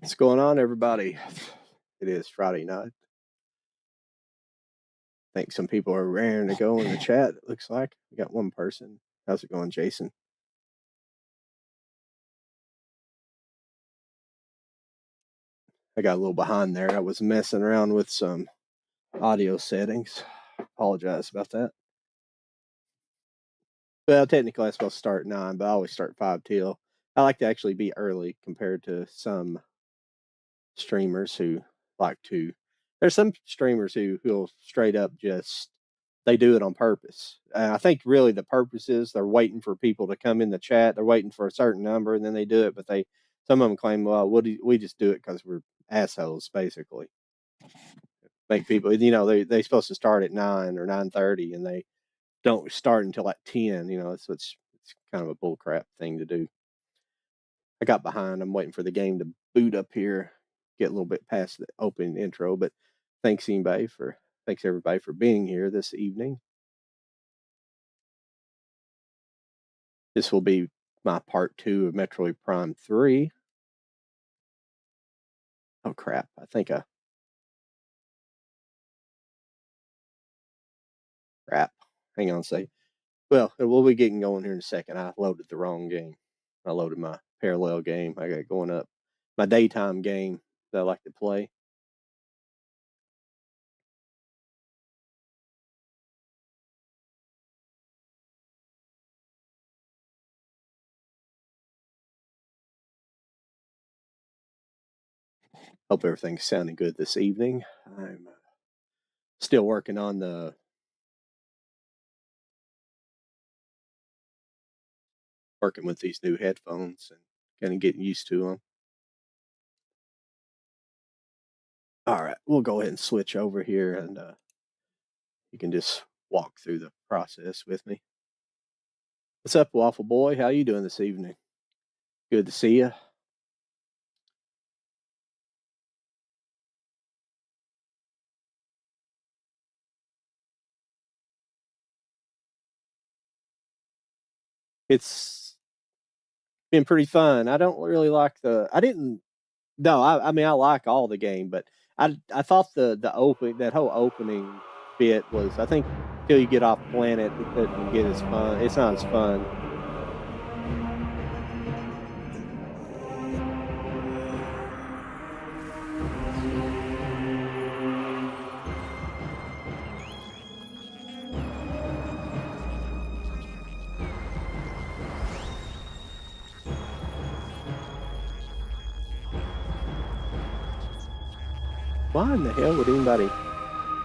What's going on, everybody? It is Friday night. I think some people are raring to go in the chat, it looks like. We got one person. How's it going, Jason? I got a little behind there. I was messing around with some audio settings. Apologize about that. Well, technically, I'm supposed to start at 9, but I always start 5 till. I like to actually be early compared to some streamers who like to. There's some streamers who'll straight up just they do it on purpose. I think really the purpose is they're waiting for people to come in the chat. They're waiting for a certain number and then they do it. But some of them claim, well, we just do it because we're assholes, basically. Make people, they're supposed to start at 9 or 9:30 and they don't start until like 10. It's kind of a bullcrap thing to do. I got behind. I'm waiting for the game to boot up here, get a little bit past the opening intro. But thanks everybody for being here this evening. This will be my part 2 of Metroid Prime 3. Oh crap! Crap. Hang on a second. Well, we'll be getting going here in a second. I loaded the wrong game. I loaded my parallel game. I got going up. My daytime game that I like to play. Hope everything's sounding good this evening. I'm still working on working with these new headphones and kind of getting used to them. All right, we'll go ahead and switch over here and you can just walk through the process with me. What's up, Waffle Boy? How you doing this evening? Good to see you. It's been pretty fun. I don't really like I mean I like all the game, but I thought that whole opening bit was, I think, till you get off planet it doesn't get as fun. It's not as fun. Why in the hell would anybody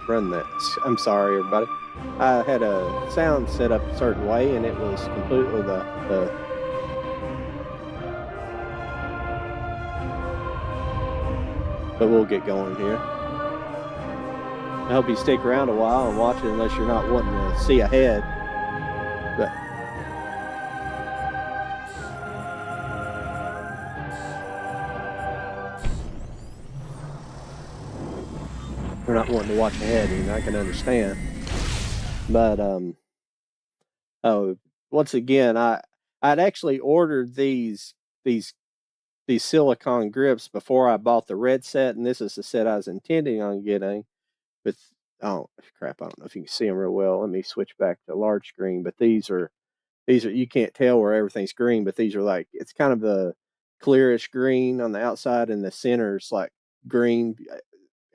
run that? I'm sorry, everybody. I had a sound set up a certain way, and it was completely But we'll get going here. I hope you stick around a while and watch it, unless you're not wanting to see ahead. But we're not wanting to watch ahead, and I can understand. But once again, I'd actually ordered these silicone grips before I bought the red set, and this is the set I was intending on getting. But oh crap, I don't know if you can see them real well. Let me switch back to large screen. But these are you can't tell where everything's green, but these are like, it's kind of a clearish green on the outside, and the center's like green.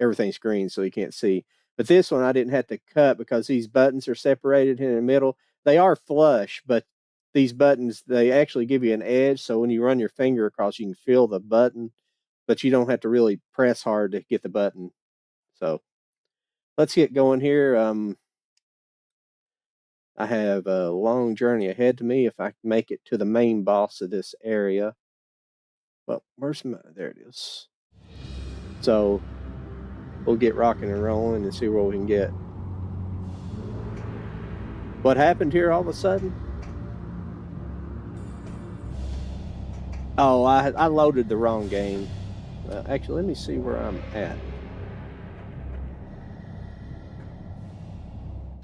Everything's green, so you can't see. But this one I didn't have to cut because these buttons are separated in the middle. They are flush, but these buttons, they actually give you an edge, so when you run your finger across, you can feel the button, but you don't have to really press hard to get the button. So let's get going here. I have a long journey ahead to me if I can make it to the main boss of this area. Well, there it is. So we'll get rocking and rolling and see where we can get. What happened here all of a sudden? Oh, I loaded the wrong game. Actually, let me see where I'm at.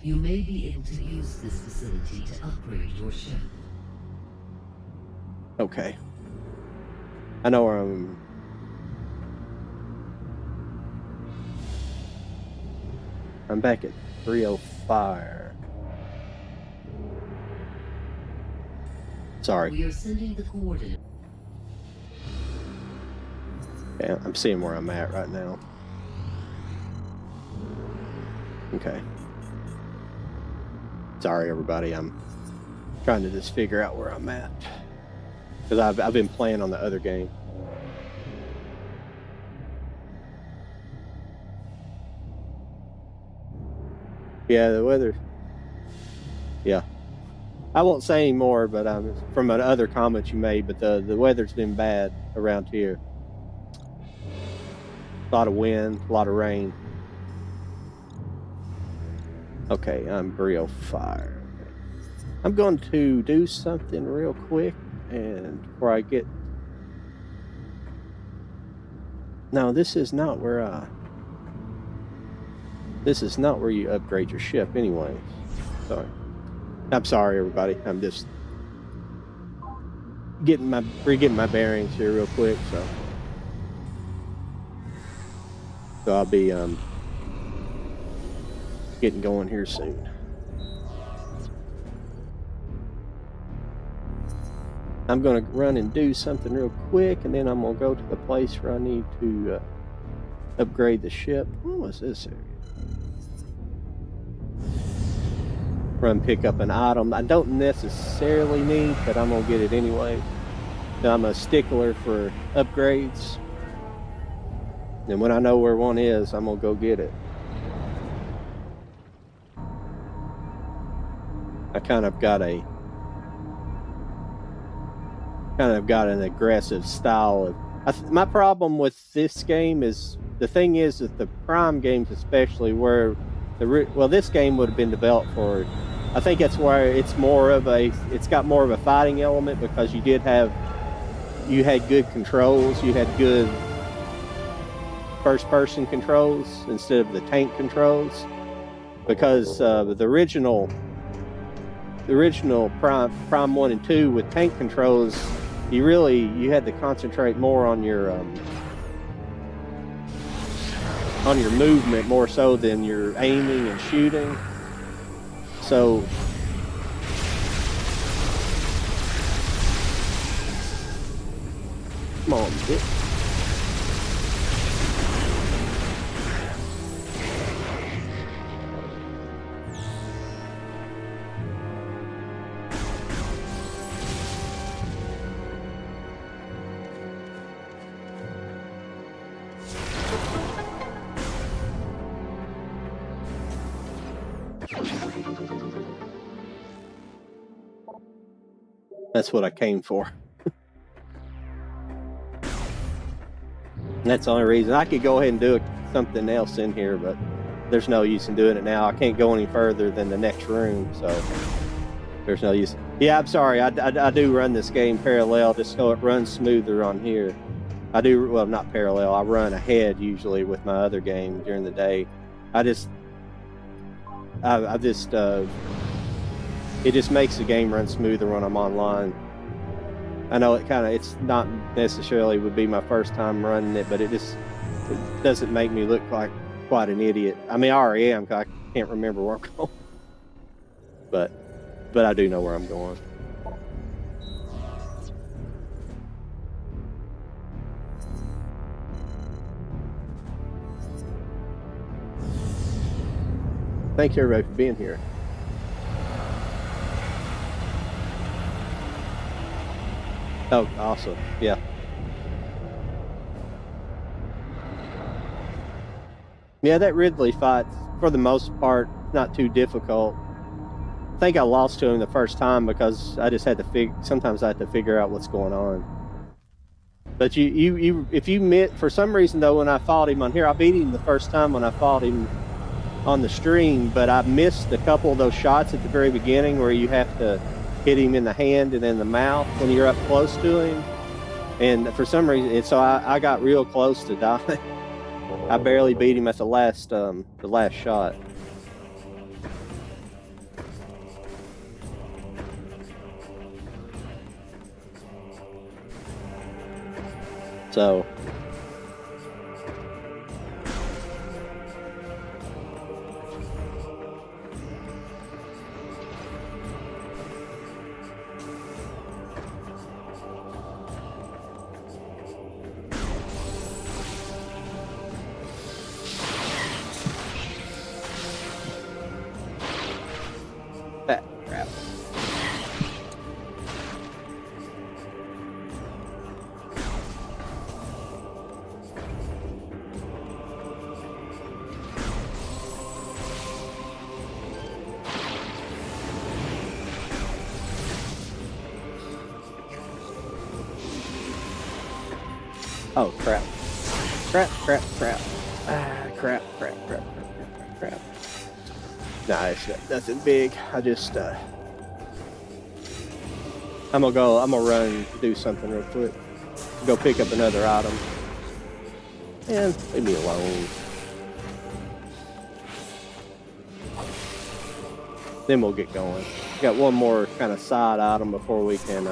You may be able to use this facility to upgrade your ship. Okay. I know where I'm I'm back at 305. Sorry. We are sending the coordinates. Yeah, I'm seeing where I'm at right now. Okay. Sorry, everybody. I'm trying to just figure out where I'm at because I've been playing on the other game. Yeah, the weather. Yeah, I won't say any more, but from other comments you made. But the weather's been bad around here. A lot of wind, a lot of rain. Okay, I'm real fire. I'm going to do something real quick, and before I get. No, this is not where This is not where you upgrade your ship, anyway. Sorry. I'm sorry, everybody. I'm just getting my bearings here real quick. So I'll be getting going here soon. I'm gonna run and do something real quick, and then I'm gonna go to the place where I need to upgrade the ship. What was this area? Run pick up an item I don't necessarily need, but I'm gonna get it anyway. I'm a stickler for upgrades, and when I know where one is, I'm gonna go get it. I kind of got an aggressive style of. My problem with this game is the thing is that the Prime games, especially where this game would have been developed for. I think that's where it's got more of a fighting element because you had good controls, you had good first-person controls instead of the tank controls, because the original Prime 1 and 2 with tank controls, you had to concentrate more on your movement more so than your aiming and shooting. So come on, bitch. That's what I came for. That's the only reason. I could go ahead and do something else in here, but there's no use in doing it now. I can't go any further than the next room, so there's no use. Yeah, I'm sorry. I do run this game parallel just so it runs smoother on here. I do, well, not parallel. I run ahead usually with my other game during the day. It just makes the game run smoother when I'm online. I know it's not necessarily would be my first time running it, but it doesn't make me look like quite an idiot. I mean, I already am, 'cause I can't remember where I'm going. But I do know where I'm going. Thank you, everybody, for being here. Oh, awesome. Yeah. Yeah, that Ridley fight, for the most part, not too difficult. I think I lost to him the first time because I just had to sometimes I have to figure out what's going on. But if you for some reason though, when I fought him on here, I beat him the first time when I fought him on the stream, but I missed a couple of those shots at the very beginning where you have to hit him in the hand and in the mouth when you're up close to him. And for some reason, so I got real close to dying. I barely beat him at the last shot. So Oh crap! Crap! Ah, crap! Nah, it's nothing big. I just I'm gonna run and do something real quick. Go pick up another item. And leave me alone. Then we'll get going. Got one more kind of side item before we can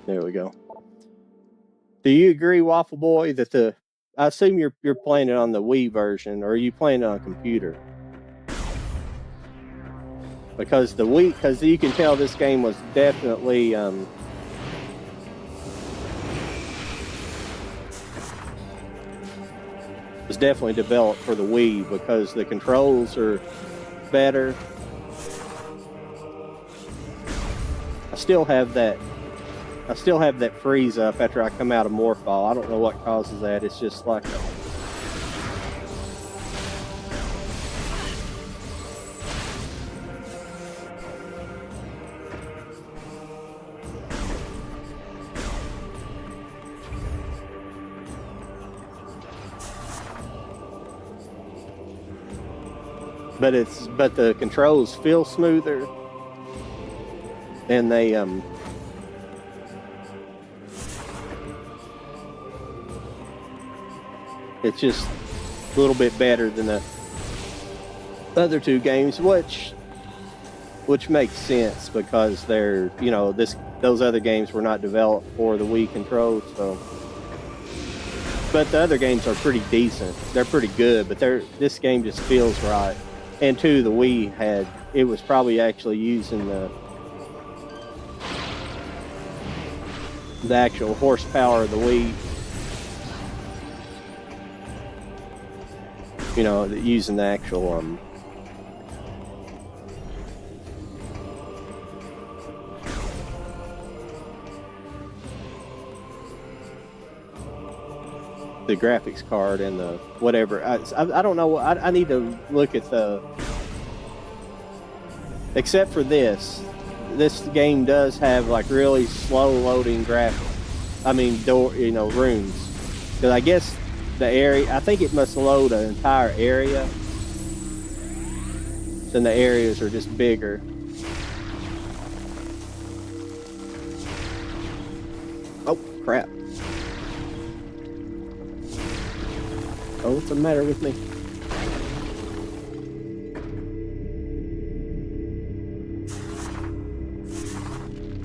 there we go. Do you agree, Waffle Boy, that I assume you're playing it on the Wii version, or are you playing it on a computer? Because because you can tell this game was definitely developed for the Wii, because the controls are better. I still have that freeze up after I come out of Morphball. I don't know what causes that. It's just like but the controls feel smoother, and they it's just a little bit better than the other two games, which makes sense because they're, you know, those other games were not developed for the Wii controls, so. But the other games are pretty decent. They're pretty good, but this game just feels right. And two, the Wii it was probably actually using the actual horsepower of the Wii. You know, using the actual the graphics card and the whatever. I don't know. I need to look at except for this game does have like really slow loading graphics. I mean, rooms. Because I guess the area, I think it must load an entire area. Then the areas are just bigger. Oh, crap. Oh, what's the matter with me?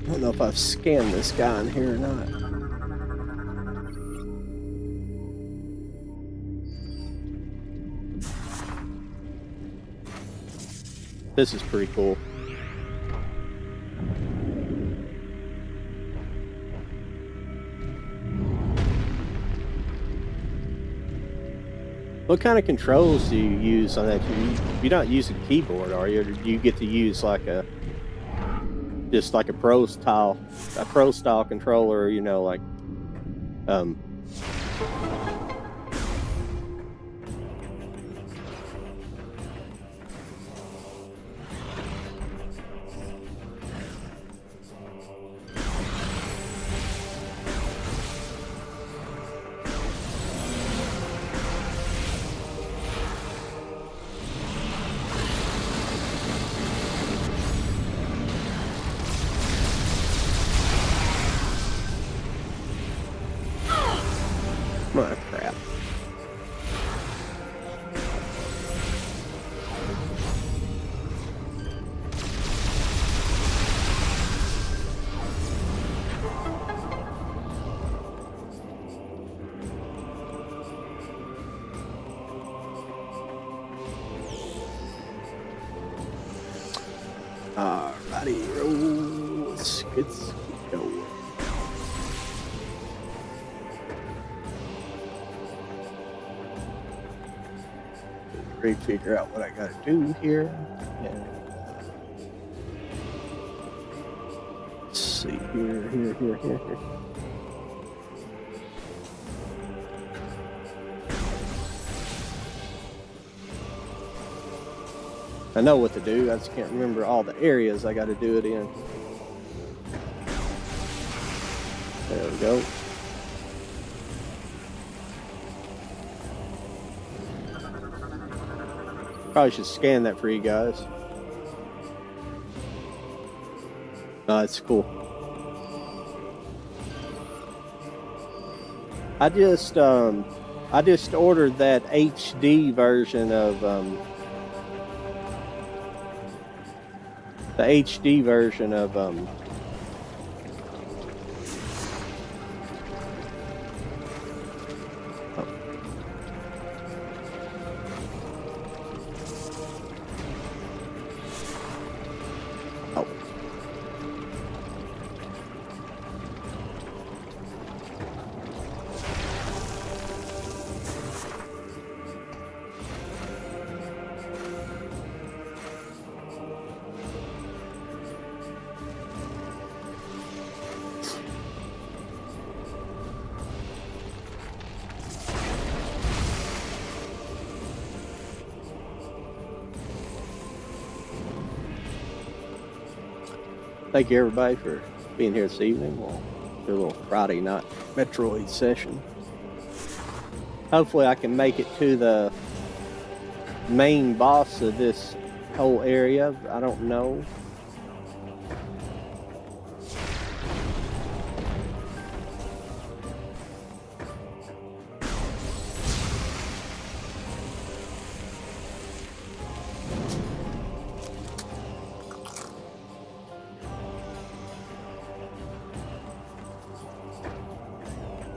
I don't know if I've scanned this guy in here or not. This is pretty cool. What kind of controls do you use on that? You're not using keyboard, are you? Or do you get to use like just like a pro style controller? You know, like I'm gonna Alrighty, let's keep going. Figure out what I gotta do here. And, let's see here. I know what to do. I just can't remember all the areas I got to do it in. There we go. Probably should scan that for you guys. It's cool. I just ordered that HD version of the HD version of Thank you everybody for being here this evening. We'll do a little Friday night Metroid session. Hopefully I can make it to the main boss of this whole area. I don't know.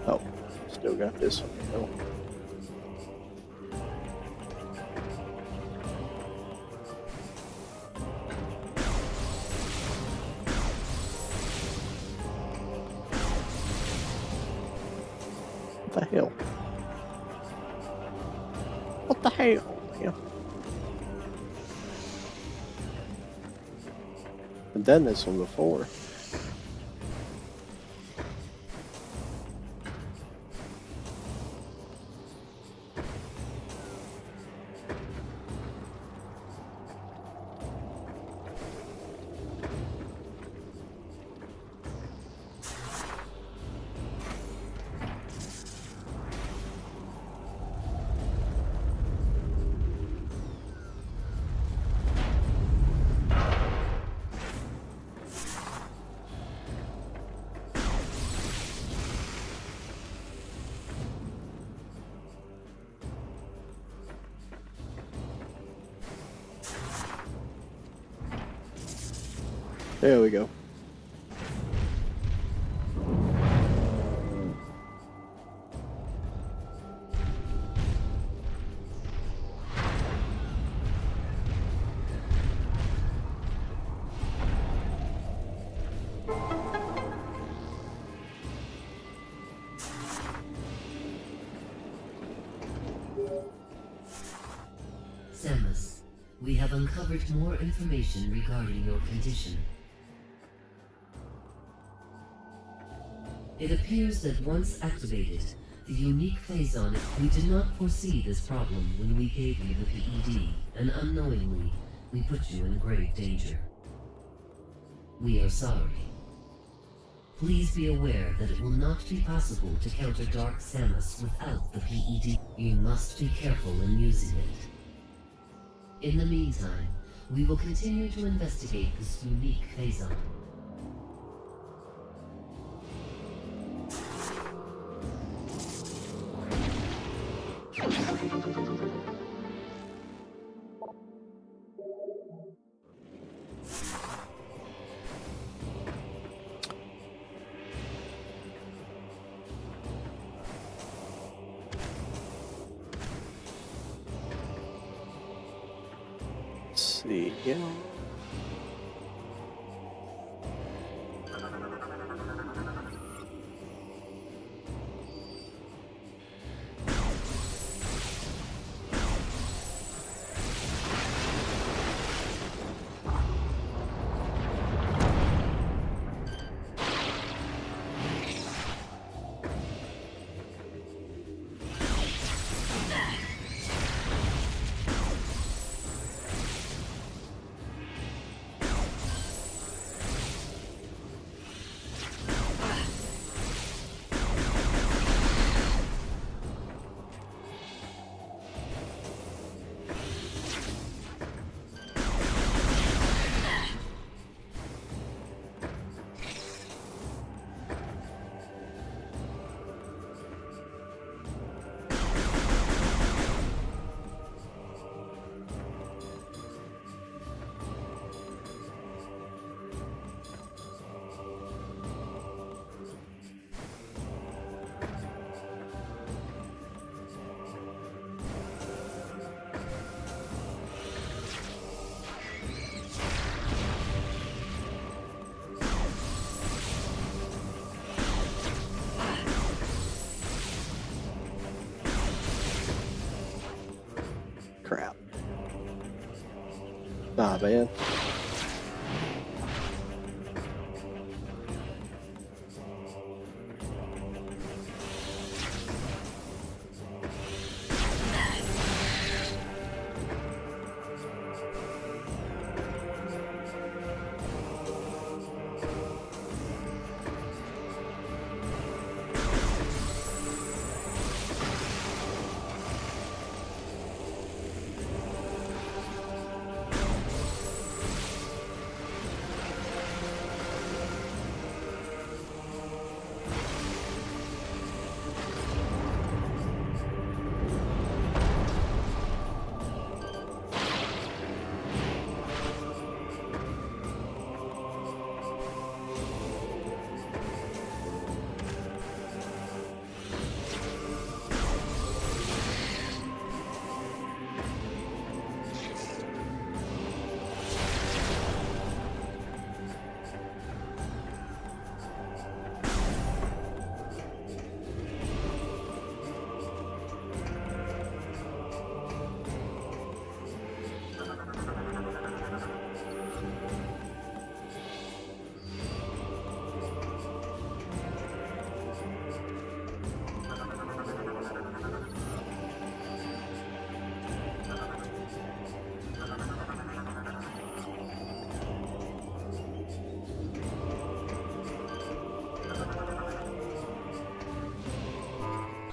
Oh, still got this one. Oh. What the hell? What the hell, man? I've done this one before. There we go. Samus, we have uncovered more information regarding your condition. It appears that once activated, the unique phazon, we did not foresee this problem when we gave you the PED, and unknowingly, we put you in grave danger. We are sorry. Please be aware that it will not be possible to counter Dark Samus without the PED. You must be careful in using it. In the meantime, we will continue to investigate this unique phazon. Let's see. Yeah. Crap. Nah, man.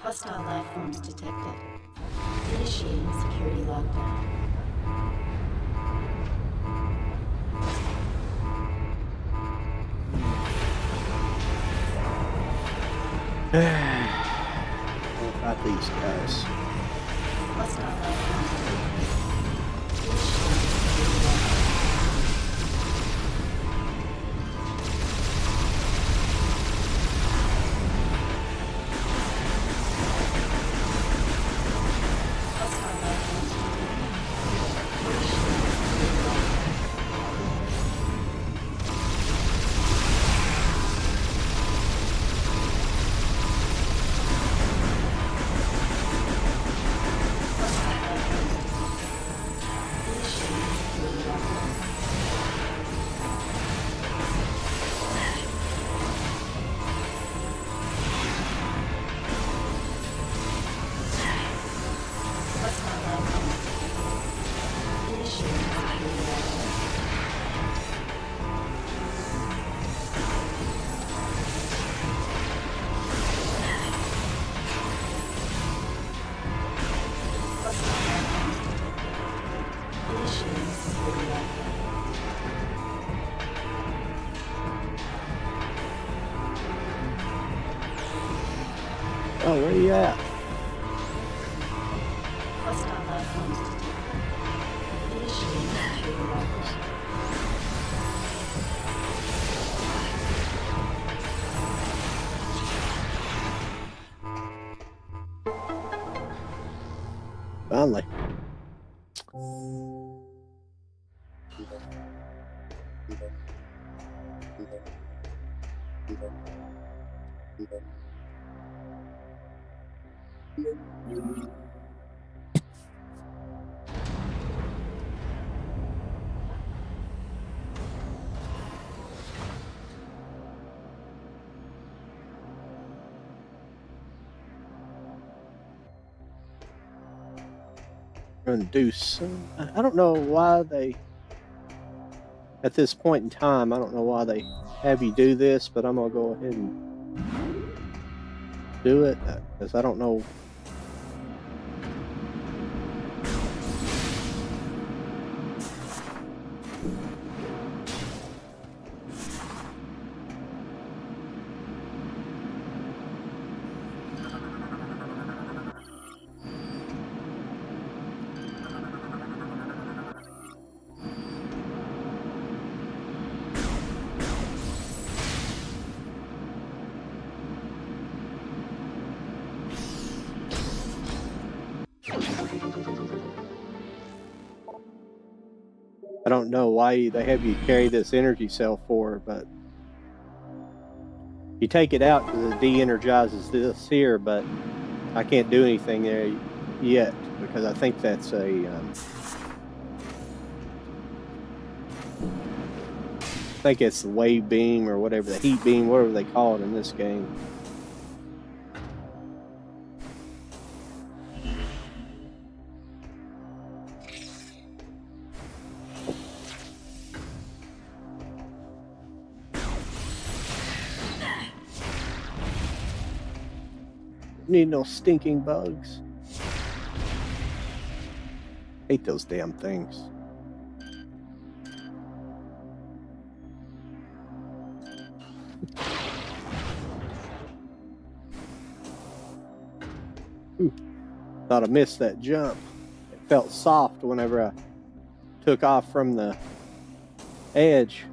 Hostile life forms detected. Initiating security lockdown. What about these guys? Hostile life forms detected. Initiating security lockdown. Oh, where you at? Hostile life forms detected. Initiating security lockdown. Finally. Gonna do some. I don't know why they. At this point in time, I don't know why they have you do this, but I'm gonna go ahead and do it because I don't know. I don't know why they have you carry this energy cell for, but you take it out because it de-energizes this here, but I can't do anything there yet. because I think that's a I think it's the wave beam or whatever, the heat beam, whatever they call it in this game. Need no stinking bugs. Hate those damn things. Ooh, thought I missed that jump. It felt soft whenever I took off from the edge.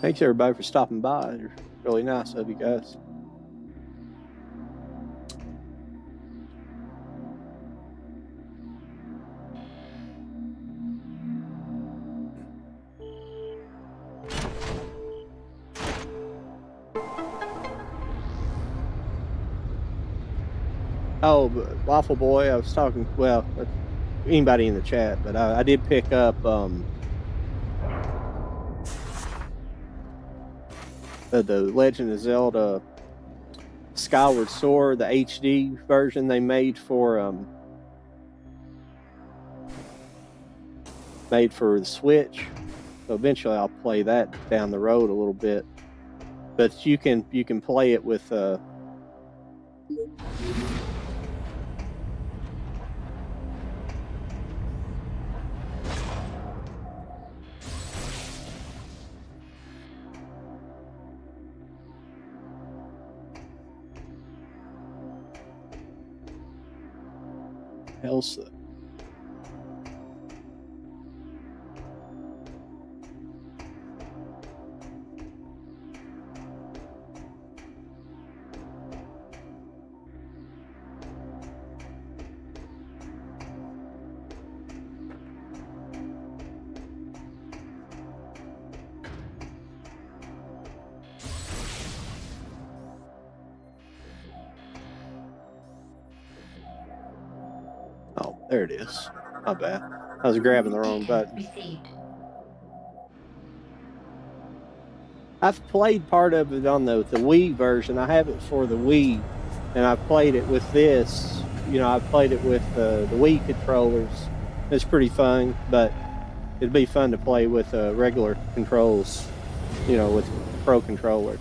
Thanks everybody for stopping by. You're really nice of you guys. Oh, Waffle Boy, I was talking, well, anybody in the chat, but I did pick up the Legend of Zelda Skyward Sword, the HD version they made for the Switch. So eventually I'll play that down the road a little bit. But you can play it with Elsa. Oh, there it is. My bad. I was grabbing the wrong button. Received. I've played part of it on the Wii version. I have it for the Wii, and I've played it with this. You know, I've played it with the Wii controllers. It's pretty fun, but it'd be fun to play with regular controls, you know, with Pro Controller.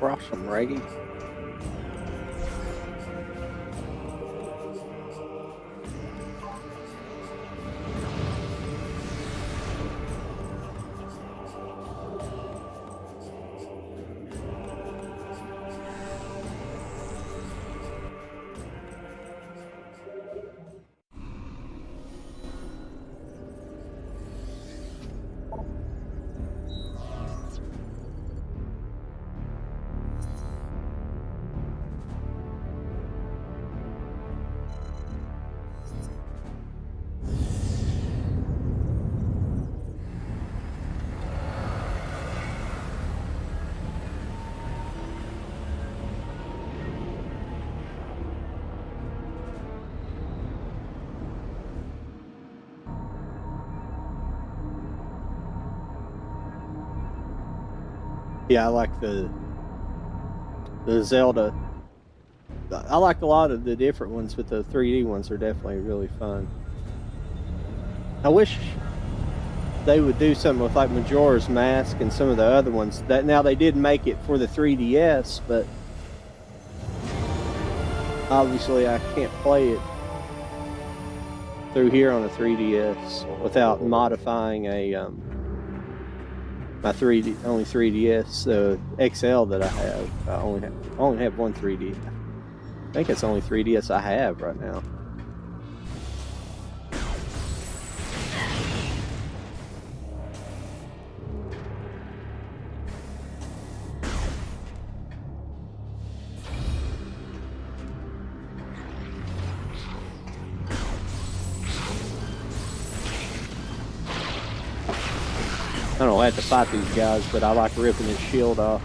Awesome, Reggie. Yeah, I like the Zelda I like a lot of the different ones, but the 3D ones are definitely really fun. I wish they would do something with like Majora's Mask and some of the other ones. That now they did make it for the 3DS, but obviously I can't play it through here on a 3DS without modifying a my 3D only 3DS XL that I have. I only have one 3D. I think it's only 3DS I have right now. I don't have to fight these guys, but I like ripping his shield off.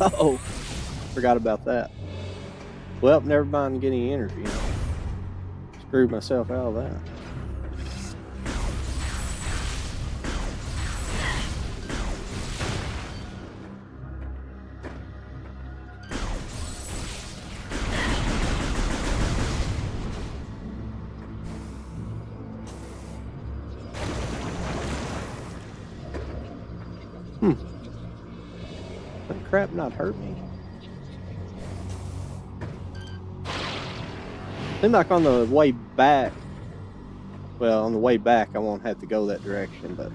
Oh, forgot about that. Well, never mind getting energy. Screwed myself out of that. That crap not hurt me. Seems like on the way back, well, on the way back I won't have to go that direction, but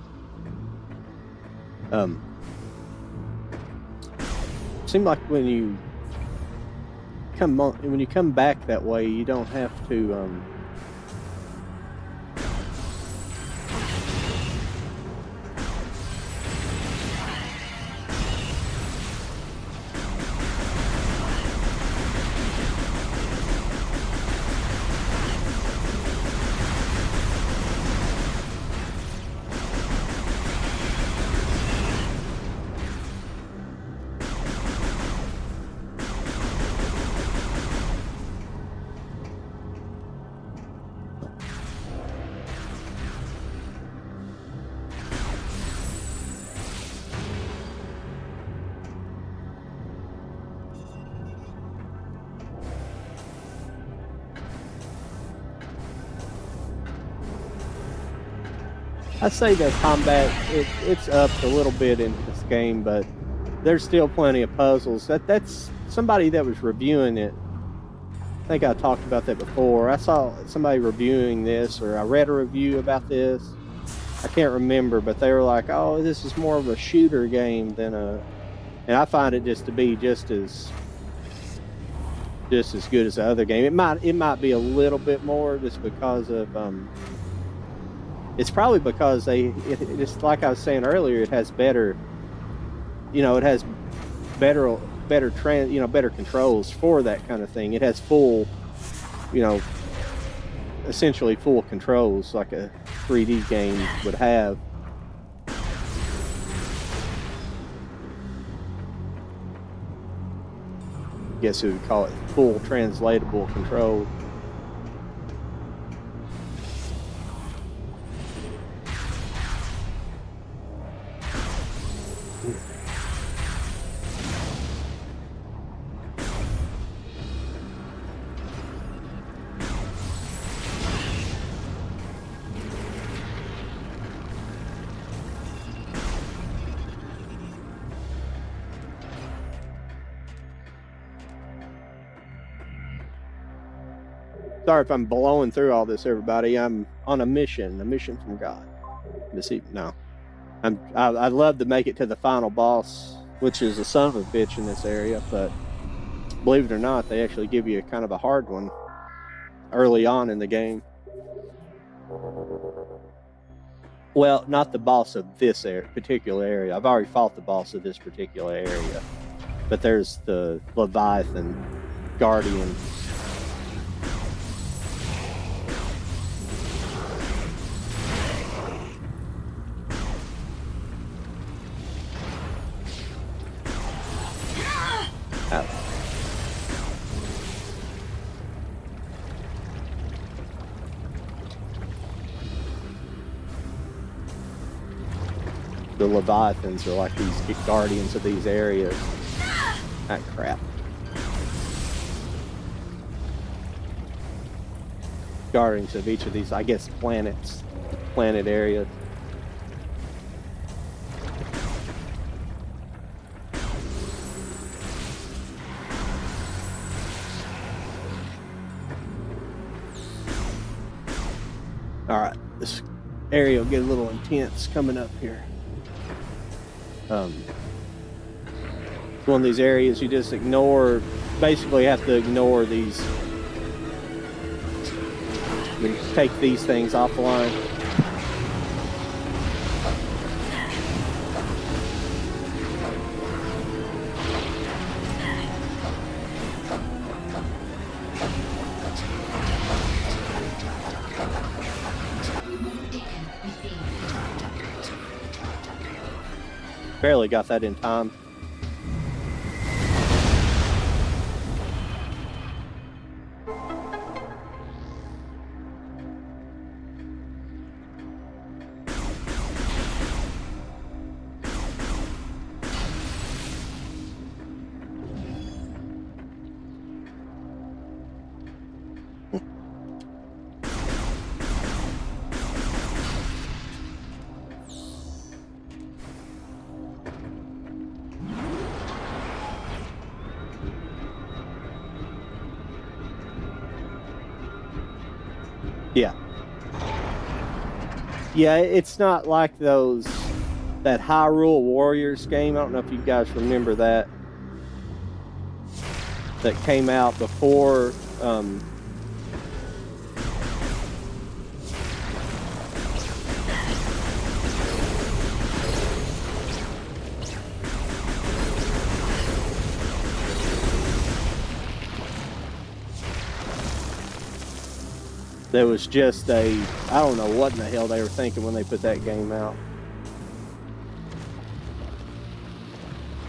seems like when you come back that way, you don't have to I say the combat it's upped a little bit in this game, but there's still plenty of puzzles. That's somebody that was reviewing it. I think I talked about that before. I saw somebody reviewing this, or I read a review about this. I can't remember, but they were like, "Oh, this is more of a shooter game than a," and I find it just to be just as good as the other game. It might be a little bit more just because of it's probably because it's like I was saying earlier, it has better, it has better better controls for that kind of thing. It has full, essentially full controls like a 3D game would have. I guess we would call it full translatable control. Sorry if I'm blowing through all this, everybody. I'm on a mission from God. No, I love to make it to the final boss, which is a son of a bitch in this area. But believe it or not, they actually give you kind of a hard one early on in the game. Well, not the boss of this particular area. I've already fought the boss of this particular area. But there's the Leviathan Guardian. The Leviathans are like these guardians of these areas. Ah, crap. Guardians of each of these, I guess, planet areas. All right, this area will get a little intense coming up here. One of these areas you just ignore, basically have to ignore these, take these things offline. Barely got that in time. Yeah, it's not like that Hyrule Warriors game. I don't know if you guys remember that came out before. There was just I don't know what in the hell they were thinking when they put that game out.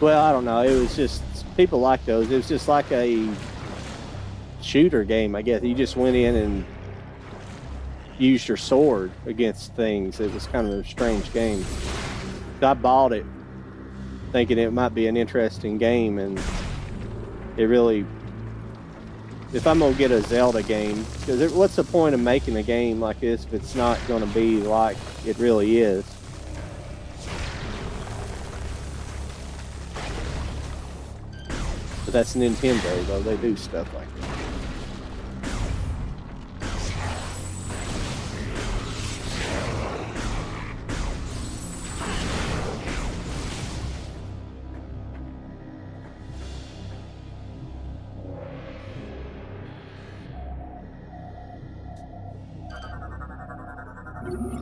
Well, I don't know. It was just, people like those. It was just like a shooter game, I guess. You just went in and used your sword against things. It was kind of a strange game. I bought it thinking it might be an interesting game, and it really... If I'm going to get a Zelda game, because what's the point of making a game like this if it's not going to be like it really is? But that's Nintendo, though. They do stuff like that.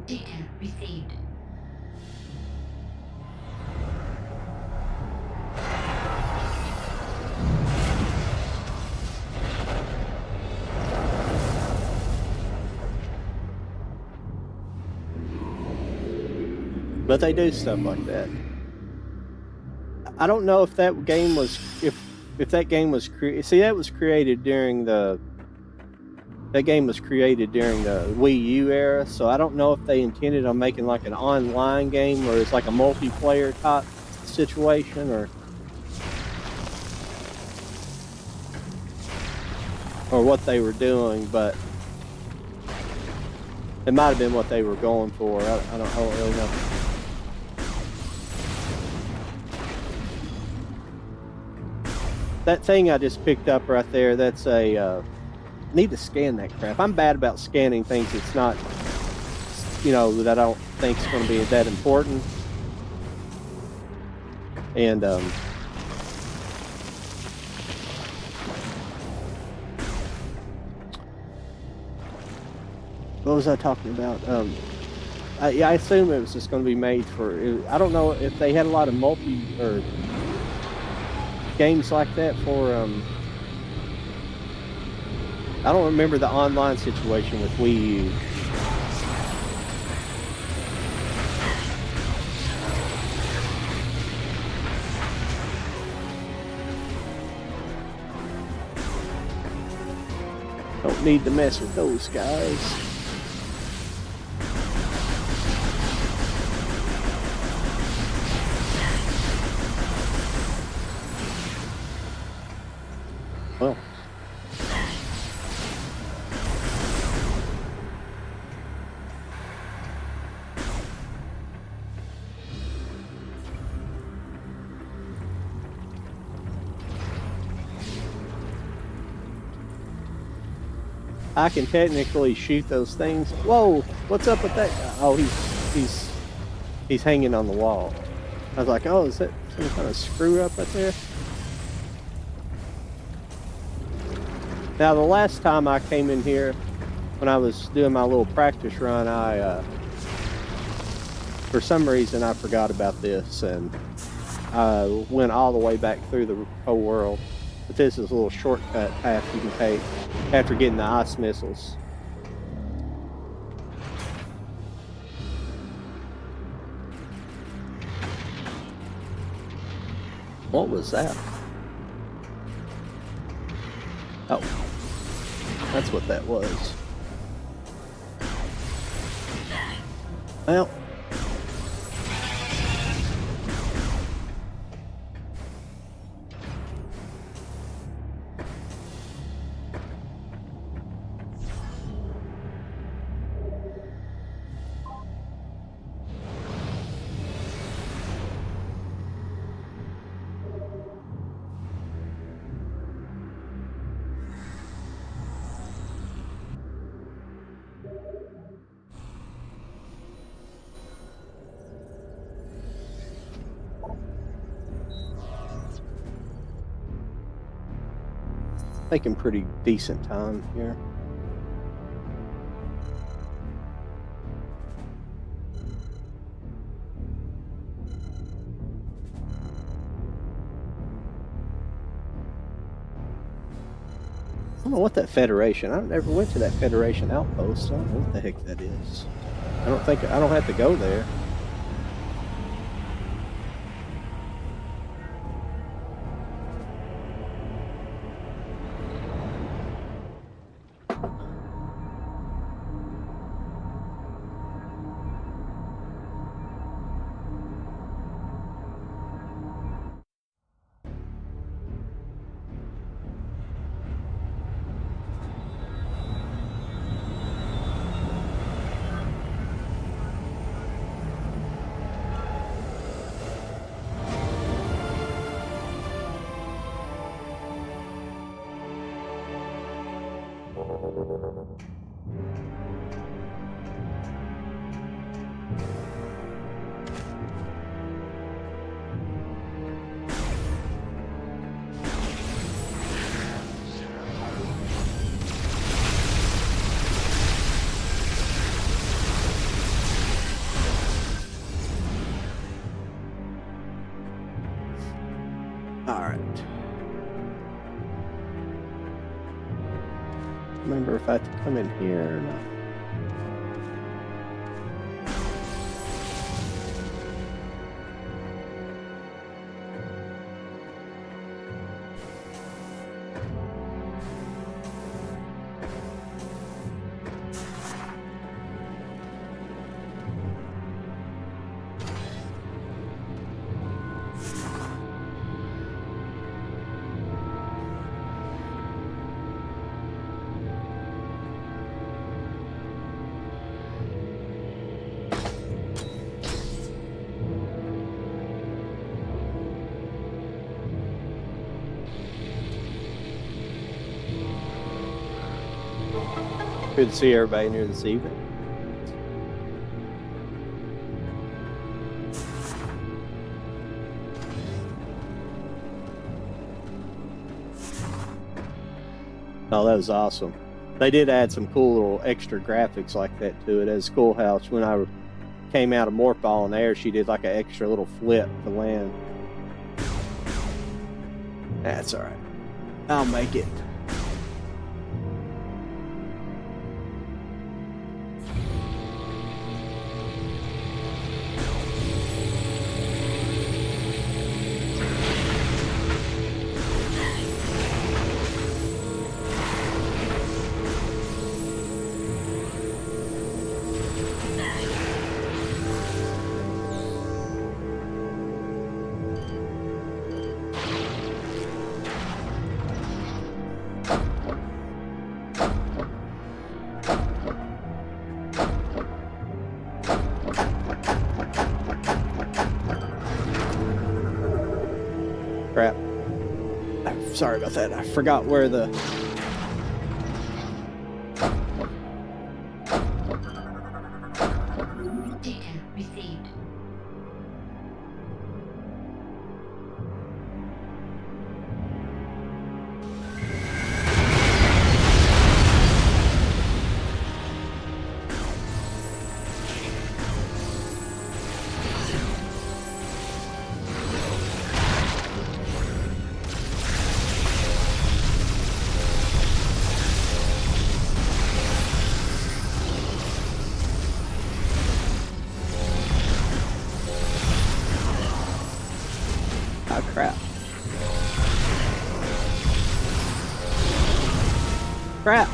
Data received. But they do stuff like that. I don't know if that game was if that game was that was created during the Wii U era, so I don't know if they intended on making like an online game where it's like a multiplayer type situation, or what they were doing, but it might have been what they were going for. I don't really know. That thing I just picked up right there, that's a need to scan that crap. I'm bad about scanning things that's not, that I don't think is going to be that important. And what was I talking about? Yeah, I assume it was just going to be made for. I don't know if they had a lot of multi or games like that for. I don't remember the online situation with Wii U. Don't need to mess with those guys. Well. I can technically shoot those things. Whoa, what's up with that guy? Oh, he's hanging on the wall. I was like, oh, is that some kind of screw up right there? Now, the last time I came in here, when I was doing my little practice run, for some reason, I forgot about this, and I went all the way back through the whole world. But this is a little shortcut path you can take after getting the ice missiles. What was that? Oh, that's what that was. Well. Making pretty decent time here. I don't know what that Federation. I never went to that Federation outpost. I don't know what the heck that is. I don't have to go there. Remember if I had to come in here or not. Good to see everybody in here this evening. Oh, that was awesome. They did add some cool little extra graphics like that to it. As Schoolhouse, when I came out of morph ball in the air, she did like an extra little flip to land. That's all right. I'll make it. Crap. Sorry about that. I forgot where the... Data received. Oh, crap. Crap.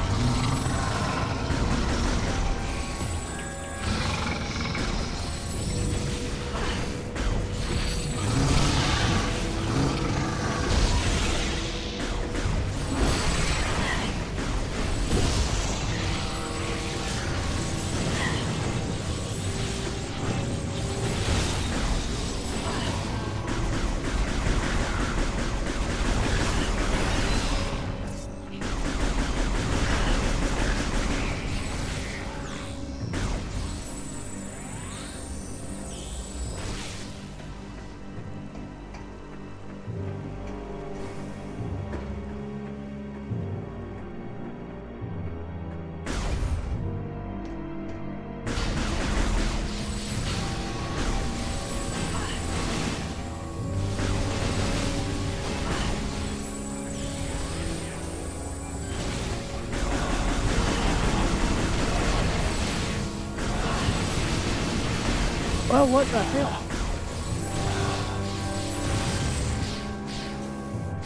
Well, what the hell?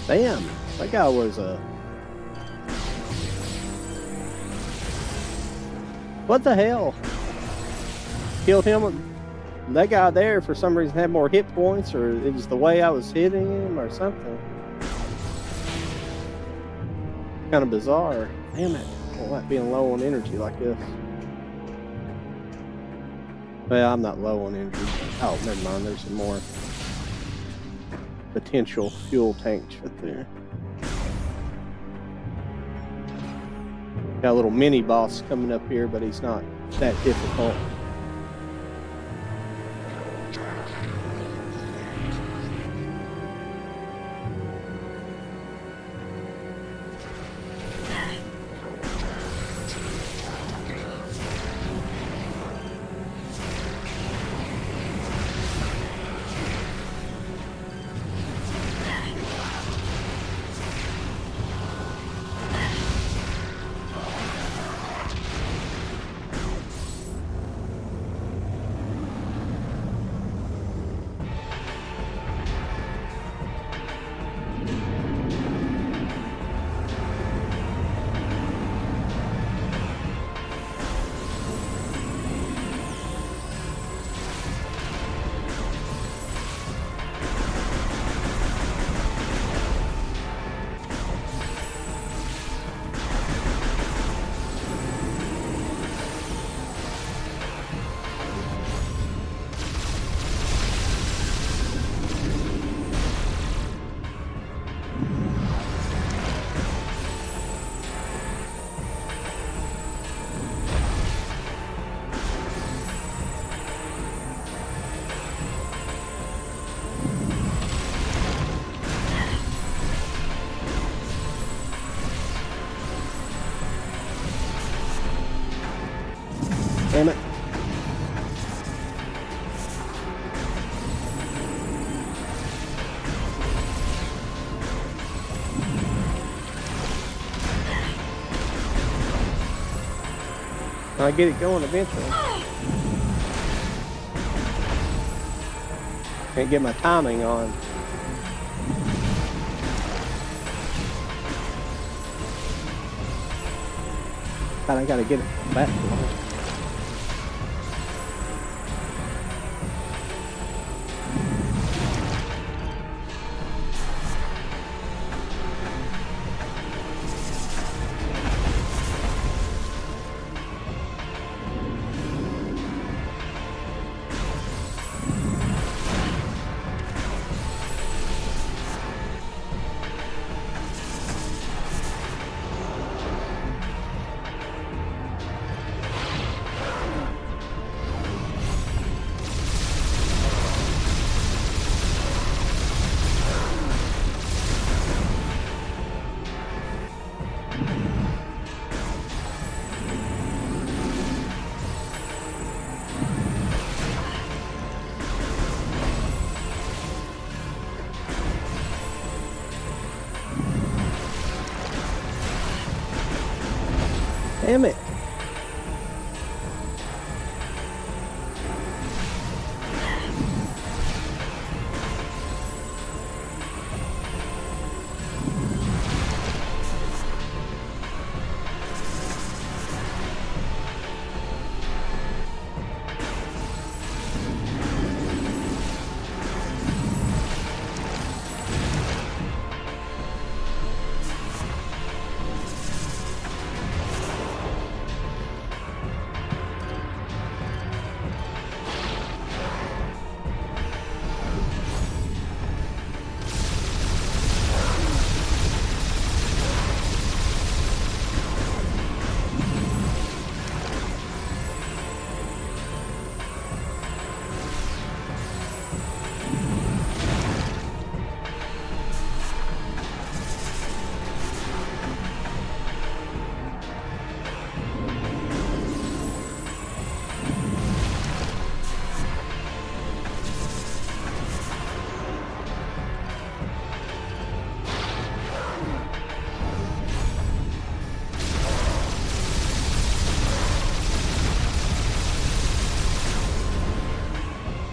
Damn, that guy was a... What the hell? Killed him. That guy there, for some reason, had more hit points, or it was the way I was hitting him, or something. Kind of bizarre. Damn it. I don't like being low on energy like this. Well, I'm not low on energy. Oh, never mind. There's some more potential fuel tanks right there. Got a little mini boss coming up here, but he's not that difficult. Damn it. I'll get it going eventually. Can't get my timing on. God, I gotta get it back. Damn it.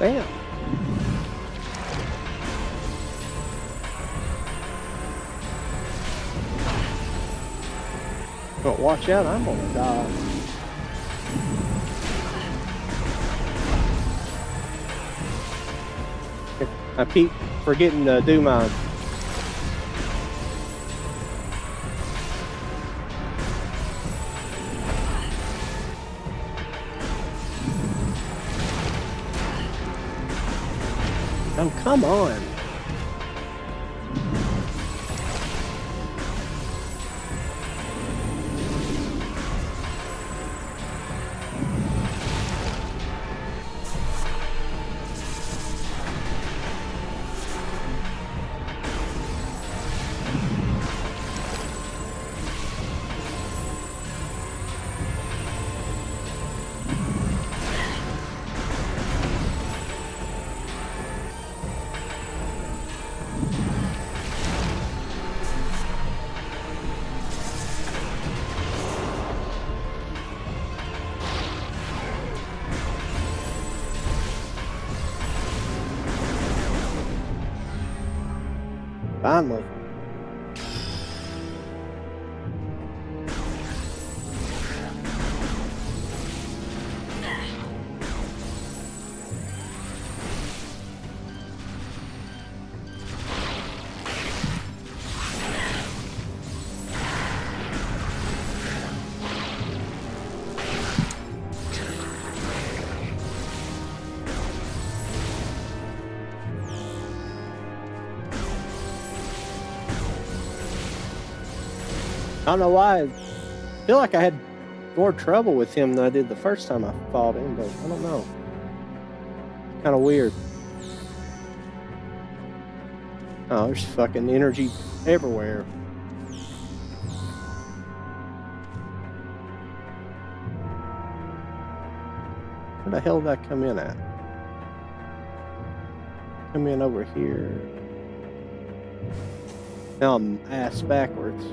Damn. Don't watch out, I'm gonna die. I keep forgetting to do my Oh, come on. Finally. I don't know why. I feel like I had more trouble with him than I did the first time I fought him, but I don't know. Kind of weird. Oh, there's fucking energy everywhere. Where the hell did I come in at? Come in over here. Now I'm ass backwards.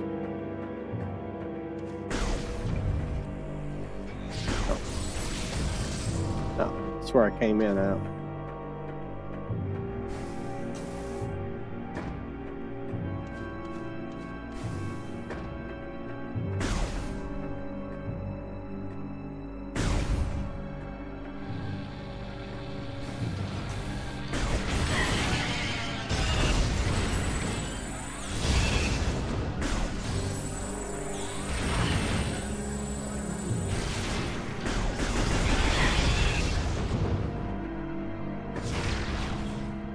No, that's where I came in at.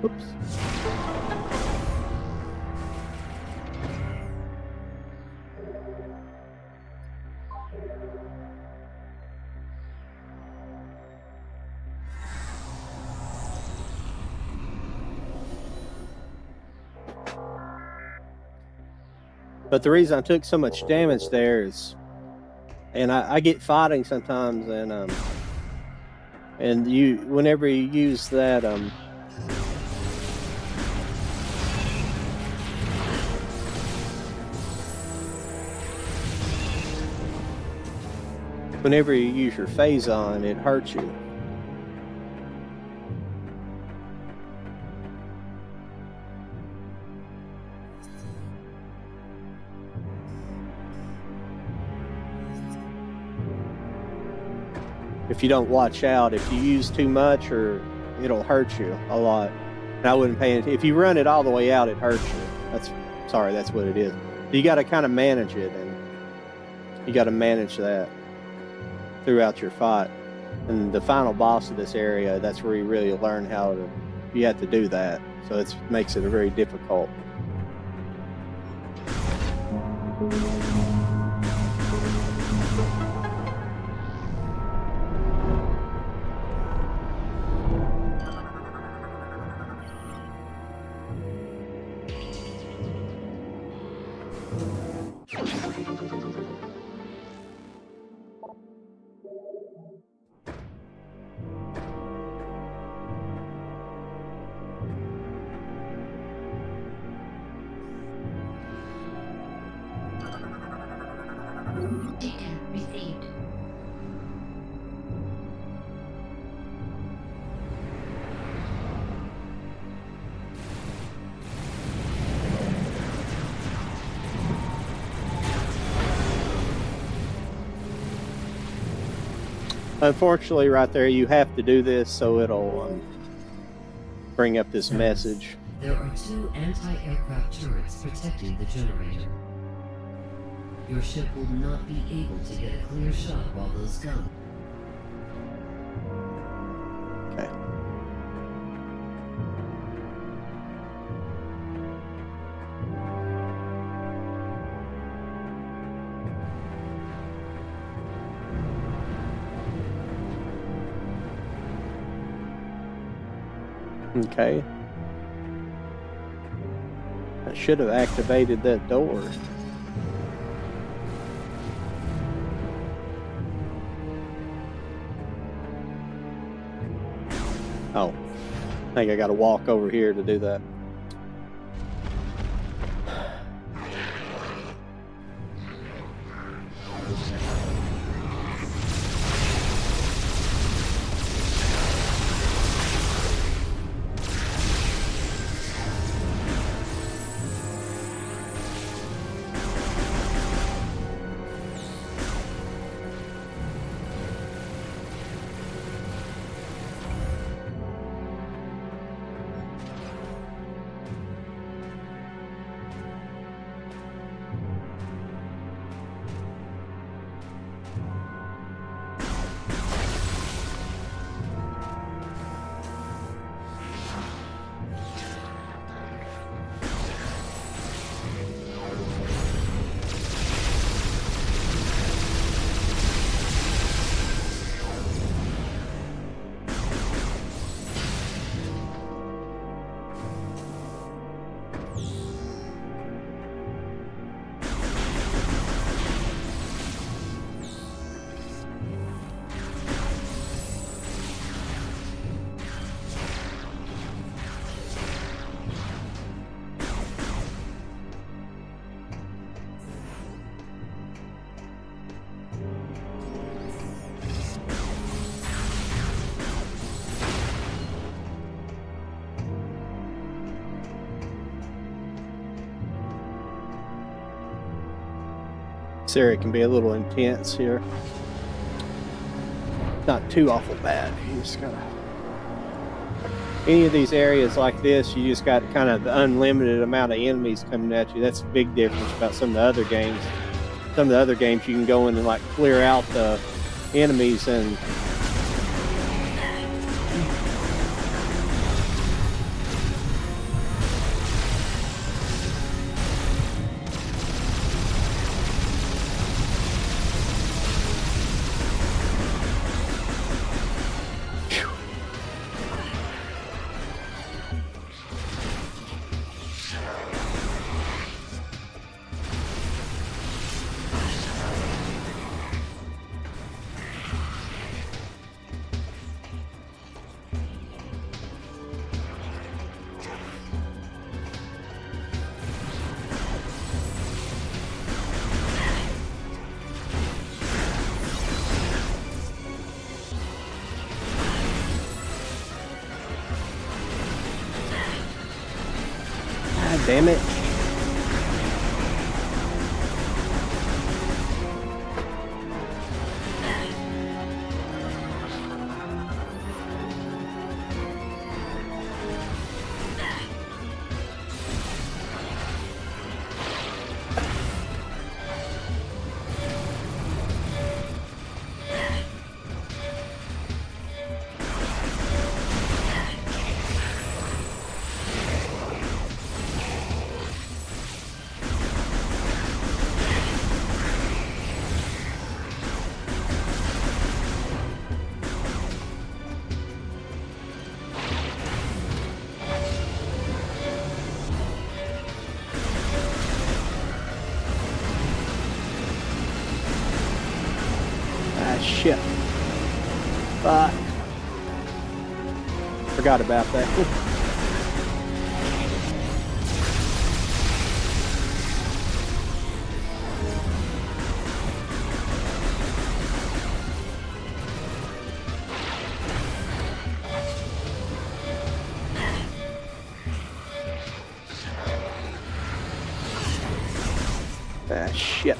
Oops. But the reason I took so much damage there is, and I get fighting sometimes, and you, whenever you use that, whenever you use your phase on, it hurts you. If you don't watch out, if you use too much, or it'll hurt you a lot. And I wouldn't pay attention. If you run it all the way out, it hurts you. That's what it is. You got to kind of manage it, and you got to manage that throughout your fight. And the final boss of this area, that's where you really learn how to. You have to do that, so it makes it very difficult. Data received. Unfortunately, right there, you have to do this, so it'll bring up this message. There are 2 anti-aircraft turrets protecting the generator. Your ship will not be able to get a clear shot while those come. Okay. Okay. I should have activated that door. Oh, I think I got to walk over here to do that. This area can be a little intense here. Not too awful bad. You just gotta. Any of these areas like this, you just got kind of the unlimited amount of enemies coming at you. That's a big difference about some of the other games. Some of the other games you can go in and like clear out the enemies and God damn it. Shit. Fuck. Forgot about that. Ah, shit.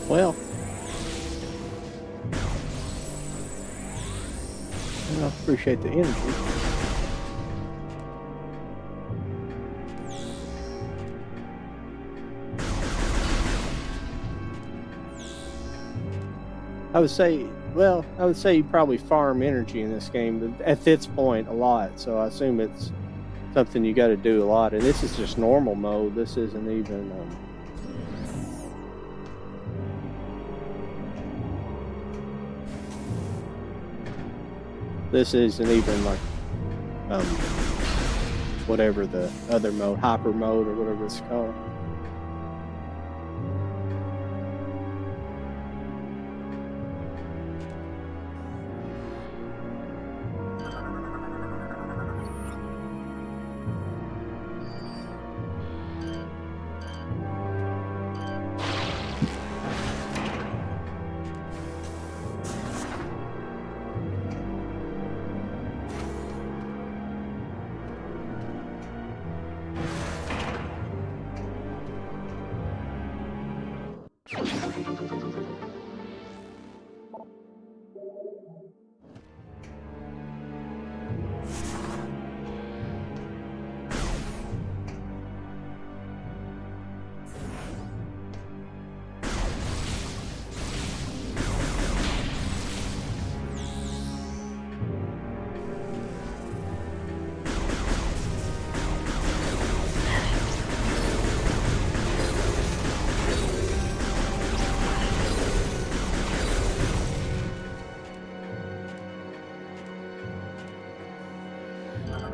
Well, I appreciate the energy. I would say you probably farm energy in this game at this point a lot. So I assume it's something you got to do a lot. And this is just normal mode. This isn't even. This isn't even like whatever the other mode, hyper mode or whatever it's called.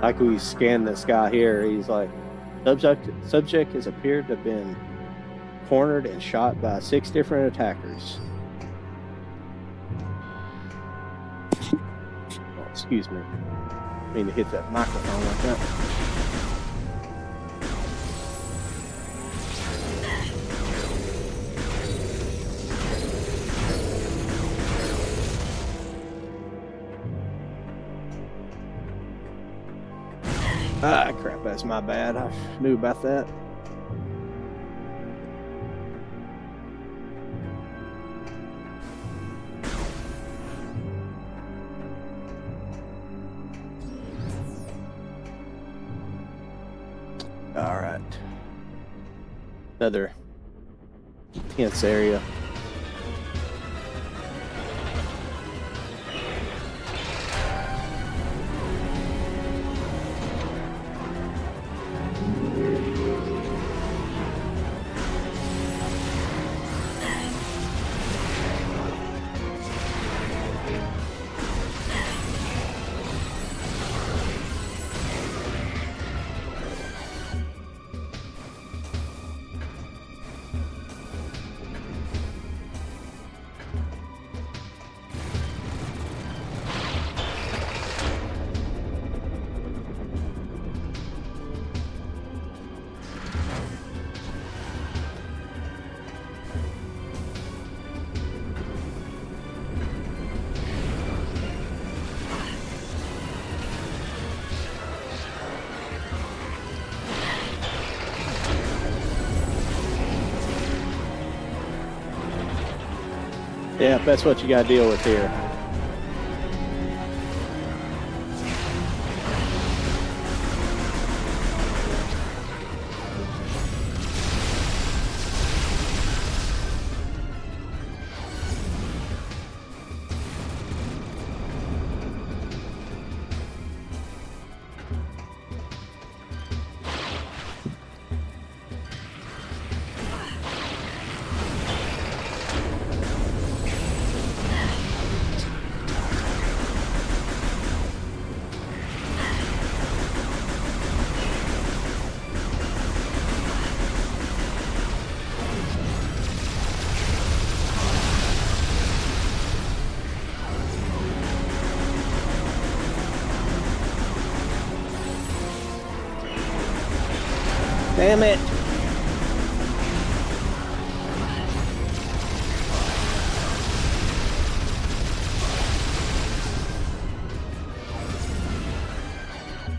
Like we scanned this guy here, he's like, subject has appeared to have been cornered and shot by 6 different attackers. Oh, excuse me. I mean to hit that microphone like that. Ah, crap, that's my bad. I knew about that. All right. Another tense area. Yeah, that's what you got to deal with here. Damn it.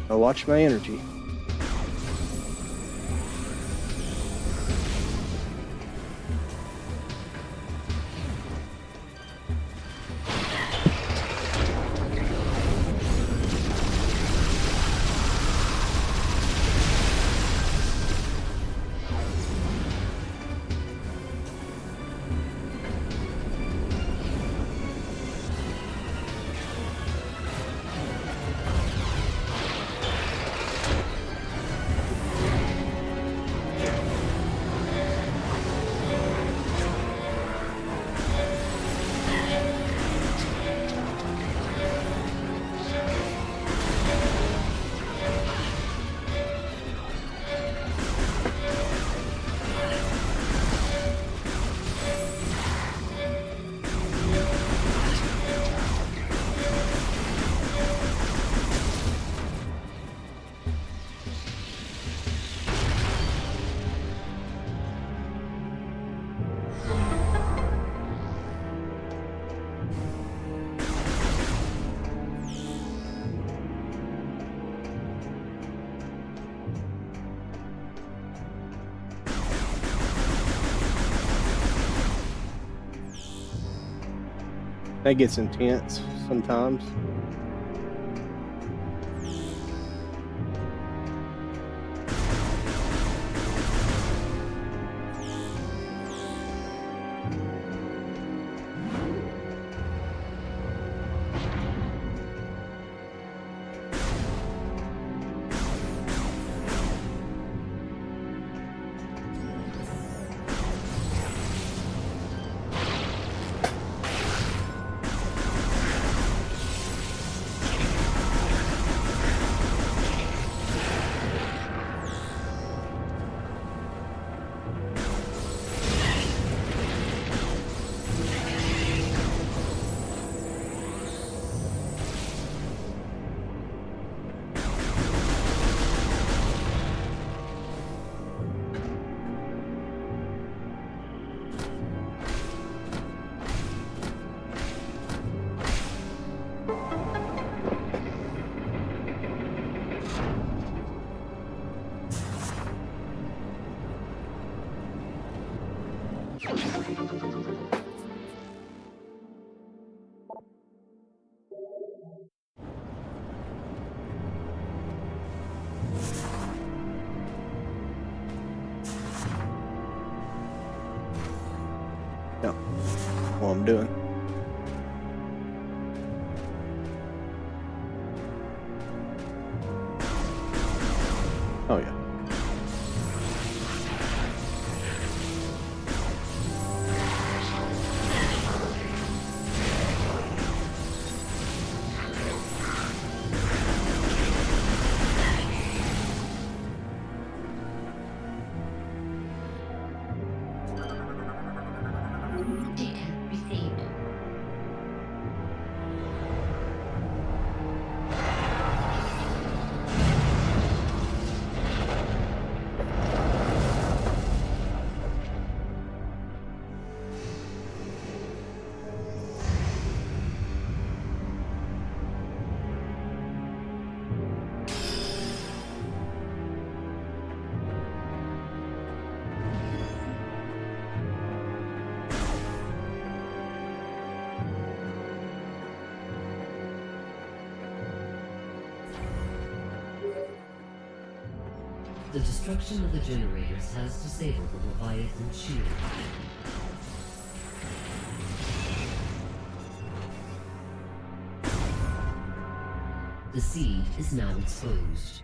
I watch my energy. That gets intense sometimes. Yeah, what I'm doing. Oh yeah. Data received. The destruction of the generators has disabled the Leviathan shield. The seed is now exposed.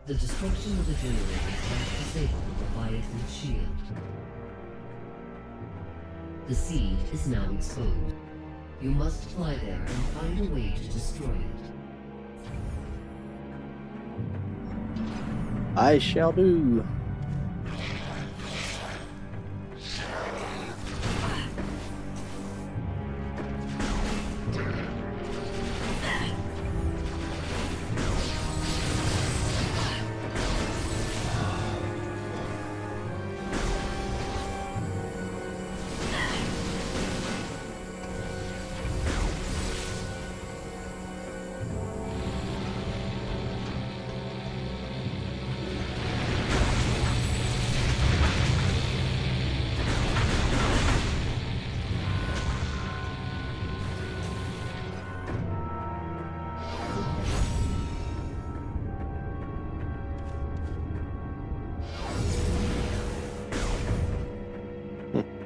The destruction of the generators has disabled the Leviathan shield. The seed is now exposed. You must fly there and find a way to destroy it. I shall do.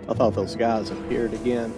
I thought those guys appeared again.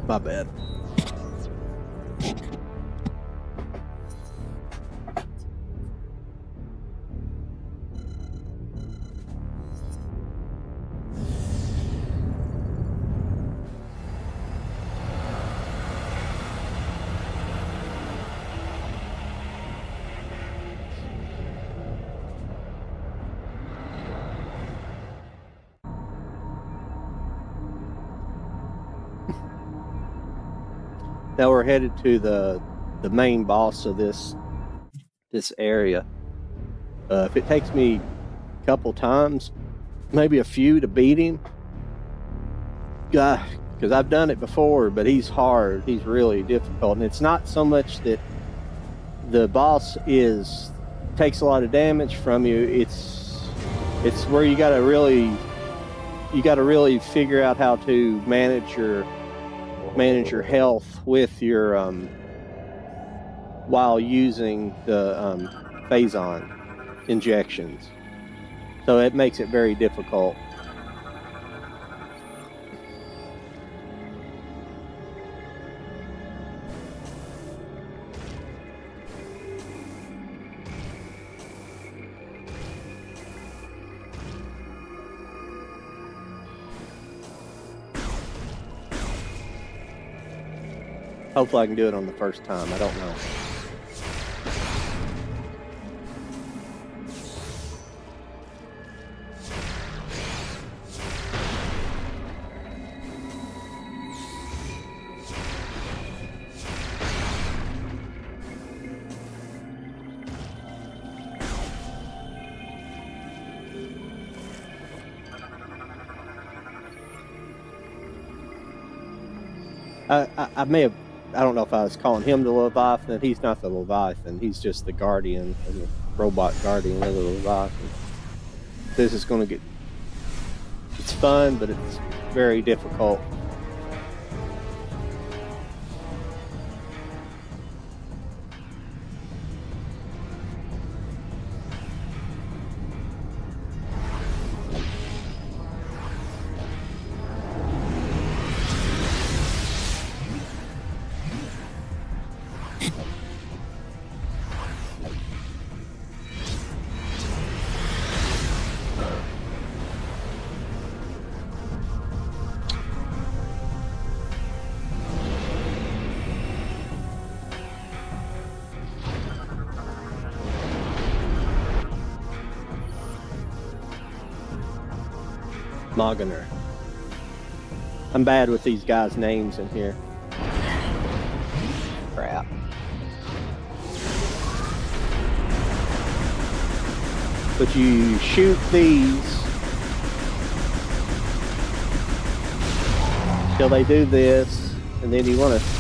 My bad. Now we're headed to the main boss of this area. If it takes me a couple times, maybe a few to beat him, because I've done it before, but he's hard. He's really difficult, and it's not so much that the boss takes a lot of damage from you. It's where you got to really figure out how to manage your health with your while using the phazon injections. So it makes it very difficult. Hopefully I can do it on the first time. I don't know. I may have, I don't know if I was calling him the Leviathan. He's not the Leviathan. He's just the guardian, the robot guardian of the Leviathan. This is going to get, it's fun, but it's very difficult. Mogener. I'm bad with these guys' names in here. Crap. But you shoot these till they do this, and then you want to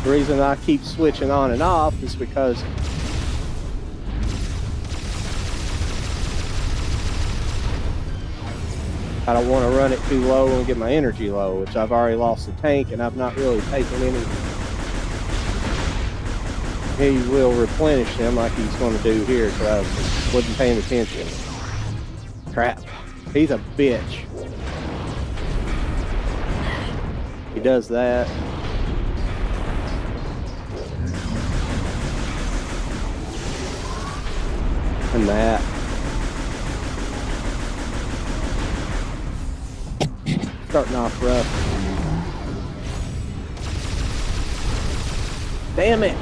The reason I keep switching on and off is because I don't want to run it too low and get my energy low, which I've already lost the tank and I've not really taken any. He will replenish them like he's going to do here, because I wasn't paying attention. Crap. He's a bitch. He does that. And that. Starting off rough. Damn it!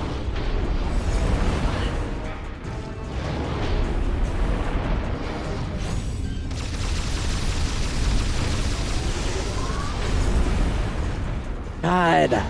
God.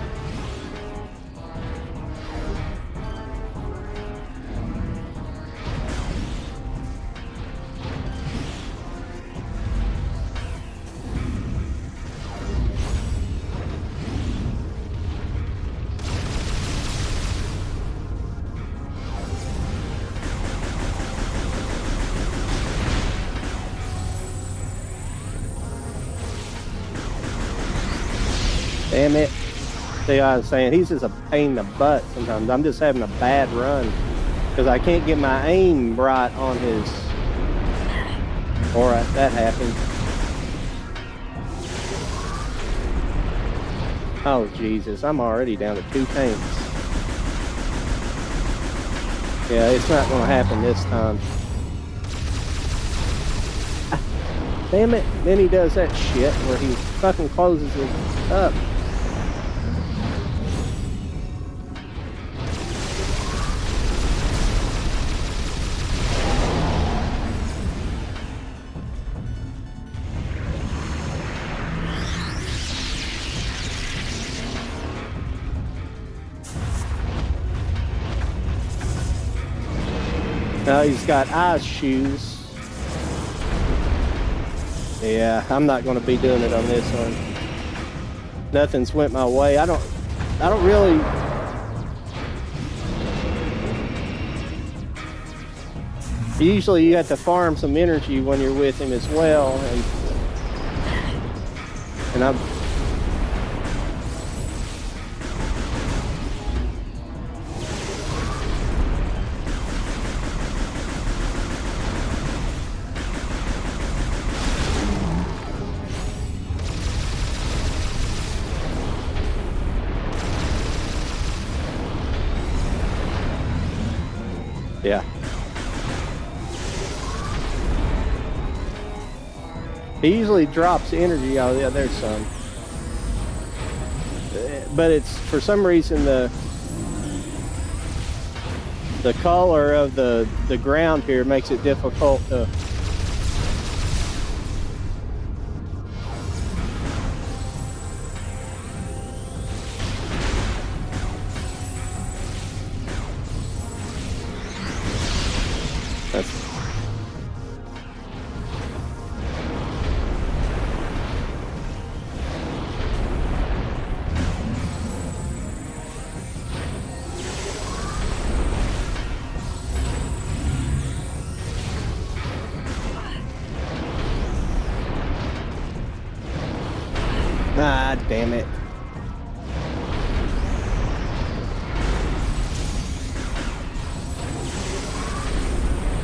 Damn it. See, I was saying, he's just a pain in the butt sometimes. I'm just having a bad run because I can't get my aim right on his... Alright, that happened. Oh, Jesus. I'm already down to 2 tanks. Yeah, it's not going to happen this time. Damn it. Then he does that shit where he fucking closes it up. Now he's got ice shoes. Yeah, I'm not going to be doing it on this one. Nothing's went my way. I don't really. Usually you have to farm some energy when you're with him as well, and I'm. Yeah. He usually drops energy. Oh yeah, there's some. But it's for some reason the color of the ground here makes it difficult to. Ah, damn it.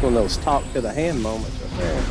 One of those talk to the hand moments right there.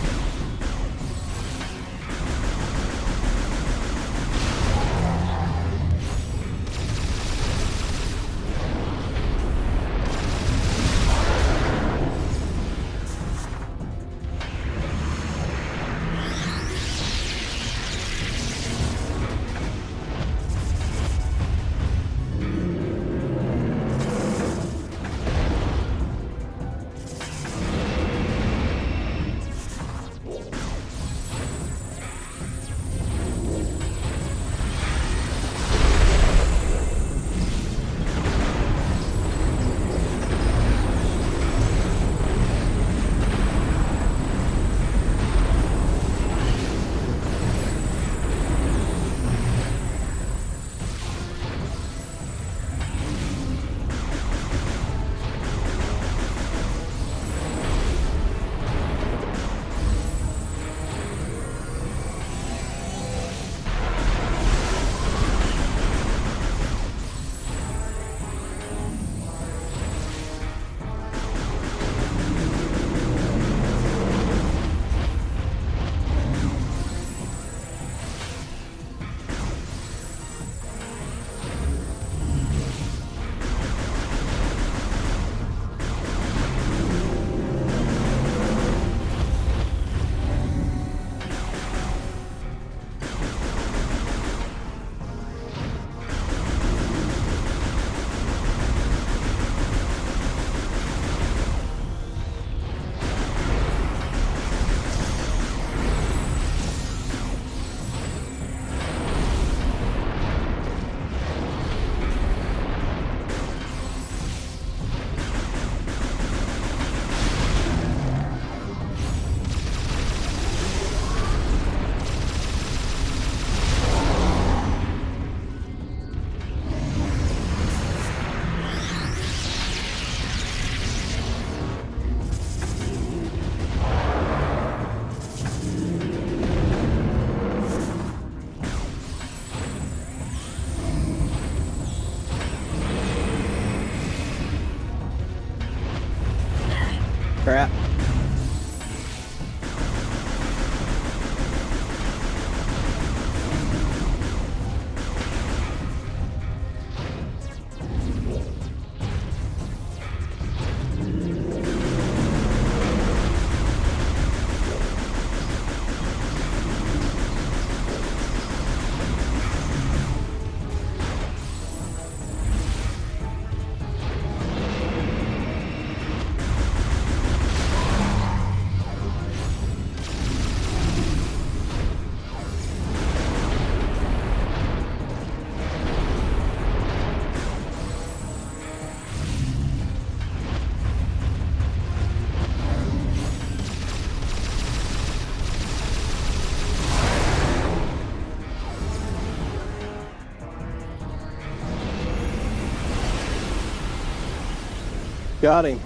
Got him.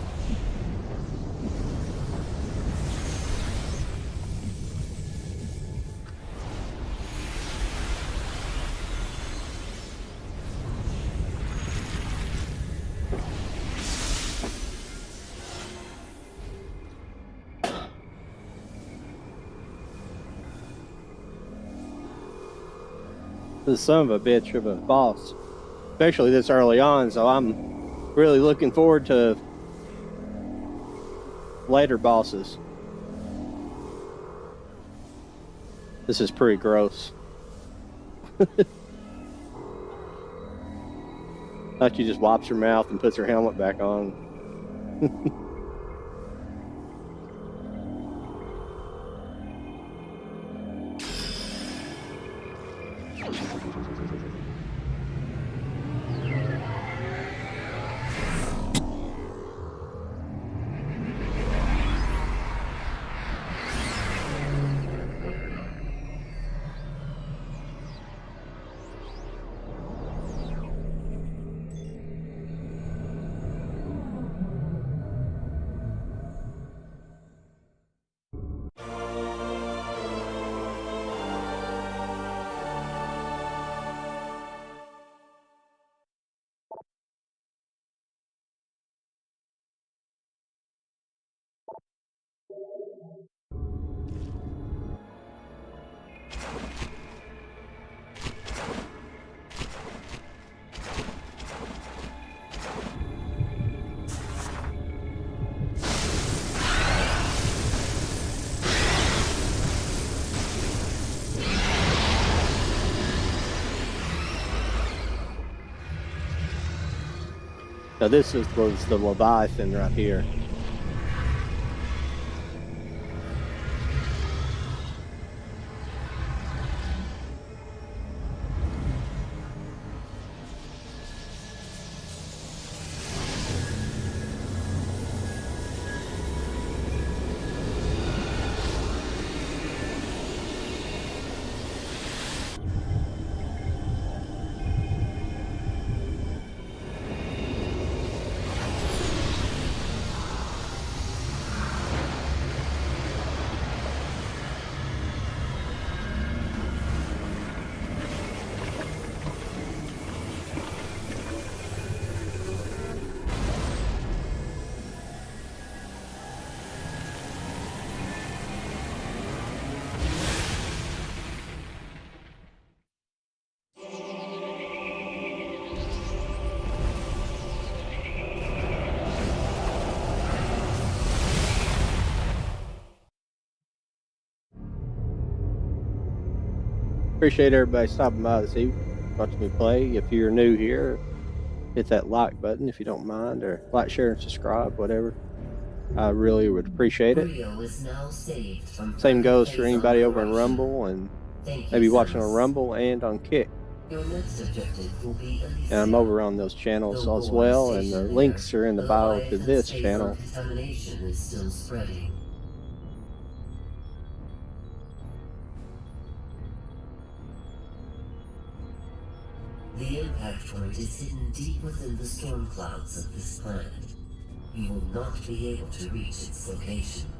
The son of a bitch of a boss, especially this early on. So I'm really looking forward to later bosses. This is pretty gross. Like she just wipes her mouth and puts her helmet back on. Now this was the Leviathan right here. Appreciate everybody stopping by this evening, watching me play. If you're new here, hit that like button if you don't mind, or like, share, and subscribe, whatever. I really would appreciate it. Same goes for anybody over in Rumble and maybe watching on Rumble and on Kick. And I'm over on those channels as well, and the links are in the bio to this channel. The impact point is hidden deep within the storm clouds of this planet. You will not be able to reach its location.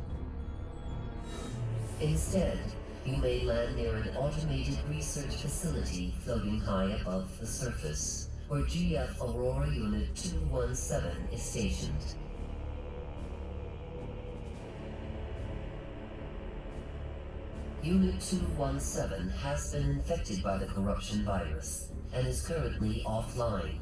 Instead, you may land near an automated research facility floating high above the surface, where GF Aurora Unit 217 is stationed. Unit 217 has been infected by the corruption virus and is currently offline.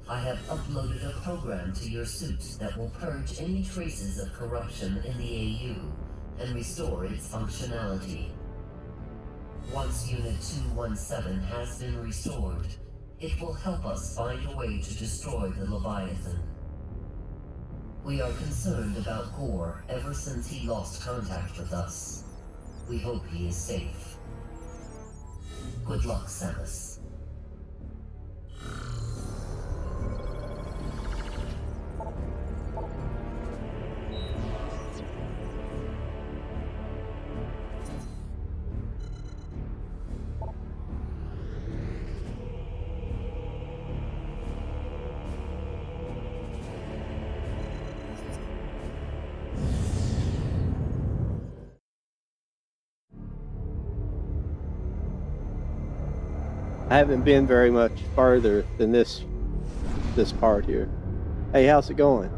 I have uploaded a program to your suit that will purge any traces of corruption in the AU and restore its functionality. Once Unit 217 has been restored, it will help us find a way to destroy the Leviathan. We are concerned about Gore ever since he lost contact with us. We hope he is safe. Good luck, Samus. I haven't been very much farther than this part here. Hey, how's it going?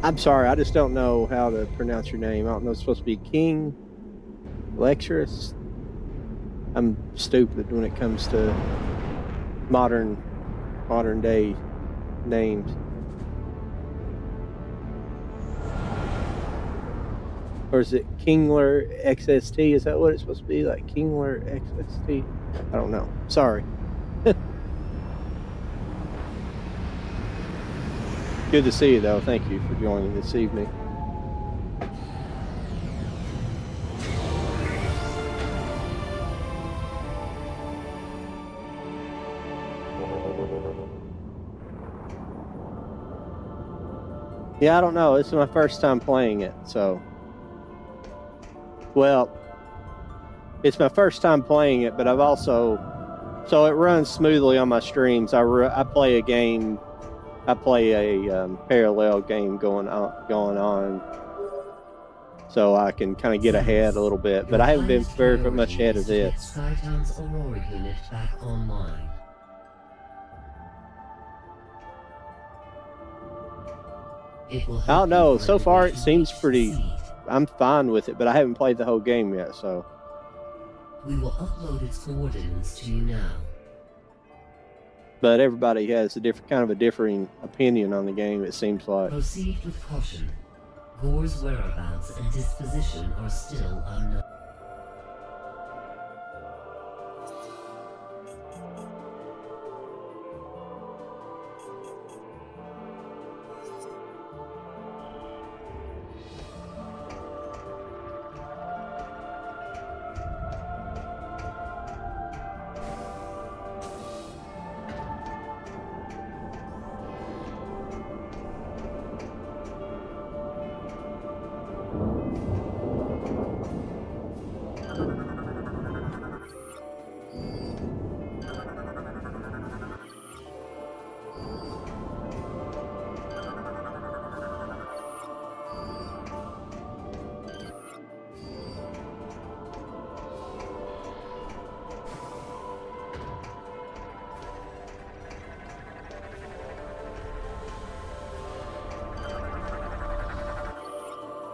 I'm sorry, I just don't know how to pronounce your name. I don't know. It's supposed to be King Lecturus. I'm stupid when it comes to modern day names. Or is it Kingler XST? Is that what it's supposed to be? Like Kingler XST? I don't know. Sorry. Good to see you, though. Thank you for joining this evening. Yeah, I don't know. This is my first time playing it, so... Well, it's my first time playing it, but I've also... So it runs smoothly on my streams. I play a game... I play a parallel game going on, so I can kind of get ahead a little bit. But I haven't been very much ahead of this. Skytown's Aurora unit back online. I don't know. So far, it seems pretty. I'm fine with it, but I haven't played the whole game yet, so. We will upload its coordinates to you now. But everybody has a differing opinion on the game, it seems like. Proceed with caution. Gore's whereabouts and disposition are still unknown.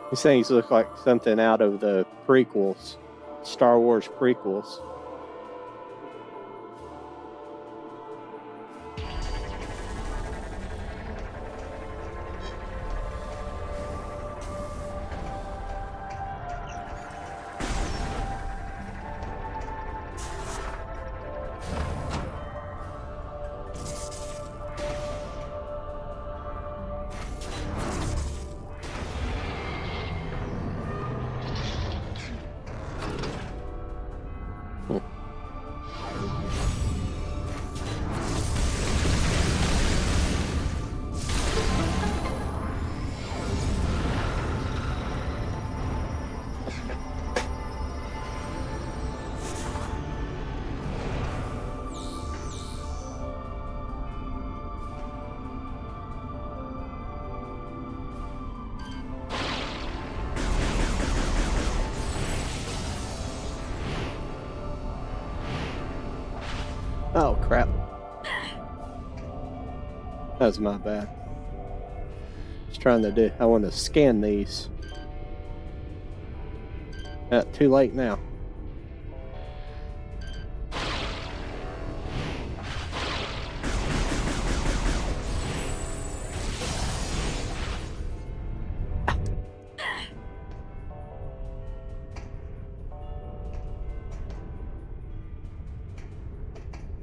These things look like something out of the prequels, Star Wars prequels. Oh, crap. That was my bad. Just trying to do... I want to scan these. Too late now.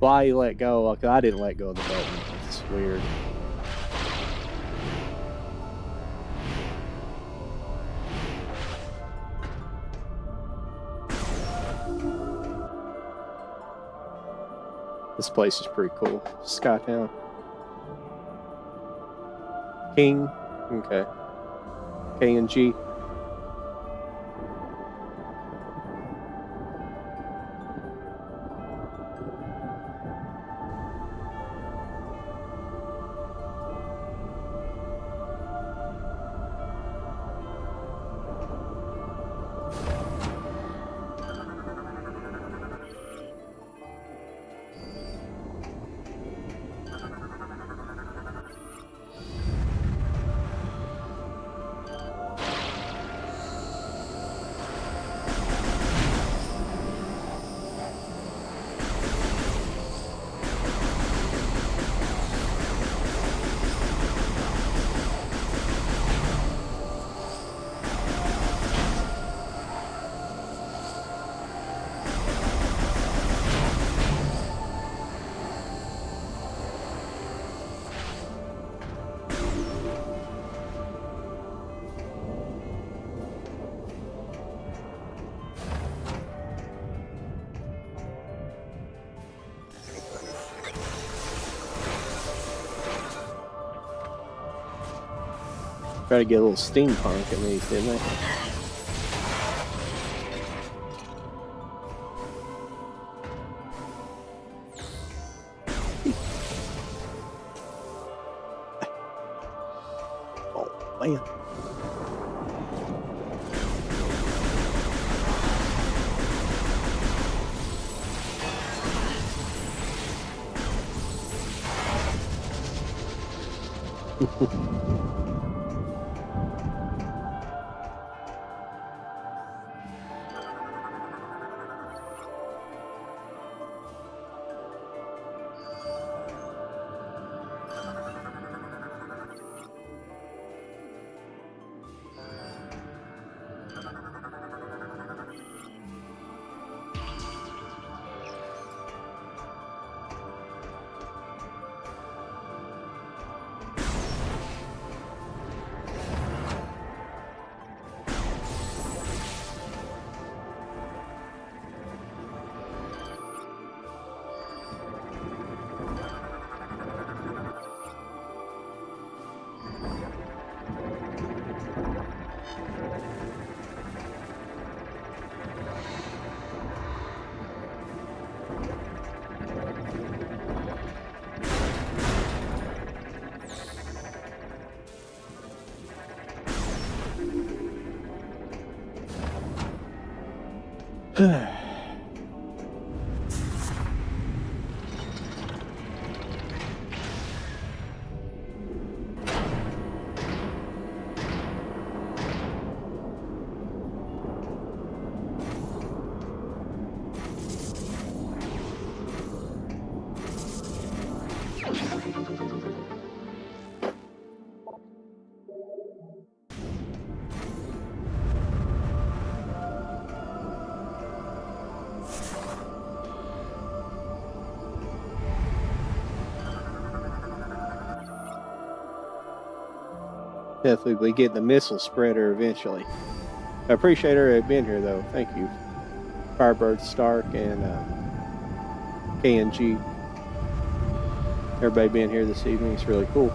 Why you let go? Like, I didn't let go of the button. It's weird. This place is pretty cool. Skytown. King. Okay. K and G. Try to get a little steampunk in these, didn't they? Oh, man. Definitely get the missile spreader eventually. I appreciate her being here, though. Thank you, Firebird, Stark, and KNG. Everybody being here this evening. It's really cool.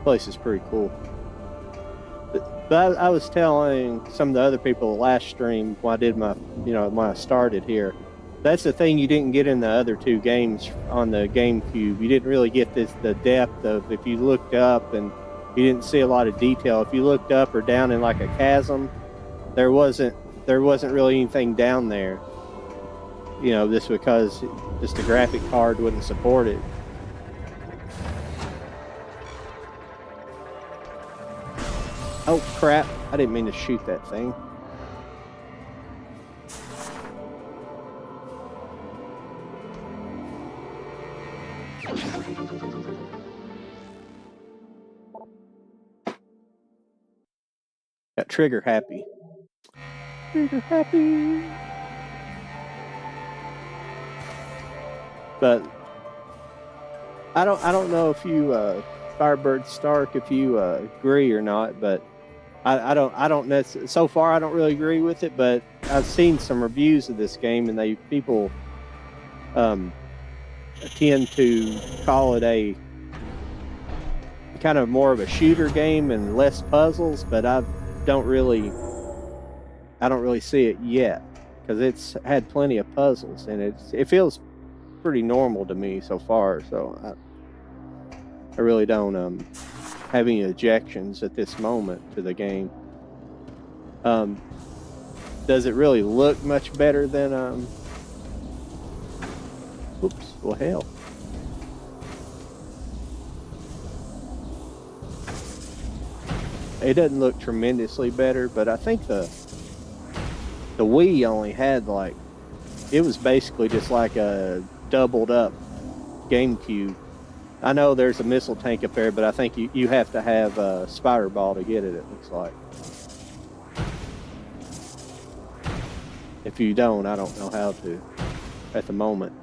Place is pretty cool. But I was telling some of the other people last stream when I did my, when I started here, that's the thing you didn't get in the other two games on the GameCube. You didn't really get the depth of, if you looked up, and you didn't see a lot of detail. If you looked up or down in like a chasm, there wasn't really anything down there. Just because just the graphic card wouldn't support it. Oh crap, I didn't mean to shoot that thing. Got trigger happy. Trigger happy. But I don't know if you Firebird Stark, if you agree or not, but I don't necessarily, so far I don't really agree with it, but I've seen some reviews of this game, and people tend to call it a kind of more of a shooter game and less puzzles, but I don't really see it yet, because it's had plenty of puzzles, and it feels pretty normal to me so far. So I really don't have any objections at this moment to the game. Does it really look much better than oops, well hell. It doesn't look tremendously better, but I think The Wii only had like, it was basically just like a doubled up GameCube. I know there's a missile tank up there, but I think you have to have a spider ball to get it. It looks like. If you don't, I don't know how to at the moment.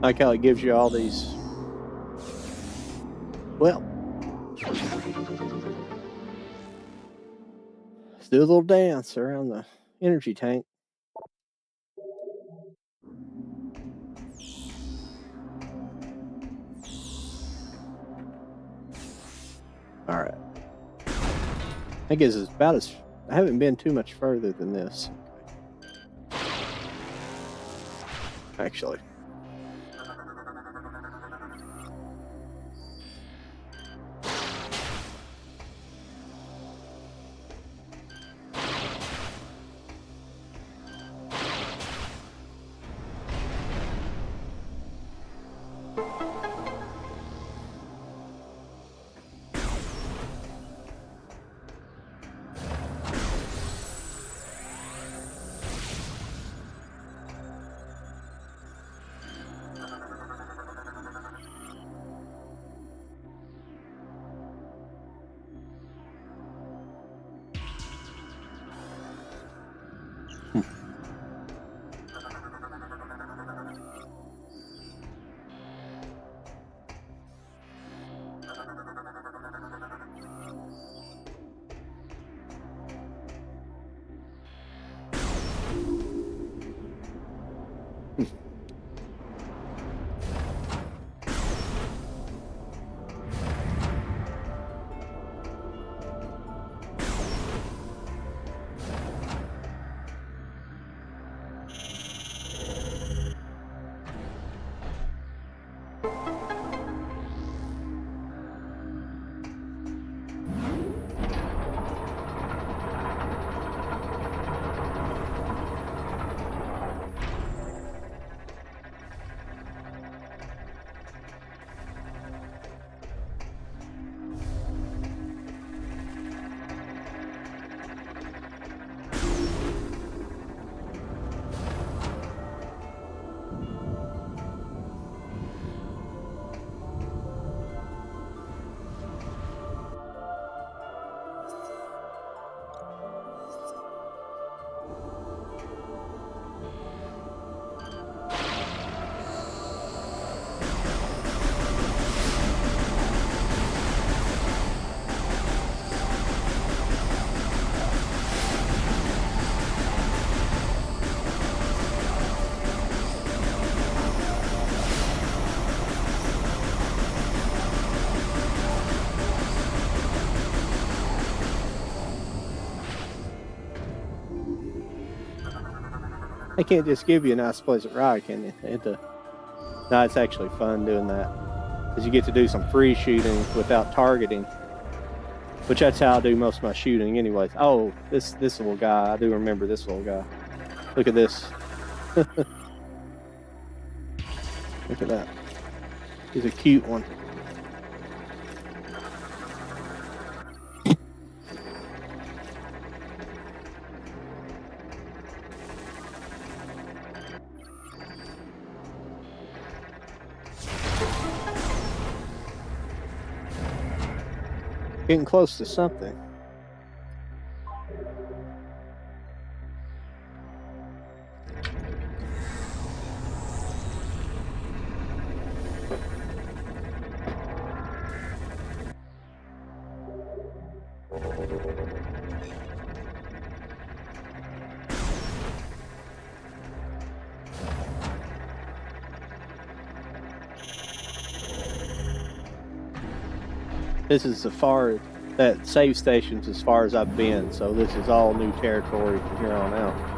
Like how it gives you all these. Well, let's do a little dance around the energy tank. All right. I think it's about as. I haven't been too much further than this. Actually. They can't just give you a nice, pleasant ride, can you? No, it's actually fun doing that. Because you get to do some free shooting without targeting. Which that's how I do most of my shooting anyways. Oh, this little guy. I do remember this little guy. Look at this. Look at that. He's a cute one. Getting close to something. This is that save station's as far as I've been, so this is all new territory from here on out.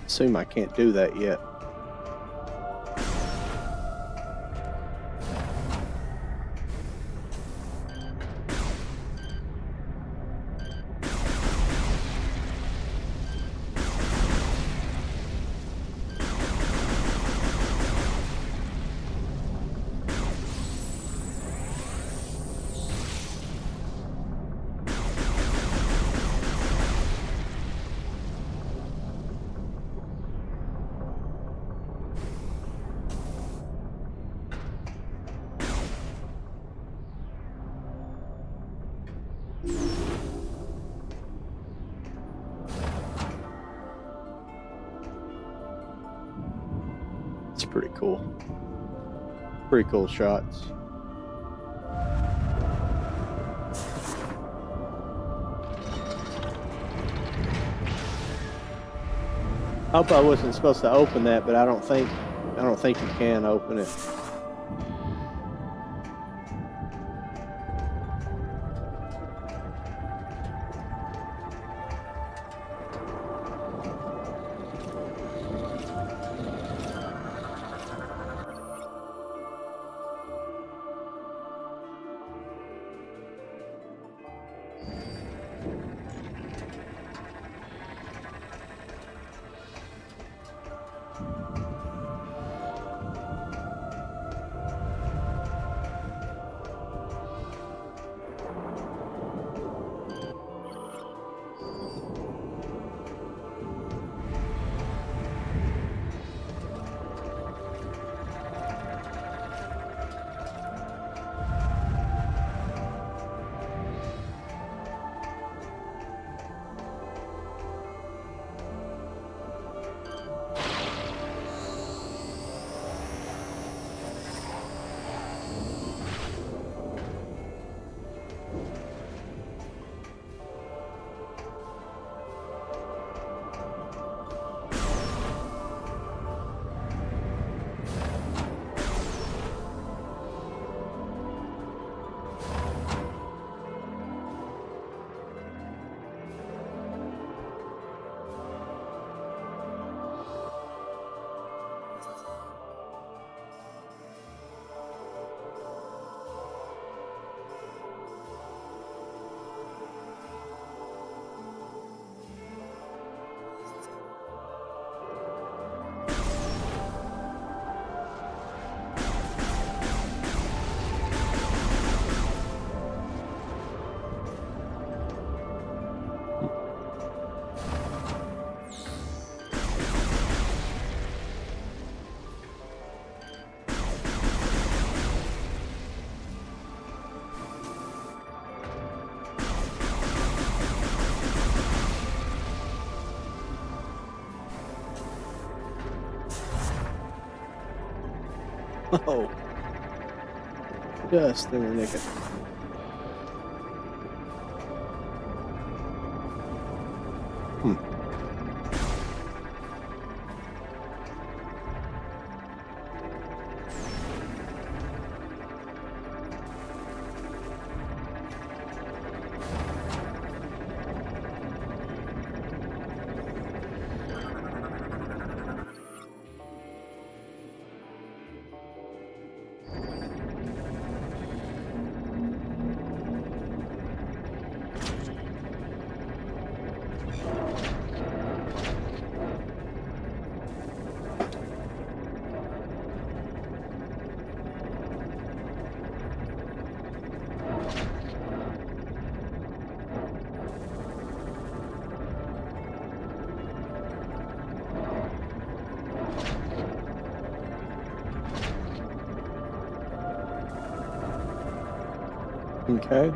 Assume I can't do that yet. It's pretty cool. Pretty cool shots. I hope I wasn't supposed to open that, but I don't think you can open it. Oh, just in the nick of hmm. Okay.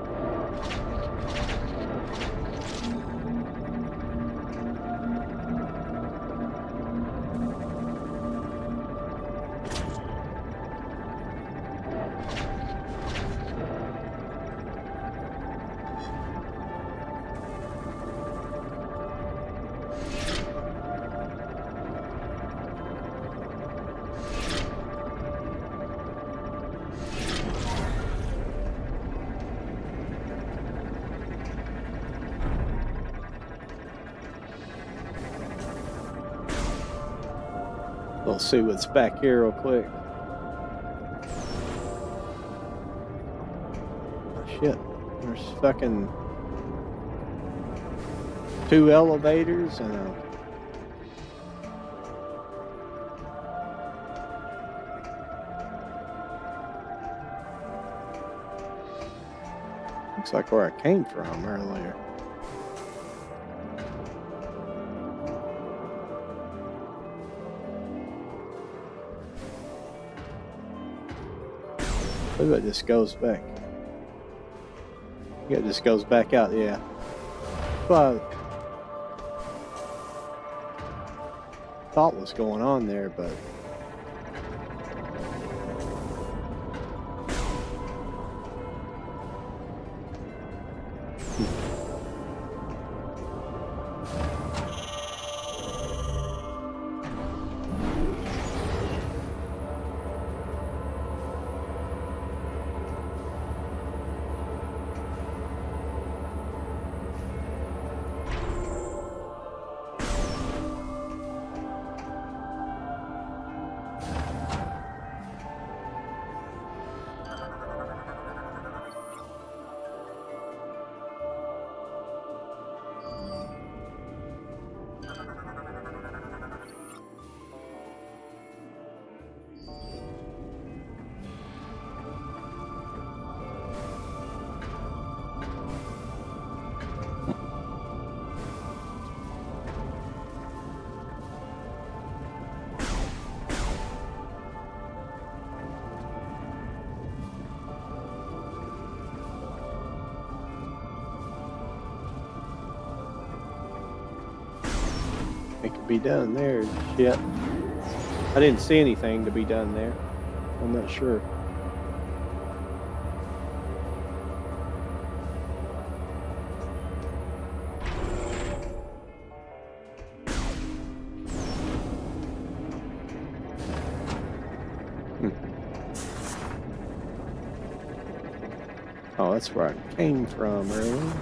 We'll see what's back here real quick. Oh shit. There's fucking 2 elevators and a looks like where I came from earlier. Maybe it just goes back. Yeah, it just goes back out, yeah. But thought was going on there, but it could be done there. Shit. I didn't see anything to be done there. I'm not sure. Oh, that's where I came from earlier.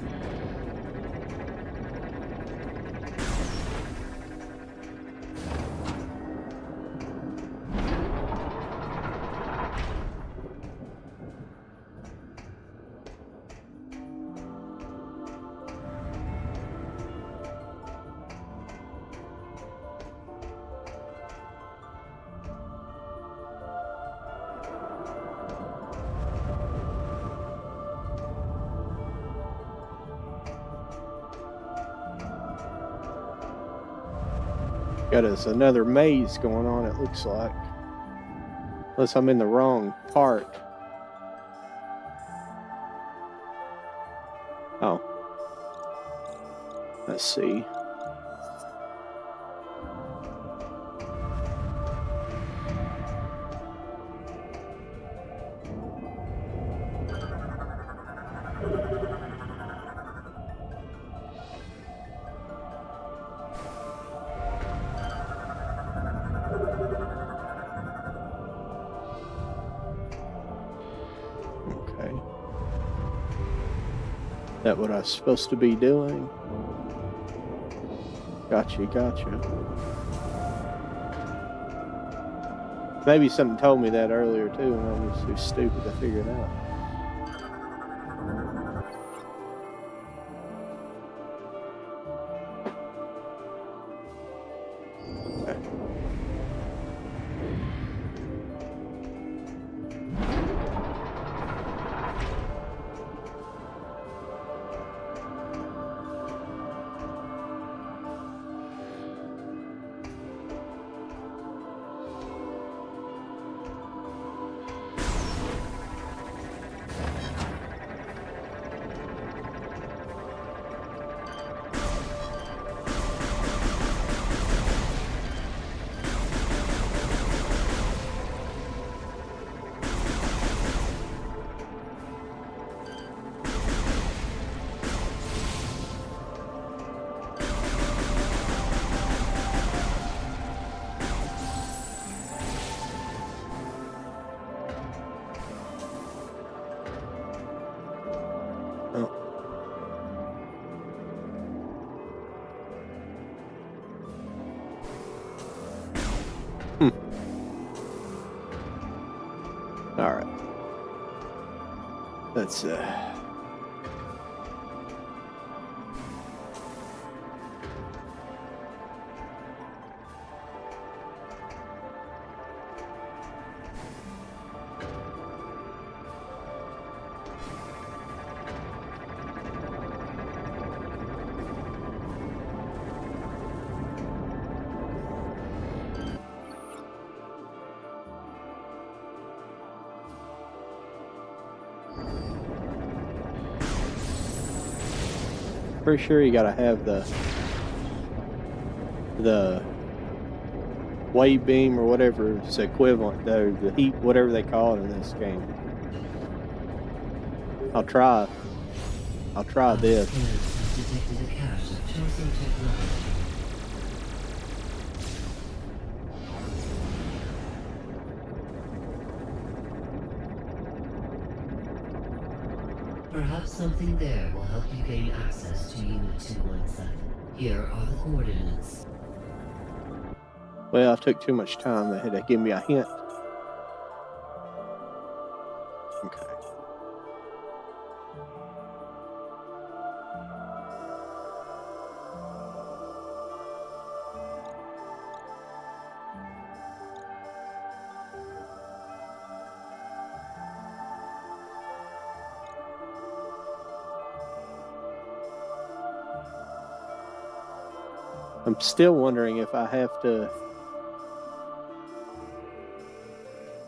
Got us another maze going on, it looks like. Unless I'm in the wrong part. Oh. Let's see. That what I was supposed to be doing? Gotcha, gotcha. Maybe something told me that earlier too, and I was too stupid to figure it out. All right. Let's pretty sure you gotta have the wave beam or whatever is equivalent, though, the heat, whatever they call it in this game. I'll try this. Scans have detected a cache of chosen technology. Perhaps something there will help you gain access to Unit 217. Here are the coordinates. Well, I took too much time. They had to give me a hint. Okay. I'm still wondering if I have to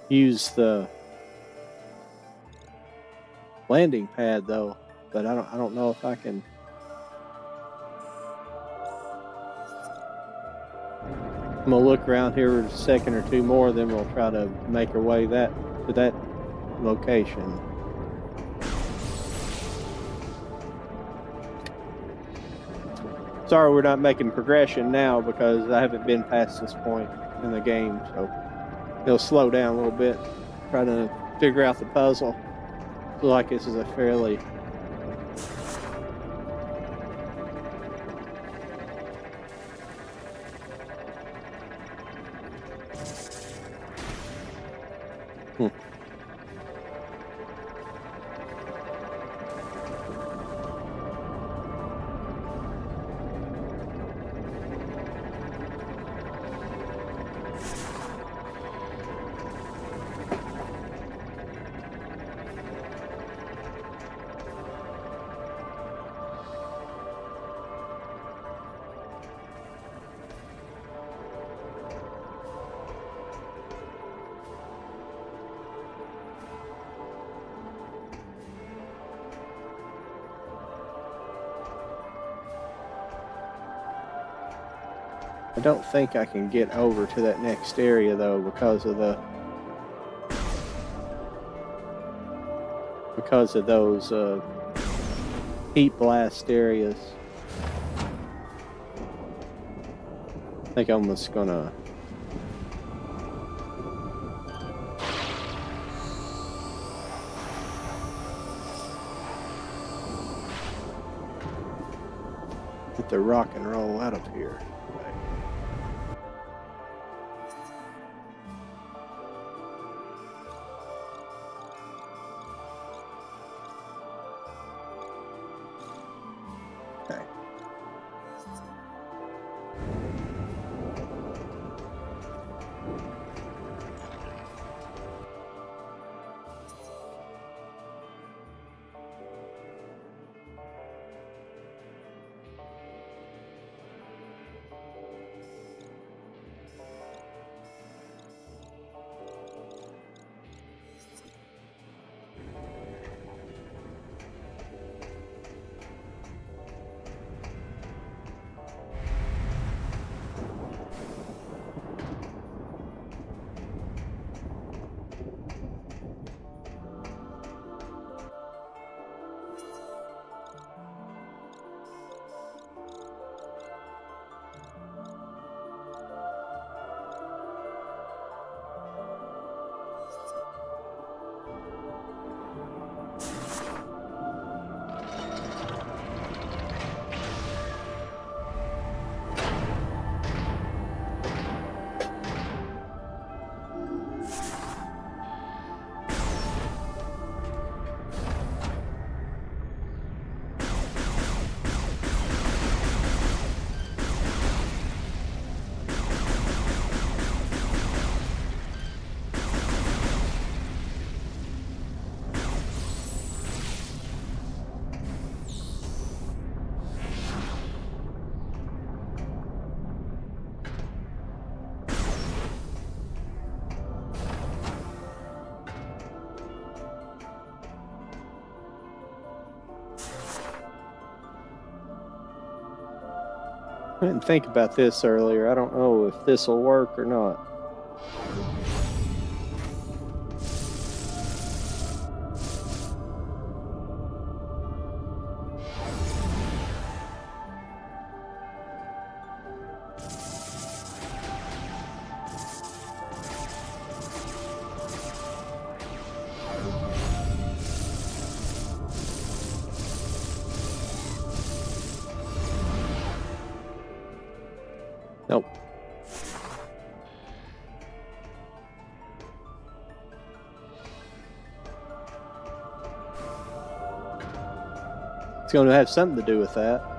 use the landing pad though, but I don't know if I can. I'm gonna look around here a second or two more, then we'll try to make our way to that location. Sorry we're not making progression now because I haven't been past this point in the game, so it'll slow down a little bit. Trying to figure out the puzzle. I feel like this is a fairly I don't think I can get over to that next area though because of those heat blast areas. I think I'm just gonna Get the rock and roll out of here. Okay. Okay. I didn't think about this earlier. I don't know if this will work or not. Nope. It's going to have something to do with that.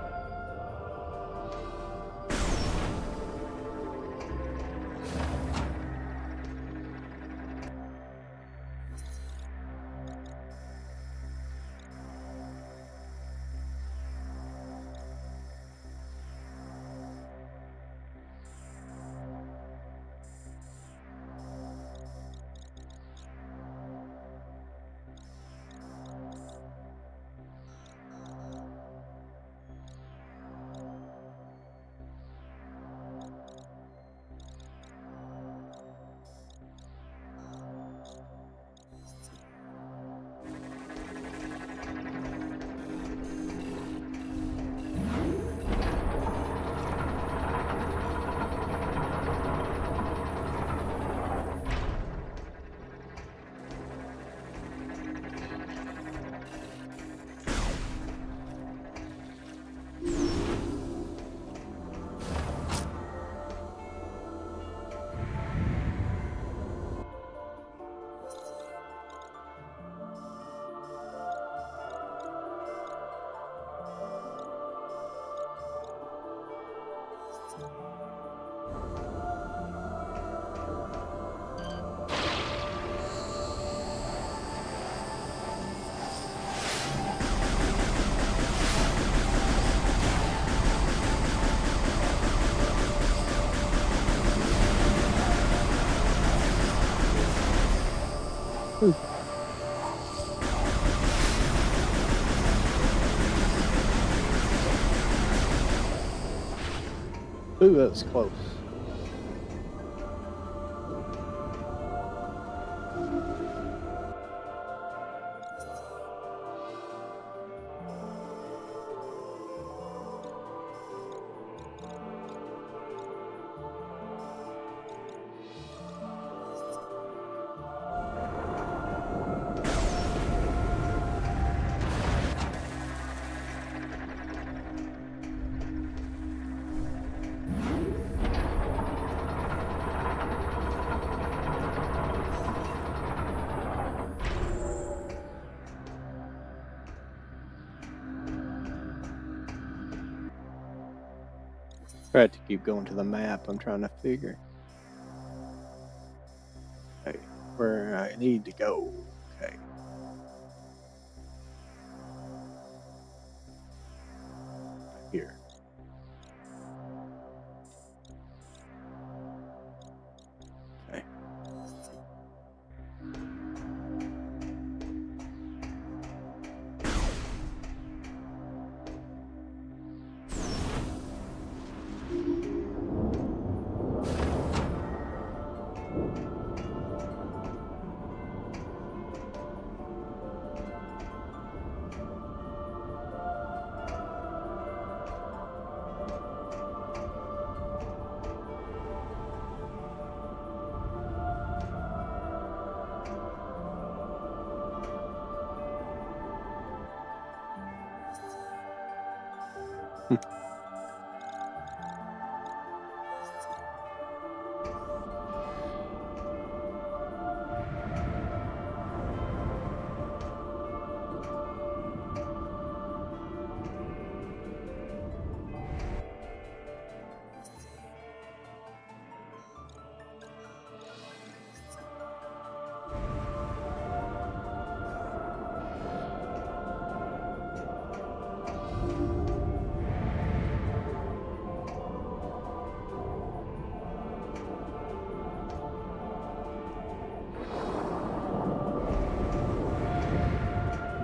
Ooh, that was close. I have to keep going to the map. I'm trying to figure where I need to go. Okay. Here. Okay.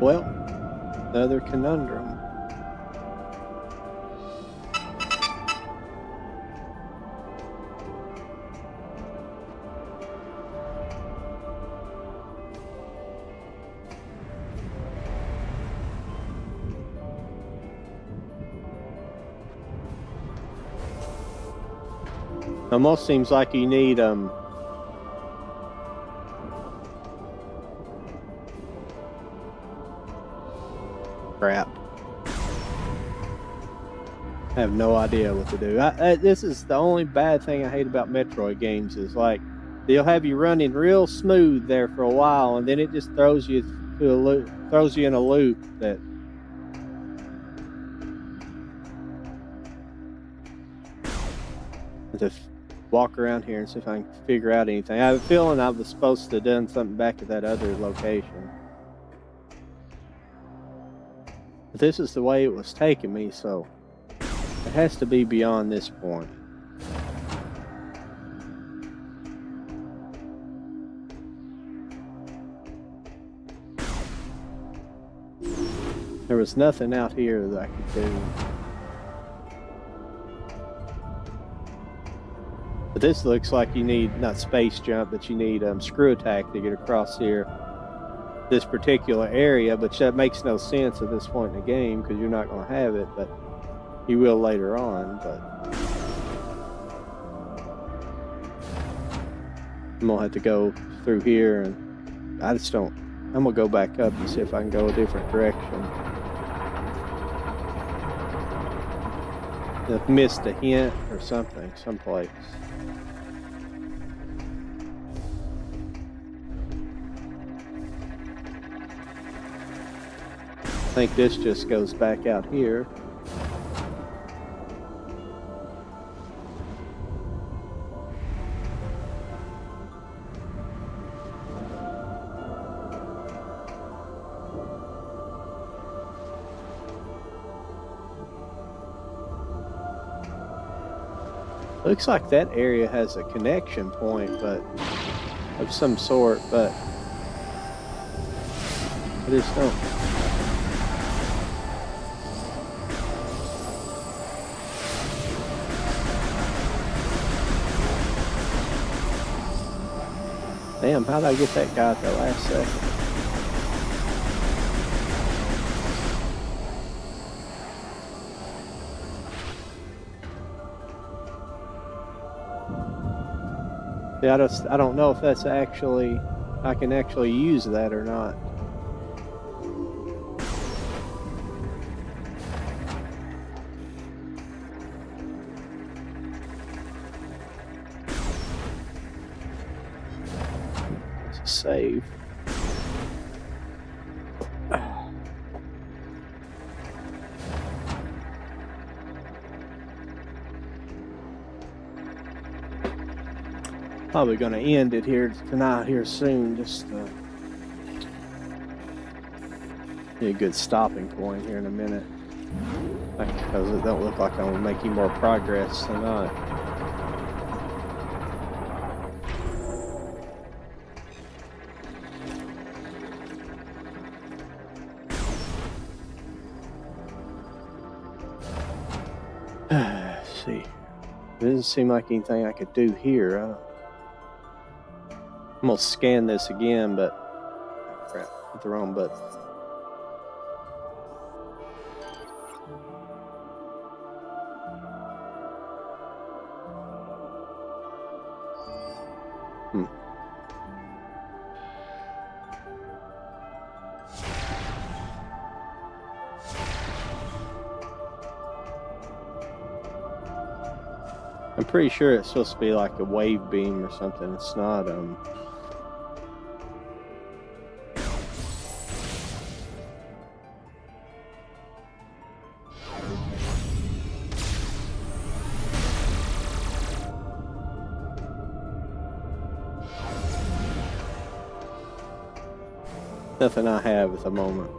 Well, another conundrum. Almost seems like you need crap. I have no idea what to do. This is the only bad thing I hate about Metroid games is like they'll have you running real smooth there for a while, and then it just throws you to a loop, throws you in a loop that. Just walk around here and see if I can figure out anything. I have a feeling I was supposed to have done something back at that other location. But this is the way it was taking me, so it has to be beyond this point. There was nothing out here that I could do. But this looks like you need, not space jump, but you need screw attack to get across here. This particular area, but that makes no sense at this point in the game because you're not going to have it, but you will later on. But I'm going to have to go through here, and I just don't. I'm going to go back up and see if I can go a different direction. I've missed a hint or something, someplace. I think this just goes back out here. Looks like that area has a connection point, but of some sort, but I just don't. Damn, how did I get that guy at the last second? Yeah, I don't know if that's actually, I can actually use that or not. Let's save. Probably going to end it here tonight, here soon. Just be a good stopping point here in a minute, because it don't look like I'm making more progress tonight. Let's see. It doesn't seem like anything I could do here. I'm gonna scan this again, but crap, hit the wrong button. I'm pretty sure it's supposed to be like a wave beam or something. It's not. Nothing I have at the moment.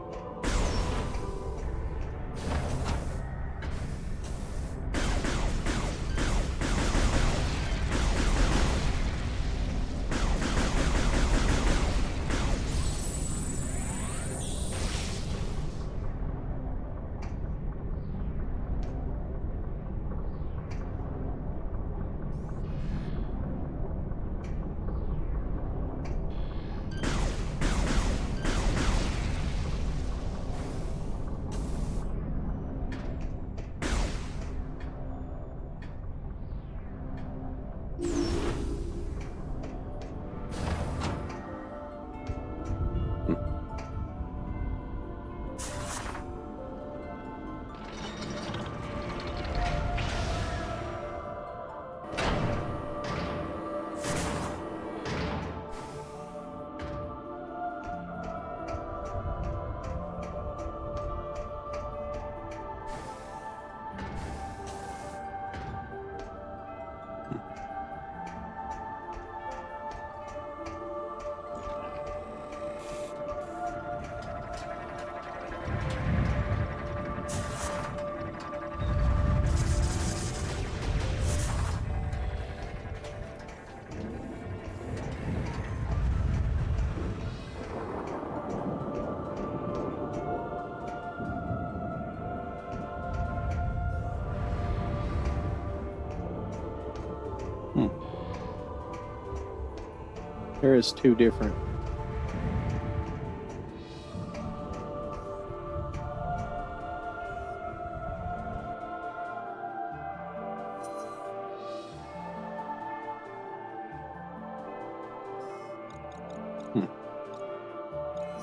There is two different.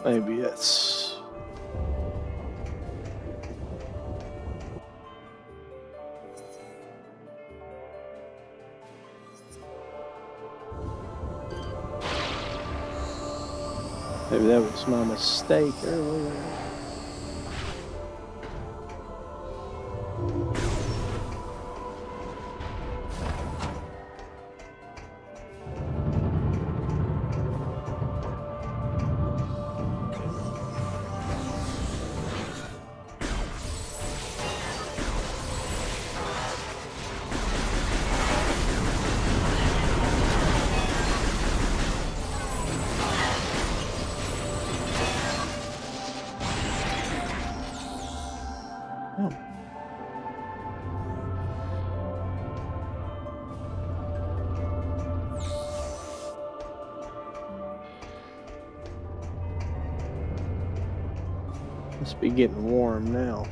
Maybe it's. Maybe that was my mistake earlier. Oh. Must be getting warm now.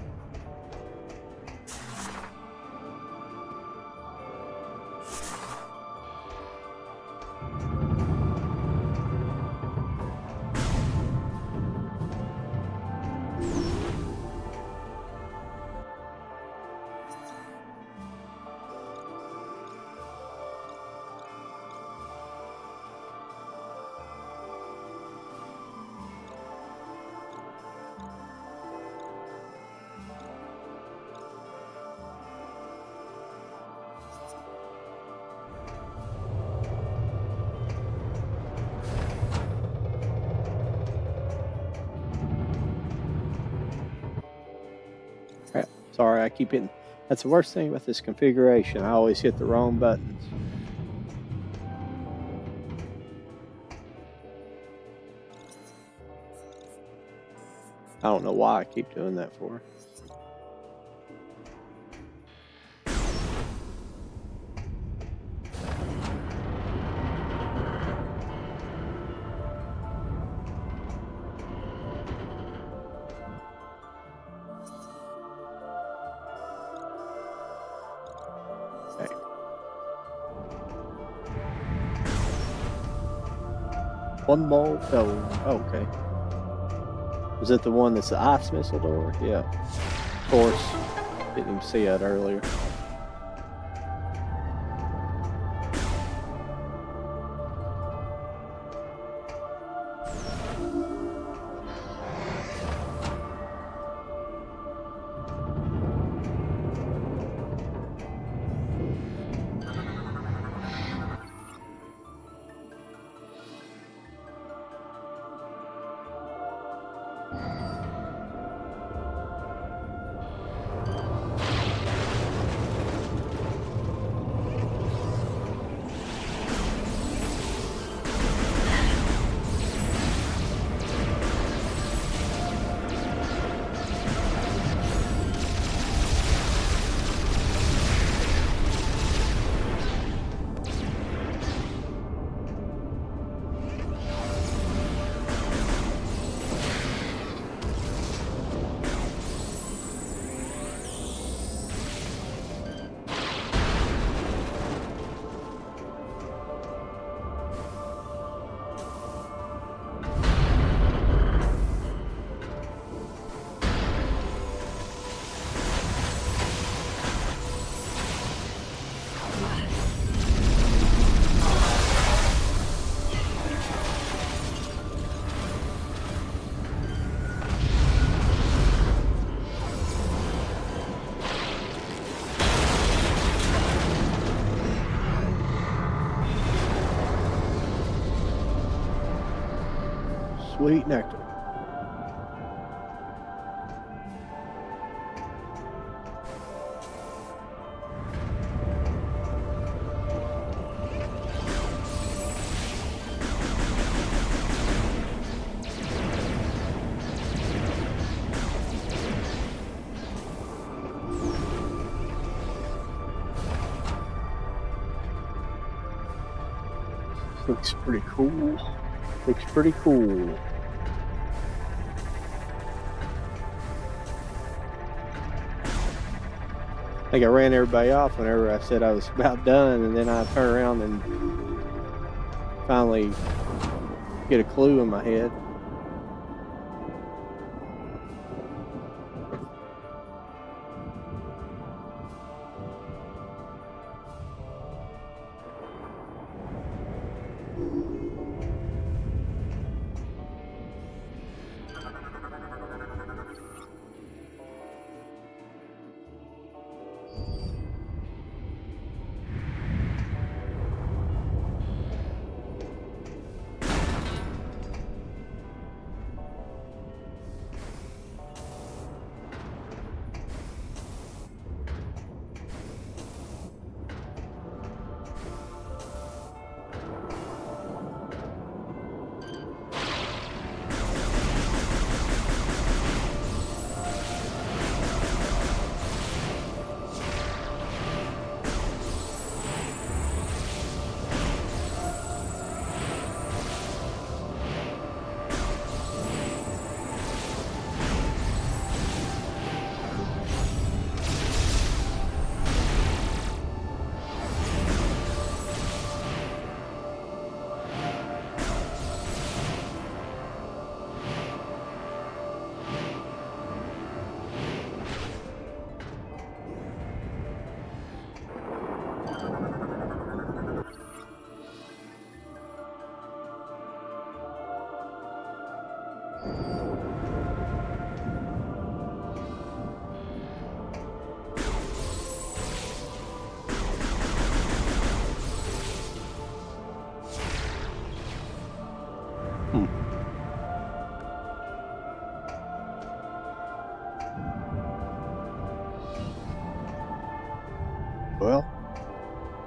Sorry, I keep hitting. That's the worst thing about this configuration. I always hit the wrong buttons. I don't know why I keep doing that for. Okay. One more. Oh, okay. Was it the one that's the ice missile door? Yeah. Of course. Didn't even see that earlier. Sweet nectar. Looks pretty cool. Looks pretty cool. I think I ran everybody off whenever I said I was about done, and then I turn around and finally get a clue in my head.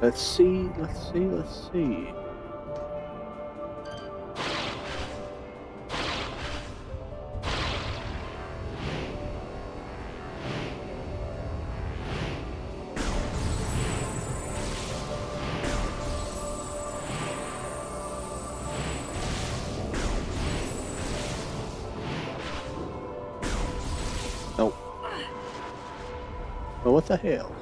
Let's see, let's see, let's see. Nope. Well, what the hell?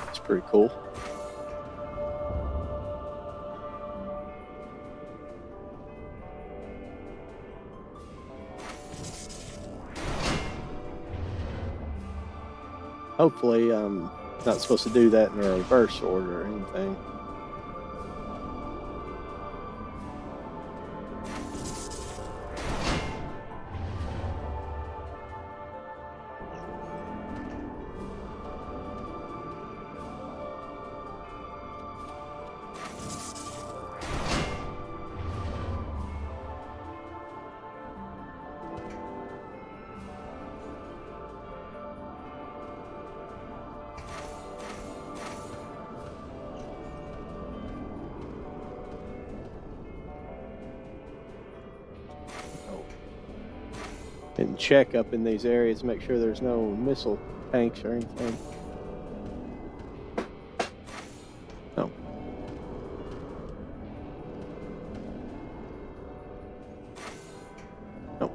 It's pretty cool. Hopefully, I'm not supposed to do that in a reverse order or anything. And check up in these areas, make sure there's no missile tanks or anything. No. No.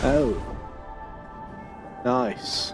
Oh. Nice.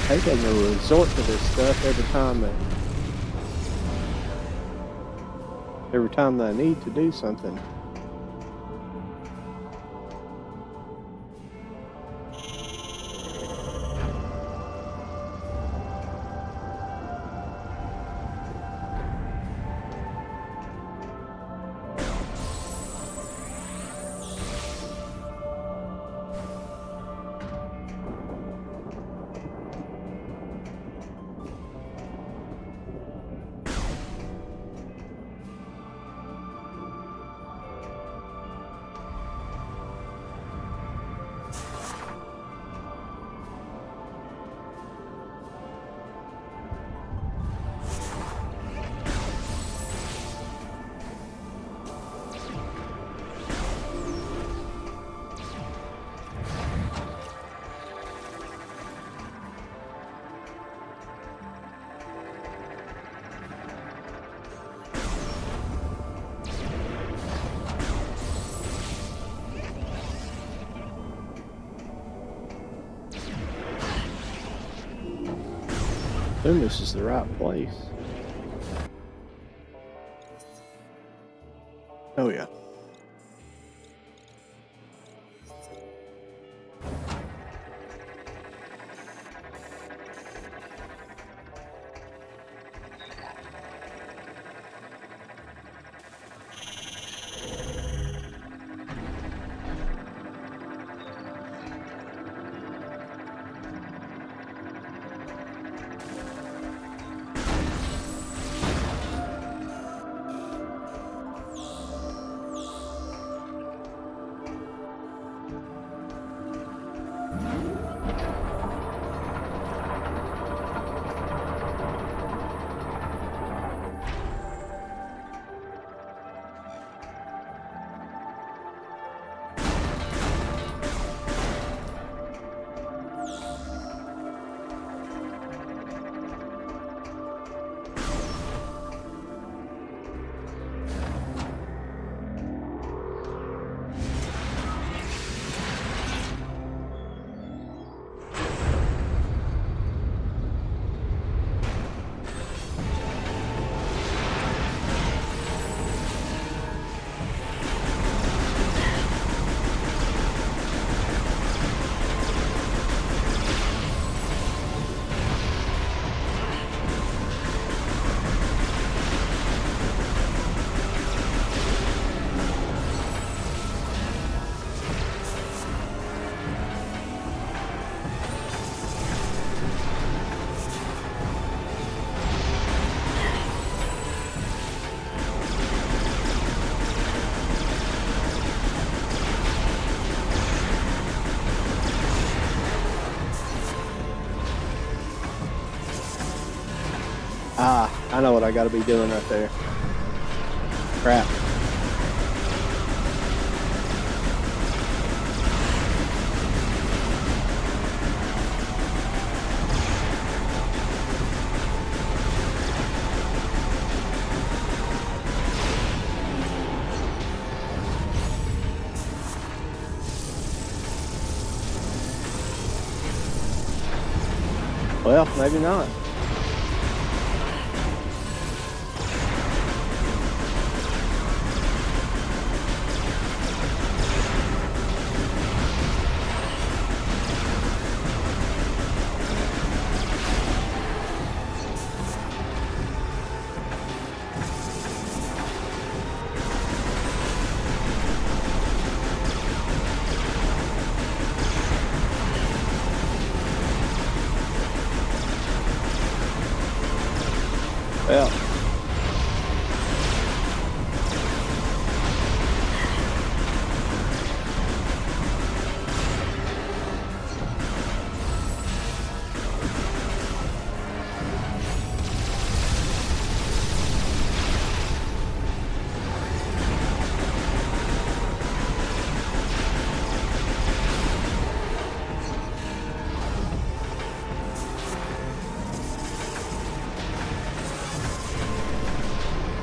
I think I'm gonna resort to this stuff every time that I need to do something. Assume this is the right place. Oh yeah. Ah, I know what I gotta be doing right there. Crap. Well, maybe not. Well,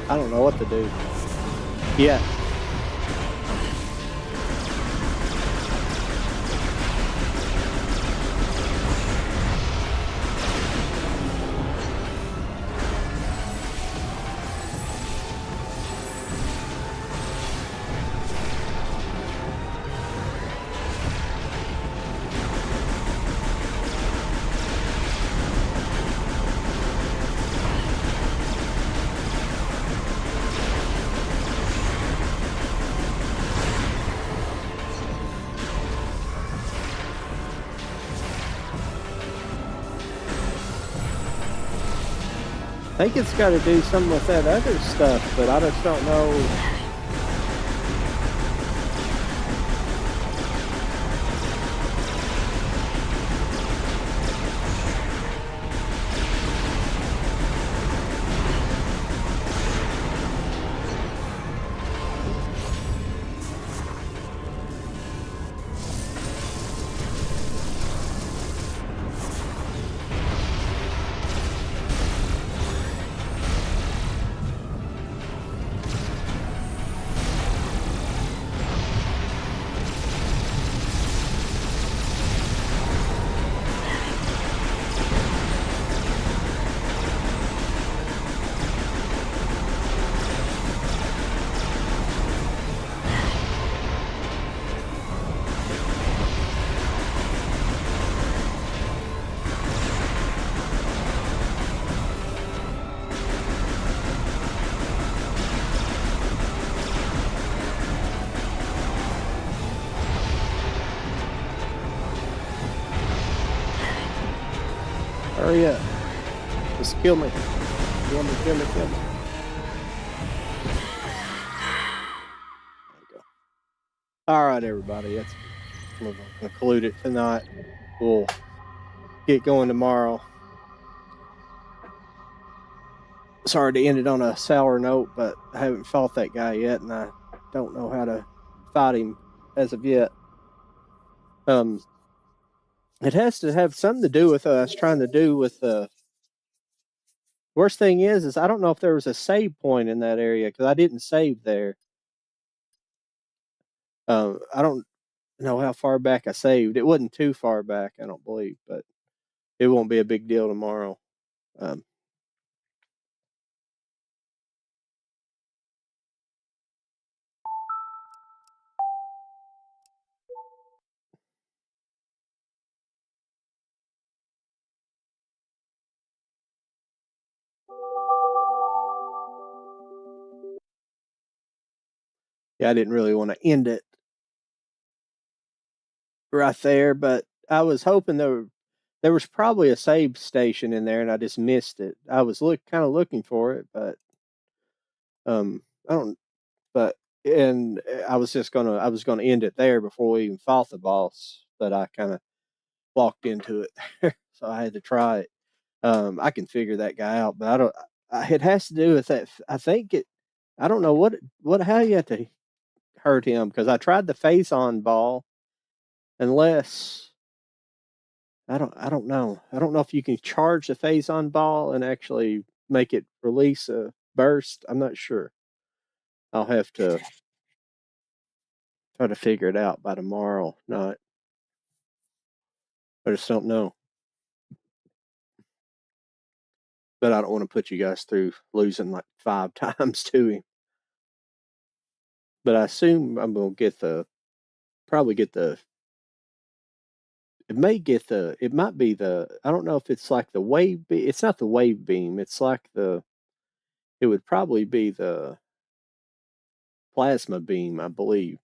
I don't know what to do. Yeah. I think it's got to do something with that other stuff, but I just don't know. Hurry up. Just kill me. Kill me, kill me, kill me. There we go. All right, everybody. We're going to conclude it tonight. We'll get going tomorrow. Sorry to end it on a sour note, but I haven't fought that guy yet, and I don't know how to fight him as of yet. It has to have something to do with us trying to do with the worst thing is I don't know if there was a save point in that area because I didn't save there. I don't know how far back I saved. It wasn't too far back, I don't believe, but it won't be a big deal tomorrow. Um, yeah, I didn't really want to end it right there, but I was hoping there was probably a save station in there, and I just missed it. I was kind of looking for it, but I don't. But and I was gonna end it there before we even fought the boss, but I kind of walked into it there, so I had to try it. I can figure that guy out, but I don't. It has to do with that. I think it. I don't know how you have to hurt him because I tried the face on ball, unless I don't know. I don't know if you can charge the phase on ball and actually make it release a burst. I'm not sure. I'll have to try to figure it out by tomorrow night. I just don't know. But I don't want to put you guys through losing like 5 times to him. But I assume I'm gonna probably get the it might be I don't know if it's like the wave beam. It's not the wave beam. It's like it would probably be the plasma beam, I believe.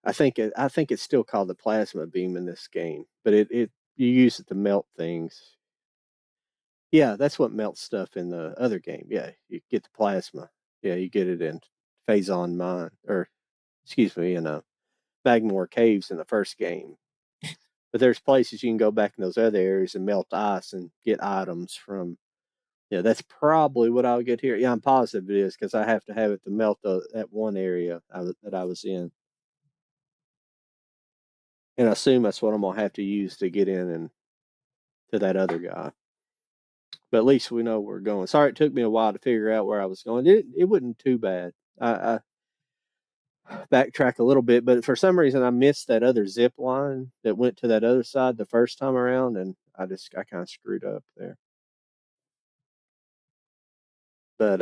I think it's still called the plasma beam in this game, but it you use it to melt things. Yeah, that's what melts stuff in the other game. Yeah, you get the plasma. Yeah, you get it in Phazon Mine, or excuse me, in Magmore Caves in the first game. But there's places you can go back in those other areas and melt ice and get items from. Yeah, that's probably what I'll get here. Yeah, I'm positive it is because I have to have it to melt that one area that I was in. And I assume that's what I'm gonna have to use to get in and to that other guy. But at least we know where we're going. Sorry, it took me a while to figure out where I was going. It wasn't too bad. I backtrack a little bit, but for some reason I missed that other zip line that went to that other side the first time around, and I kind of screwed up there. But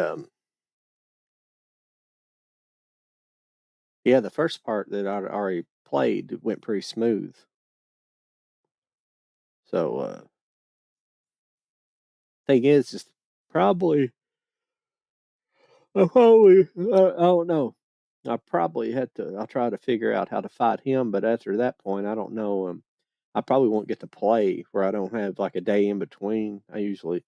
yeah, the first part that I'd already played went pretty smooth. So thing is, just probably I don't know. I probably had to. I'll try to figure out how to fight him, but after that point, I don't know. I probably won't get to play where I don't have like a day in between. I usually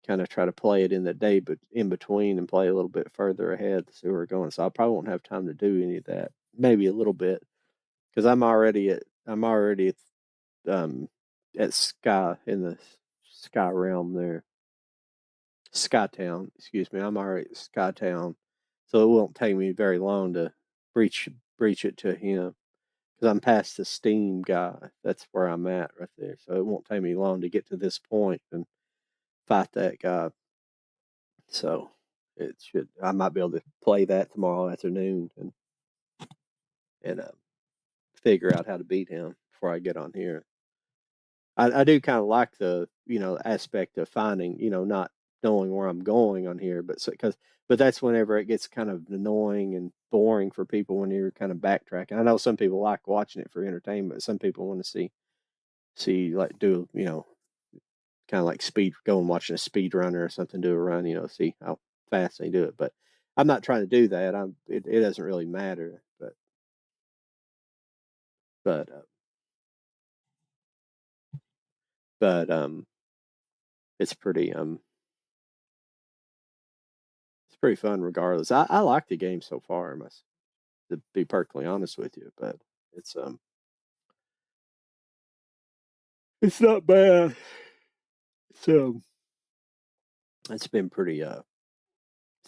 kind of try to play it in the day, but in between and play a little bit further ahead to see where we're going. So I probably won't have time to do any of that. Maybe a little bit because I'm already at Sky in the Sky realm there. Skytown, excuse me. I'm already at Skytown, so it won't take me very long to breach it to him because I'm past the Steam guy. That's where I'm at right there. So it won't take me long to get to this point and fight that guy. So I might be able to play that tomorrow afternoon and figure out how to beat him before I get on here. I do kind of like the aspect of finding not knowing where I'm going on here, but that's whenever it gets kind of annoying and boring for people when you're kind of backtracking. I know some people like watching it for entertainment. Some people want to see like do kind of like go and watching a speed runner or something do a run, see how fast they do it. But I'm not trying to do that. It doesn't really matter. But but it's pretty it's pretty fun regardless. I like the game so far, to be perfectly honest with you, but it's um it's not bad. So it's been pretty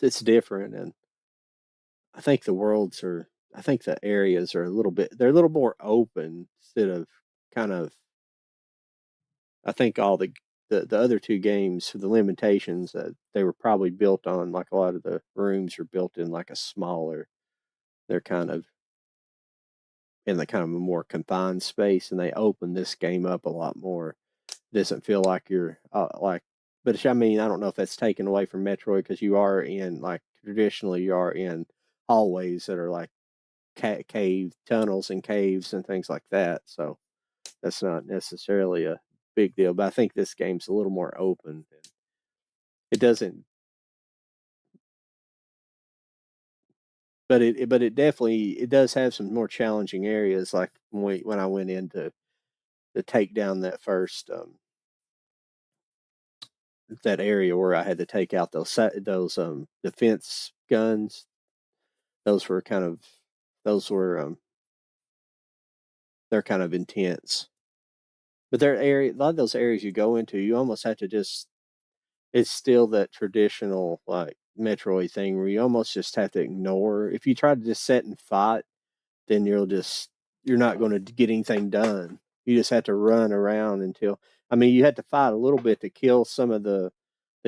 it's different, and I think the areas are they're a little more open instead of kind of I think all the other two games, the limitations that they were probably built on, like a lot of the rooms are built in like a smaller, they're kind of in the kind of a more confined space, and they open this game up a lot more. It doesn't feel like you're but I mean, I don't know if that's taken away from Metroid because you are in like traditionally you are in hallways that are like cave tunnels and caves and things like that. So that's not necessarily a big deal. But I think this game's a little more open. It doesn't, but it definitely it does have some more challenging areas. Like when I went in to take down that area where I had to take out those defense guns. Those were kind of those were they're kind of intense. But a lot of those areas you go into, you almost have to just it's still that traditional like Metroid thing where you almost just have to ignore. If you try to just sit and fight, then you're not going to get anything done. You just have to run around until I mean you had to fight a little bit to kill some of the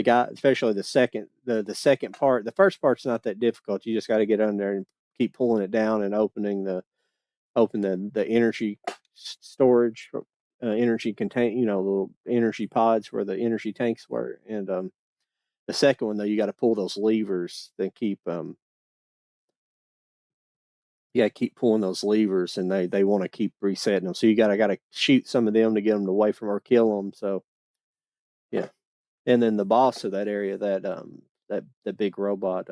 guy, especially the second part. The first part's not that difficult. You just got to get under there and keep pulling it down and open the energy storage, energy contain, little energy pods where the energy tanks were, and the second one though, you got to pull those levers. Then keep pulling those levers, and they want to keep resetting them. So you got to shoot some of them to get them away from or kill them. So yeah, and then the boss of that area, that the big robot,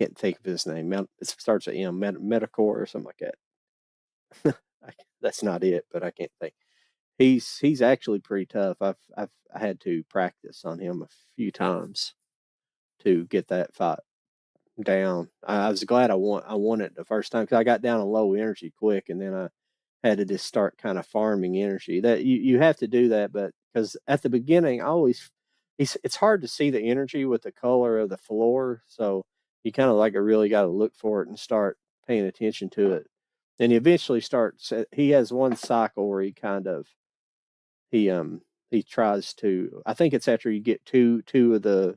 can't think of his name. It starts with M, Metacore or something like that. That's not it, but I can't think. He's actually pretty tough. I had to practice on him a few times to get that fight down. I was glad I won it the first time because I got down on low energy quick, and then I had to just start kind of farming energy. That you have to do that, but because at the beginning, I always it's hard to see the energy with the color of the floor, so you kind of like really got to look for it and start paying attention to it. And he eventually starts. He has one cycle where he he tries to. I think it's after you get two of the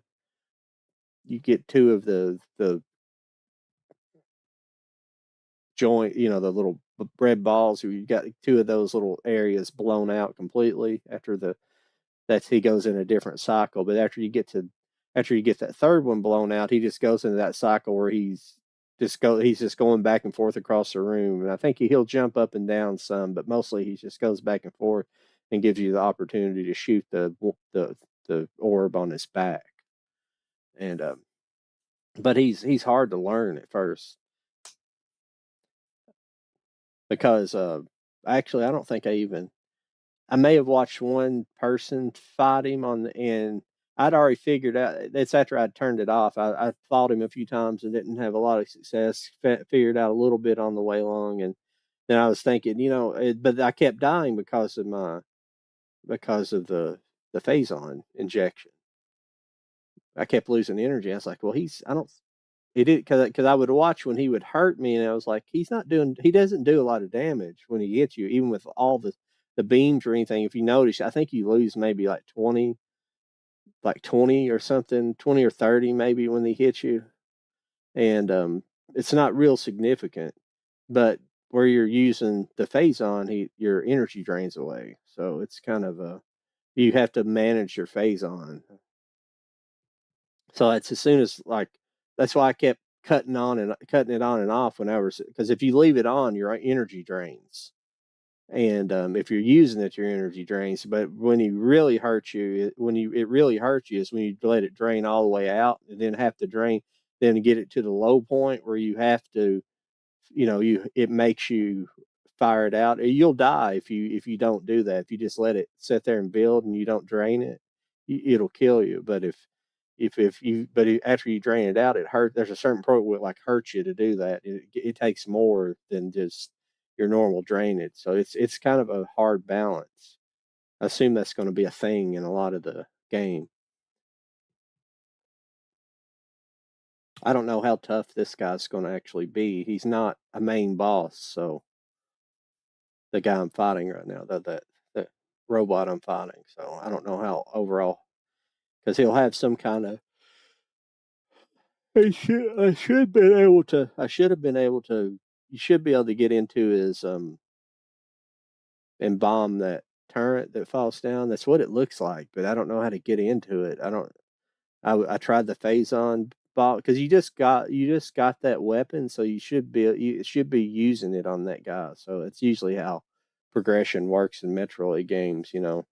joint, the little red balls. You got two of those little areas blown out completely after he goes in a different cycle. But after you get that third one blown out, he just goes into that cycle where he's just going back and forth across the room. And I think he'll jump up and down some, but mostly he just goes back and forth and gives you the opportunity to shoot the orb on his back. And but he's hard to learn at first because actually I don't think I may have watched one person fight him and I'd already figured out. It's after I'd turned it off. I fought him a few times and didn't have a lot of success. Figured out a little bit on the way along, and then I was thinking, but I kept dying because of the phazon injection. I kept losing energy. I was like, well, I don't. He did because I would watch when he would hurt me, and I was like, he doesn't do a lot of damage when he hits you, even with all the beams or anything. If you notice, I think you lose maybe like 20 or something, 20 or 30 maybe when he hits you, and it's not real significant. But where you're using the phazon, your energy drains away, so it's kind of you have to manage your phazon. So it's as soon as like that's why I kept cutting it on and off whenever because if you leave it on, your energy drains, and if you're using it, your energy drains. But when he really hurts you, it really hurts you is when you let it drain all the way out and then have to drain, then get it to the low point where you have to, it makes you fire it out. You'll die if you don't do that. If you just let it sit there and build and you don't drain it, it'll kill you. But if you but after you drain it out, it hurt. There's a certain program that like hurts you to do that. It takes more than just your normal drainage. So it's kind of a hard balance. I assume that's going to be a thing in a lot of the game. I don't know how tough this guy's going to actually be. He's not a main boss, so the guy I'm fighting right now, that robot I'm fighting. So I don't know how overall, because he'll have some kind of. I should have been able to. I should have been able to. You should be able to get into his and bomb that turret that falls down. That's what it looks like, but I don't know how to get into it. I don't. I tried the phase on ball because you just got that weapon, so you should be using it on that guy. So it's usually how progression works in Metroid games, you know.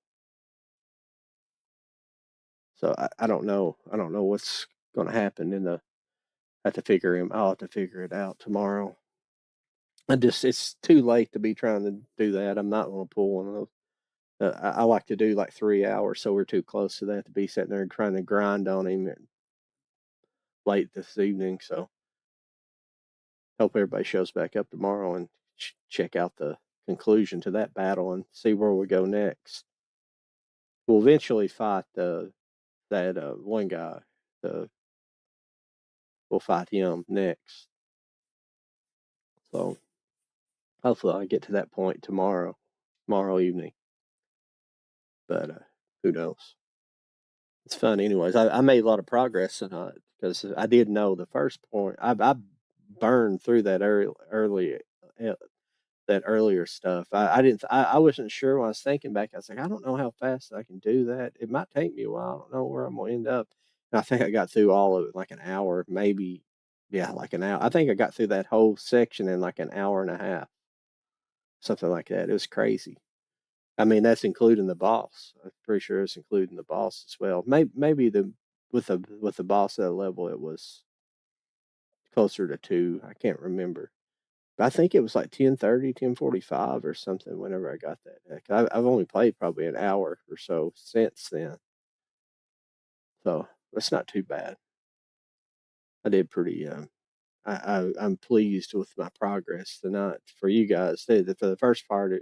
So I don't know. I don't know what's going to happen in the. I have to figure him. I'll have to figure it out tomorrow. It's too late to be trying to do that. I'm not going to pull one of those. I like to do like 3 hours, so we're too close to that to be sitting there and trying to grind on him late this evening. So hope everybody shows back up tomorrow and check out the conclusion to that battle and see where we go next. We'll eventually fight that one guy. The We'll fight him next. So hopefully I get to that point tomorrow evening. But who knows? It's fun, anyways. I made a lot of progress tonight because I did know the first point. I burned through that early uh, that earlier stuff. I didn't. I wasn't sure when I was thinking back. I was like, I don't know how fast I can do that. It might take me a while. I don't know where I'm gonna end up. And I think I got through all of it in like an hour, maybe. Yeah, like an hour. I think I got through that whole section in like an hour and a half, something like that. It was crazy. I mean, that's including the boss. I'm pretty sure it's including the boss as well. Maybe with the boss at that level, it was closer to 2. I can't remember. But I think it was like 10:30, 10:45 or something whenever I got that. I've only played probably an hour or so since then. So that's not too bad. I did pretty, I'm pleased with my progress tonight. For you guys, for the first part,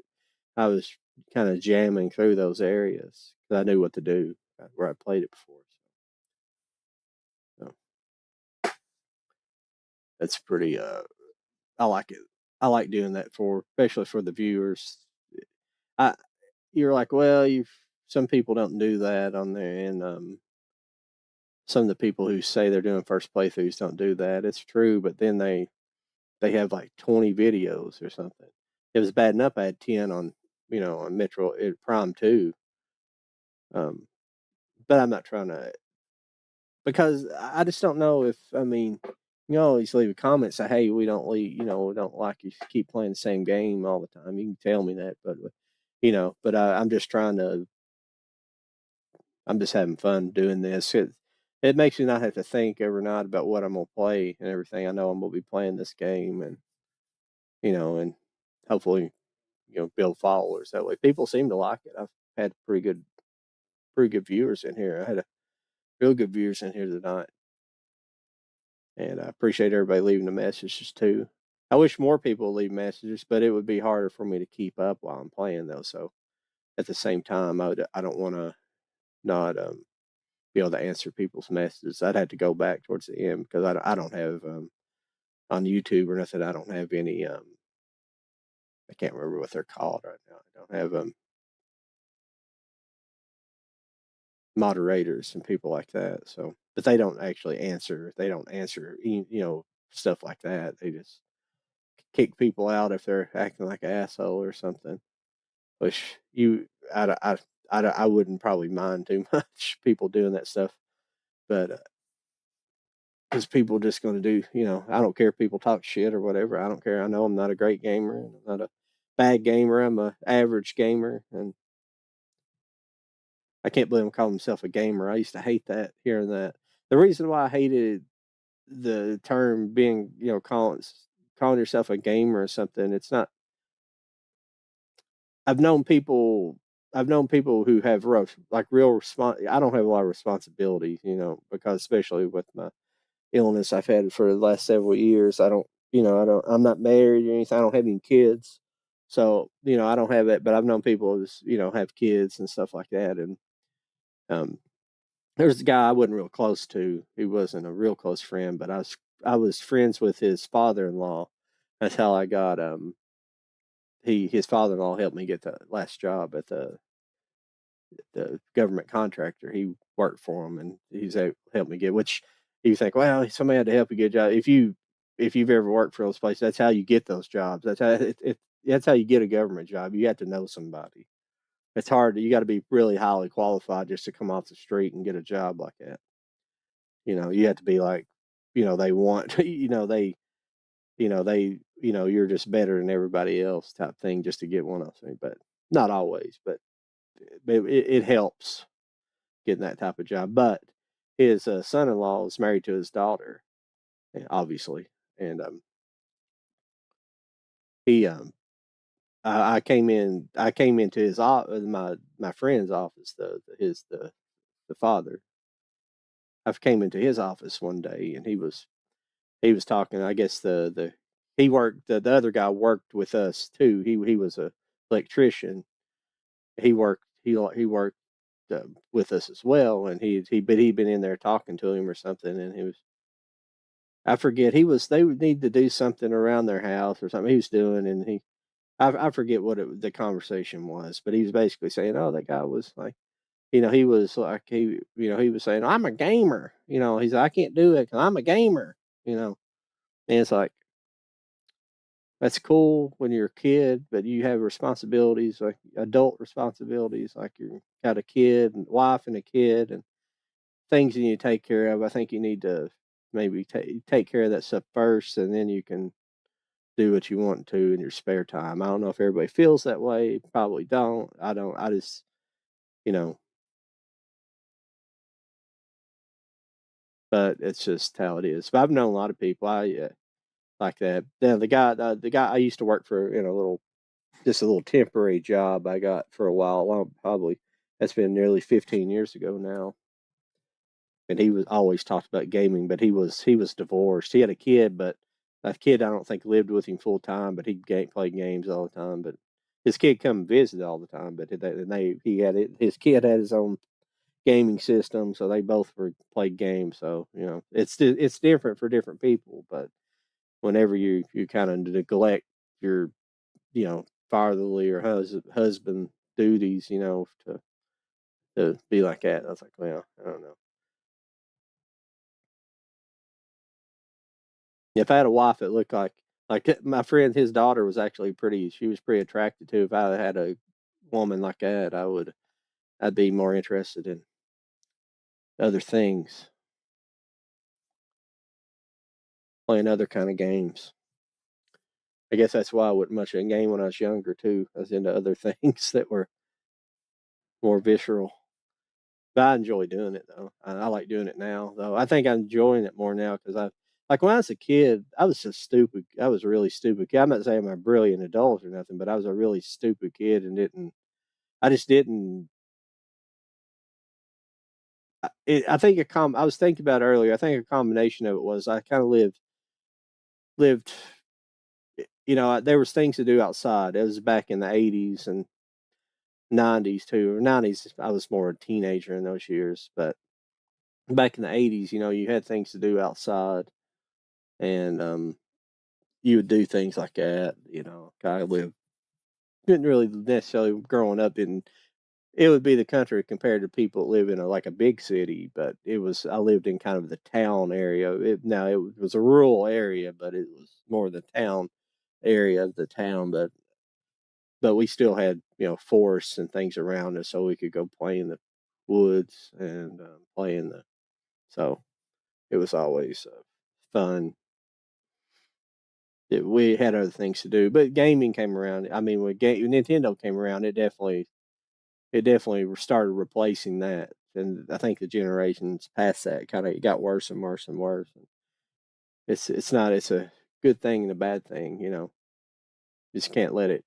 I was kind of jamming through those areas because I knew what to do where I played it before. So that's pretty, I like it. I like doing that especially for the viewers. I, you're like, well, some people don't do that on there, and some of the people who say they're doing first playthroughs don't do that. It's true, but then they have like 20 videos or something. It was bad enough I had 10 on on Metro Prime 2. But I'm not trying to because I just don't know if you always leave a comment say hey we don't like you keep playing the same game all the time. You can tell me that, but I'm just trying to I'm just having fun doing this. It makes me not have to think every night about what I'm gonna play and everything. I know I'm gonna be playing this game and and hopefully build followers that way. People seem to like it. I've had pretty good viewers in here. I had a real good viewers in here tonight, and I appreciate everybody leaving the messages too. I wish more people would leave messages, but it would be harder for me to keep up while I'm playing though. So at the same time, I don't want to not be able to answer people's messages. I'd have to go back towards the end because I don't have on YouTube or nothing. I don't have any I can't remember what they're called right now. I don't have moderators and people like that. So, but they don't actually answer. They don't answer stuff like that. They just kick people out if they're acting like an asshole or something. Which I wouldn't probably mind too much people doing that stuff, but because people just going to do, I don't care if people talk shit or whatever. I don't care. I know I'm not a great gamer. I'm not a bad gamer. I'm a average gamer, and I can't believe I'm calling myself a gamer. I used to hate that, hearing that. The reason why I hated the term being, calling yourself a gamer or something, it's not. I've known people I've known people who have rough like real I don't have a lot of responsibility, because especially with my illness I've had for the last several years. I'm not married or anything. I don't have any kids. So, I don't have it, but I've known people who's, have kids and stuff like that. And um there's a guy I wasn't real close to. He wasn't a real close friend, but I was friends with his father-in-law. That's how I got his father-in-law helped me get the last job at the government contractor. He worked for him, and he's helped me get. Which you think, well, somebody had to help you get a job. If you've ever worked for those places, that's how you get those jobs. That's how you get a government job. You have to know somebody. It's hard. You got to be really highly qualified just to come off the street and get a job like that. You have to be like, they want, you're just better than everybody else type thing just to get one of them. But not always, but it helps getting that type of job. But his son-in-law is married to his daughter, obviously, and he I came into my friend's office, the father. I came into his office one day, and he was talking. I guess the other guy worked with us too. He was a electrician. He worked with us as well, and he'd been in there talking to him or something, and he was I forget they would need to do something around their house or something he was doing, and I forget what the conversation was, but he was basically saying, oh, that guy was like, he was like he was saying, I'm a gamer, he's like, I can't do it because I'm a gamer, and it's like that's cool when you're a kid, but you have responsibilities, like adult responsibilities, like you got a kid and wife and a kid and things you need to take care of. I think you need to maybe take care of that stuff first, and then you can do what you want to in your spare time. I don't know if everybody feels that way. Probably don't. I don't. I just, you know, but it's just how it is. But I've known a lot of people like that. The guy I used to work for in just a little temporary job I got for a while. Well, probably that's been nearly 15 years ago now. And he was always talked about gaming, but he was divorced. He had a kid, but that kid I don't think lived with him full time, but he played games all the time. But his kid come and visit all the time. But he had it. His kid had his own gaming system, so they both played games. So it's different for different people. But whenever you kind of neglect your fatherly or husband duties, to be like that, I was like, well, I don't know. If I had a wife that looked like my friend, his daughter was actually she was pretty attractive too. If I had a woman like that, I'd be more interested in other things, playing other kind of games. I guess that's why I wasn't much in game when I was younger too. I was into other things that were more visceral. But I enjoy doing it though. I like doing it now though. I think I'm enjoying it more now because I like when I was a kid, I was just stupid. I was a really stupid kid. I'm not saying I'm a brilliant adult or nothing, but I was a really stupid kid and didn't. I just didn't. I think I was thinking about it earlier. I think a combination of it was I kind of lived. There was things to do outside. It was back in the '80s and '90s too. Or '90s, I was more a teenager in those years, but back in the '80s, you had things to do outside, and you would do things like that. Kind of didn't really necessarily growing up in it would be the country compared to people that live in like a big city, but I lived in kind of the town area. Now it was a rural area, but it was more the town area of the town. But we still had forests and things around us, so we could go play in the woods and play in the. So it was always fun. We had other things to do, but gaming came around. I mean, when Nintendo came around, it definitely started replacing that. And I think the generations past that kind of got worse and worse and worse. It's a good thing and a bad thing. You just can't let it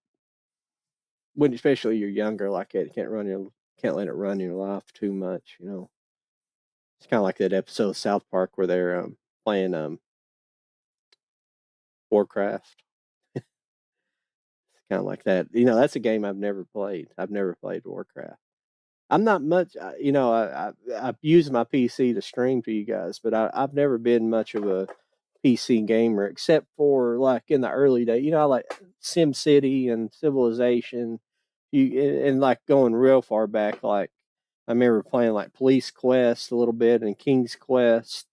when especially you're younger like that, you can't let it run your life too much. It's kind of like that episode of South Park where they're playing Warcraft. It's kind of like that. That's a game I've never played. I've never played Warcraft. I'm not much. I've used my PC to stream to you guys, but I've never been much of a PC gamer except for like in the early days. Like Sim City and Civilization. And like going real far back, like I remember playing like Police Quest a little bit and King's Quest.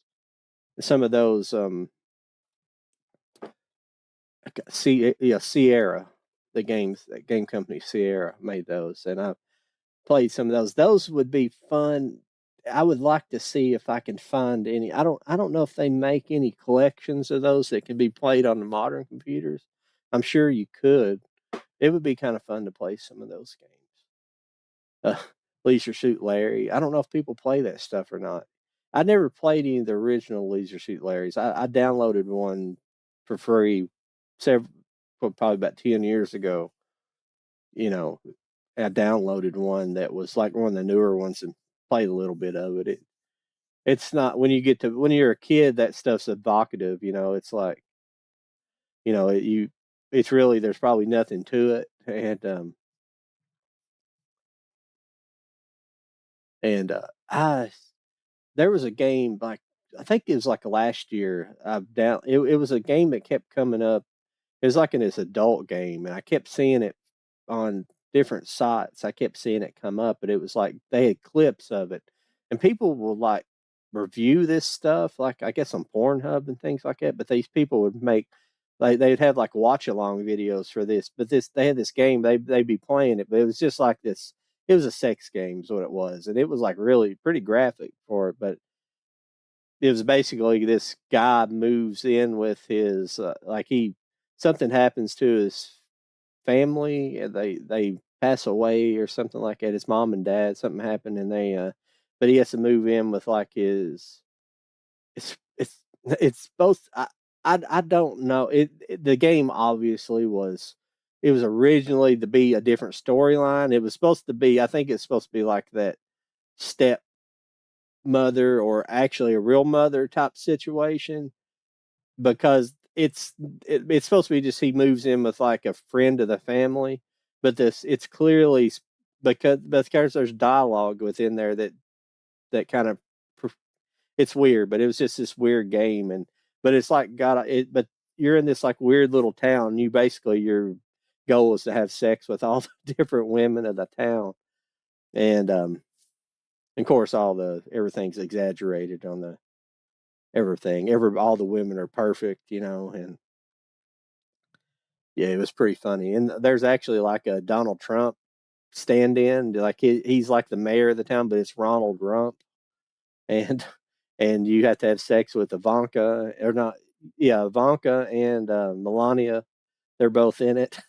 Some of those Sierra, that game company Sierra made those, and I played some of those. Those would be fun. I would like to see if I can find any. I don't know if they make any collections of those that can be played on the modern computers. I'm sure you could. It would be kind of fun to play some of those games. Uh, Leisure Suit Larry. I don't know if people play that stuff or not. I never played any of the original Leisure Suit Larrys. I downloaded one for free several, probably about 10 years ago. You know, I downloaded one that was like one of the newer ones and played a little bit of it. It's not when you're a kid, that stuff's evocative. It's like it's really there's probably nothing to it, and I there was a game like I think it was like last year. It was a game that kept coming up. It was like in this adult game, and I kept seeing it on different sites. I kept seeing it come up, but it was like they had clips of it, and people will like review this stuff, like I guess on Pornhub and things like that. But these people would make like they'd have like watch along videos for this. But they had this game they'd be playing it, but it was just like this. It was a sex game, is what it was, and it was like really pretty graphic for it, but it was basically this guy moves in with his like he something happens to his family and they pass away or something like that. His mom and dad, something happened, and they but he has to move in with like his it's both I don't know the game obviously was it was originally to be a different storyline. It was supposed to be I think it's supposed to be like that step mother or actually a real mother type situation because it's supposed to be just he moves in with like a friend of the family, but this it's clearly because there's dialogue within there that kind of it's weird, but it was just this weird game and but it's like got it but you're in this like weird little town. You basically your goal is to have sex with all the different women of the town, and of course everything's exaggerated on the everything. All the women are perfect, and yeah, it was pretty funny. And there's actually like a Donald Trump stand-in, like he's like the mayor of the town, but it's Ronald Rump, and and you have to have sex with Ivanka or not? Yeah, Ivanka and Melania. They're both in it.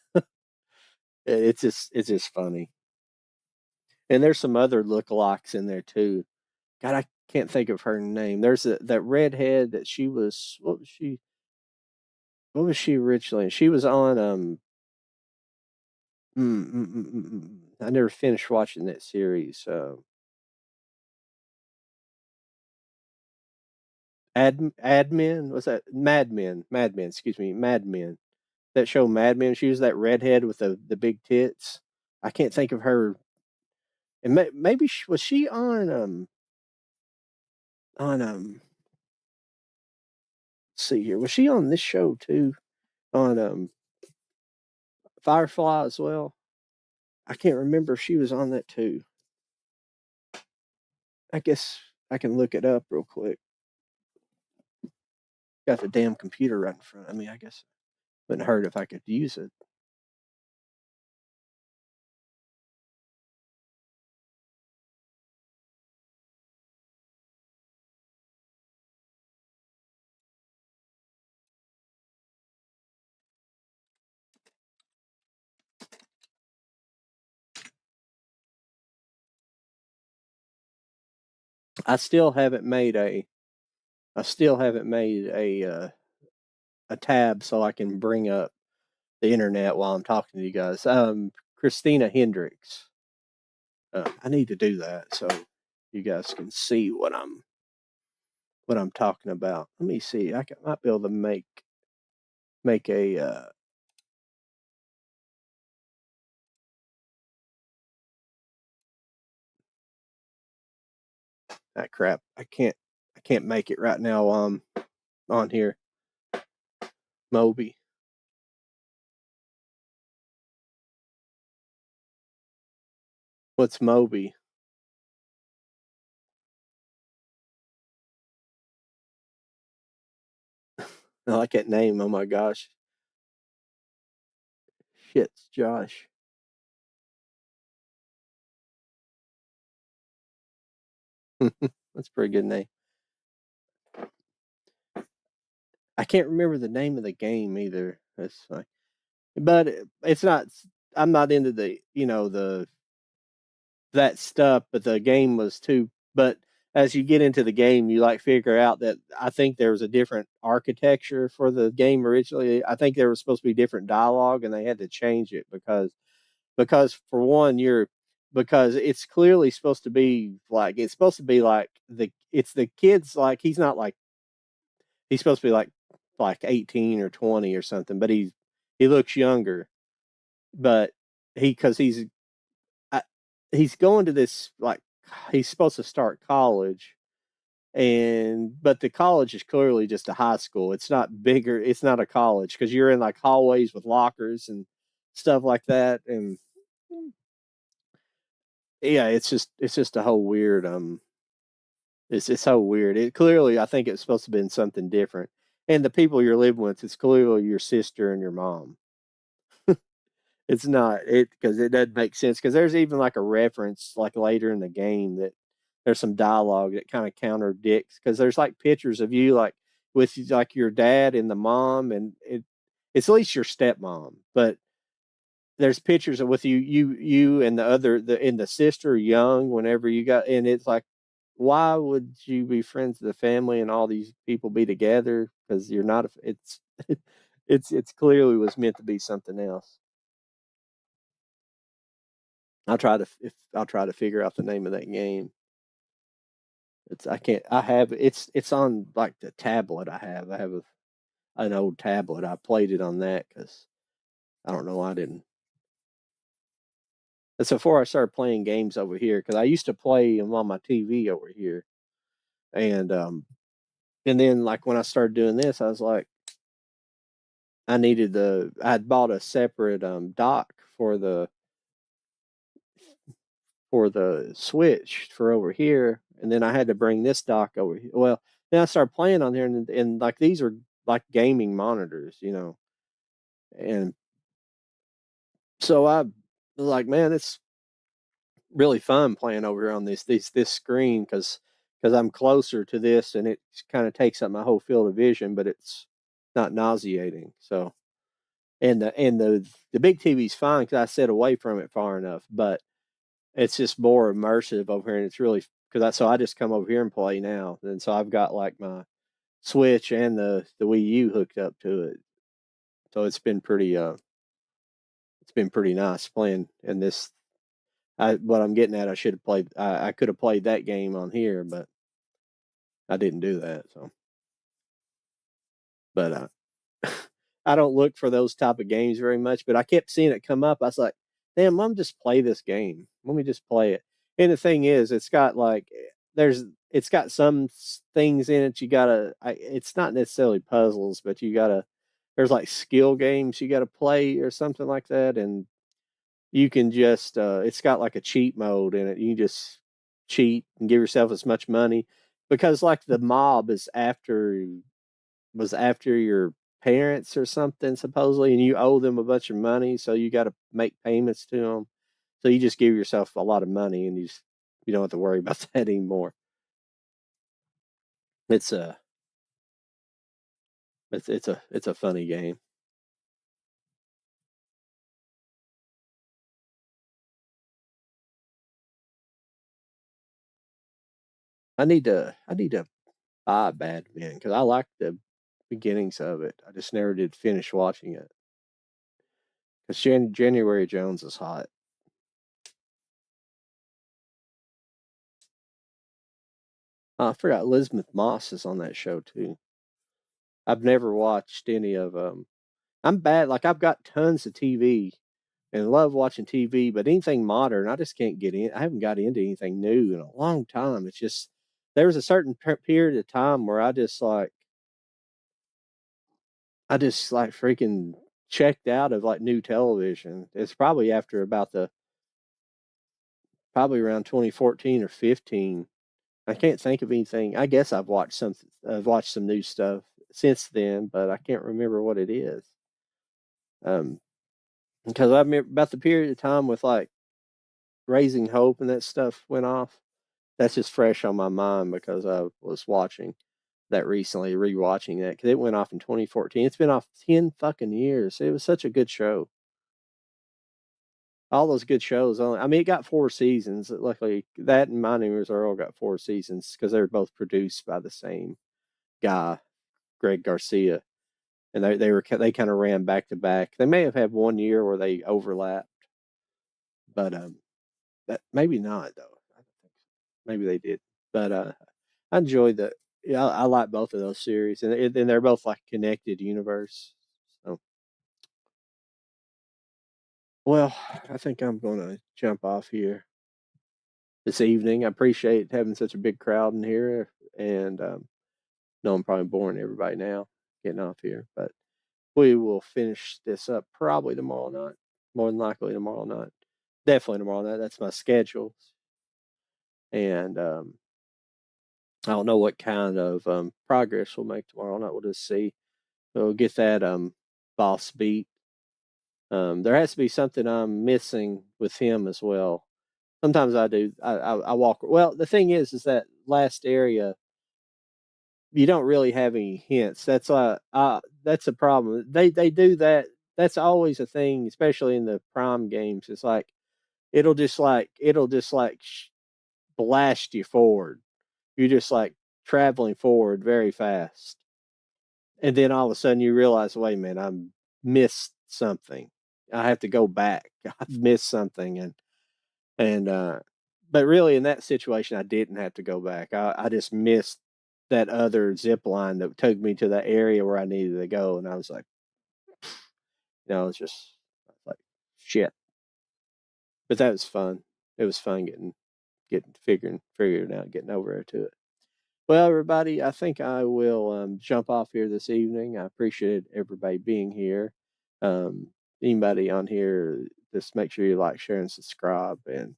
It's just funny. And there's some other lookalikes in there too. God, I can't think of her name. There's that redhead that she was. What was she? What was she originally? She was on I never finished watching that series. Admin was that Mad Men? Mad Men, excuse me, Mad Men. That show Mad Men. She was that redhead with the big tits. I can't think of her. And maybe was she on. Let's see here. Was she on this show too? On Firefly as well. I can't remember if she was on that too. I guess I can look it up real quick. Got the damn computer right in front of me. I guess wouldn't hurt if I could use it. I still haven't made a I still haven't made a tab so I can bring up the internet while I'm talking to you guys. Christina Hendricks. I need to do that so you guys can see what I'm talking about. Let me see. Might be able to make a crap. I can't make it right now on here. Moby. What's Moby? I like that name. Oh my gosh. Shit's Josh. That's a pretty good name. I can't remember the name of the game either. That's fine. But it's not. I'm not into the that stuff. But the game was too. But as you get into the game, you like figure out that I think there was a different architecture for the game originally. I think there was supposed to be different dialogue, and they had to change it because for one, because it's clearly supposed to be like it's the kids like he's not like he's supposed to be like 18 or 20 or something, but he looks younger. But because I, he's going to this like he's supposed to start college, and but the college is clearly just a high school. It's not bigger. It's not a college because you're in like hallways with lockers and stuff like that, and yeah, it's just a whole weird it's so weird. It clearly I think it's supposed to have been something different. And the people you're living with, it's clearly your sister and your mom. It's not it because it doesn't make sense because there's even like a reference like later in the game that there's some dialogue that kind of contradicts because there's like pictures of you like with like your dad and the mom and it's at least your stepmom, but there's pictures of with you and the sister young whenever you got and it's like why would you be friends with the family and all these people be together because you're not it's it's clearly was meant to be something else. I'll try to figure out the name of that game. It's I can't I have it's on like the tablet I have an old tablet. I played it on that because I don't know I didn't. That's before I started playing games over here because I used to play them on my TV over here, and then like when I started doing this, I was like, I had bought a separate dock for the Switch for over here, and then I had to bring this dock over here. Well, then I started playing on here, and like these are like gaming monitors, and so I was like, man, it's really fun playing over here on this screen because I'm closer to this and it kind of takes up my whole field of vision, but it's not nauseating. So and the big TV's fine because I sit away from it far enough, but it's just more immersive over here, and it's really so I just come over here and play now, and so I've got like my Switch and the Wii U hooked up to it, so it's been pretty nice playing in this. What I'm getting at, I should have played. I could have played that game on here, but I didn't do that. So, but I don't look for those type of games very much. But I kept seeing it come up. I was like, "Damn, let me just play this game. Let me just play it." And the thing is, it's got like it's got some things in it. It's not necessarily puzzles, but there's like skill games you gotta play or something like that, and you can just it's got like a cheat mode in it. You can just cheat and give yourself as much money because like the mob is after was after your parents or something supposedly, and you owe them a bunch of money, so you got to make payments to them. So you just give yourself a lot of money, and you don't have to worry about that anymore. It's a it's a funny game. I need to buy Bad Men because I like the beginnings of it. I just never did finish watching it because January Jones is hot. I forgot Elizabeth Moss is on that show too. I've never watched any of them. I'm bad. Like I've got tons of TV and love watching TV, but anything modern, I just can't get in. I haven't got into anything new in a long time. It's just there was a certain period of time where I just like freaking checked out of like new television. It's probably after about the probably around 2014 or 15. I can't think of anything. I guess I've watched some new stuff since then, but I can't remember what it is. Um, because I remember about the period of time with like Raising Hope and that stuff went off. That's just fresh on my mind because I was watching that recently, rewatching that because it went off in 2014. It's been off 10 fucking years. It was such a good show. All those good shows. I mean, it got 4 seasons. Luckily, that and My Name Is Earl got 4 seasons because they were both produced by the same guy, Greg Garcia, and they kind of ran back to back. They may have had 1 year where they overlapped, but that maybe not though. I don't think so. Maybe they did, but I enjoyed the. Yeah, I like both of those series, and they're both like connected universe. So, well, I think I'm gonna jump off here this evening. I appreciate having such a big crowd in here, and know I'm probably boring everybody now getting off here, but we will finish this up probably tomorrow night. More than likely tomorrow night. Definitely tomorrow night. That's my schedule, and I don't know what kind of progress we'll make tomorrow night. We'll just see. We'll get that boss beat. There has to be something I'm missing with him as well. Sometimes I do. I walk. Well, the thing is that last area you don't really have any hints. That's a problem. They do that. That's always a thing, especially in the prime games. It's like it'll just like blast you forward. You're just like traveling forward very fast, and then all of a sudden you realize, wait a minute, I missed something. I have to go back. I've missed something, and but really in that situation I didn't have to go back. I just missed that other zip line that took me to the area where I needed to go, and I was like, it's just like shit. But that was fun. It was fun getting figuring out, getting over there to it. Well, everybody, I think I will jump off here this evening. I appreciate everybody being here. Um, Anybody on here, just make sure you like, share, and subscribe, and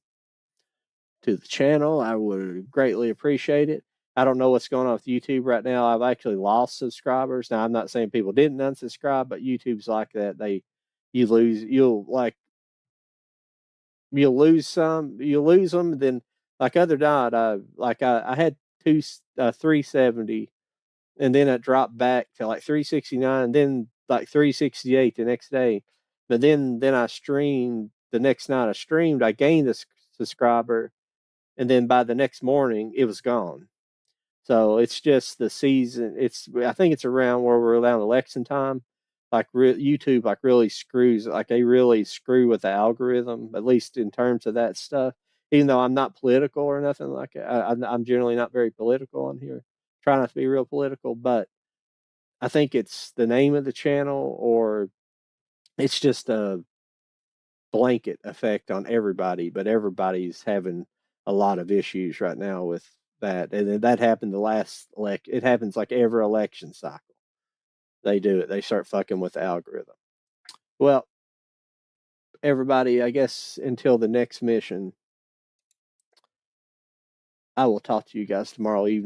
to the channel. I would greatly appreciate it. I don't know what's going on with YouTube right now. I've actually lost subscribers. Now, I'm not saying people didn't unsubscribe, but YouTube's like that. You'll lose some, you'll lose them. Then, like other night, I had 370, and then it dropped back to like 369, and then like 368 the next day. But then I streamed the next night. I gained a subscriber, and then by the next morning it was gone. So it's just the season. I think it's around where we're around election time. Like YouTube, like really screws. Like they really screw with the algorithm, at least in terms of that stuff. Even though I'm not political or nothing like that, I'm generally not very political on here. Try not to be real political, but I think it's the name of the channel, or it's just a blanket effect on everybody, but everybody's having a lot of issues right now with that. And that happened the last it happens like every election cycle. They do it. They start fucking with the algorithm. Well, everybody, I guess until the next mission, I will talk to you guys tomorrow evening.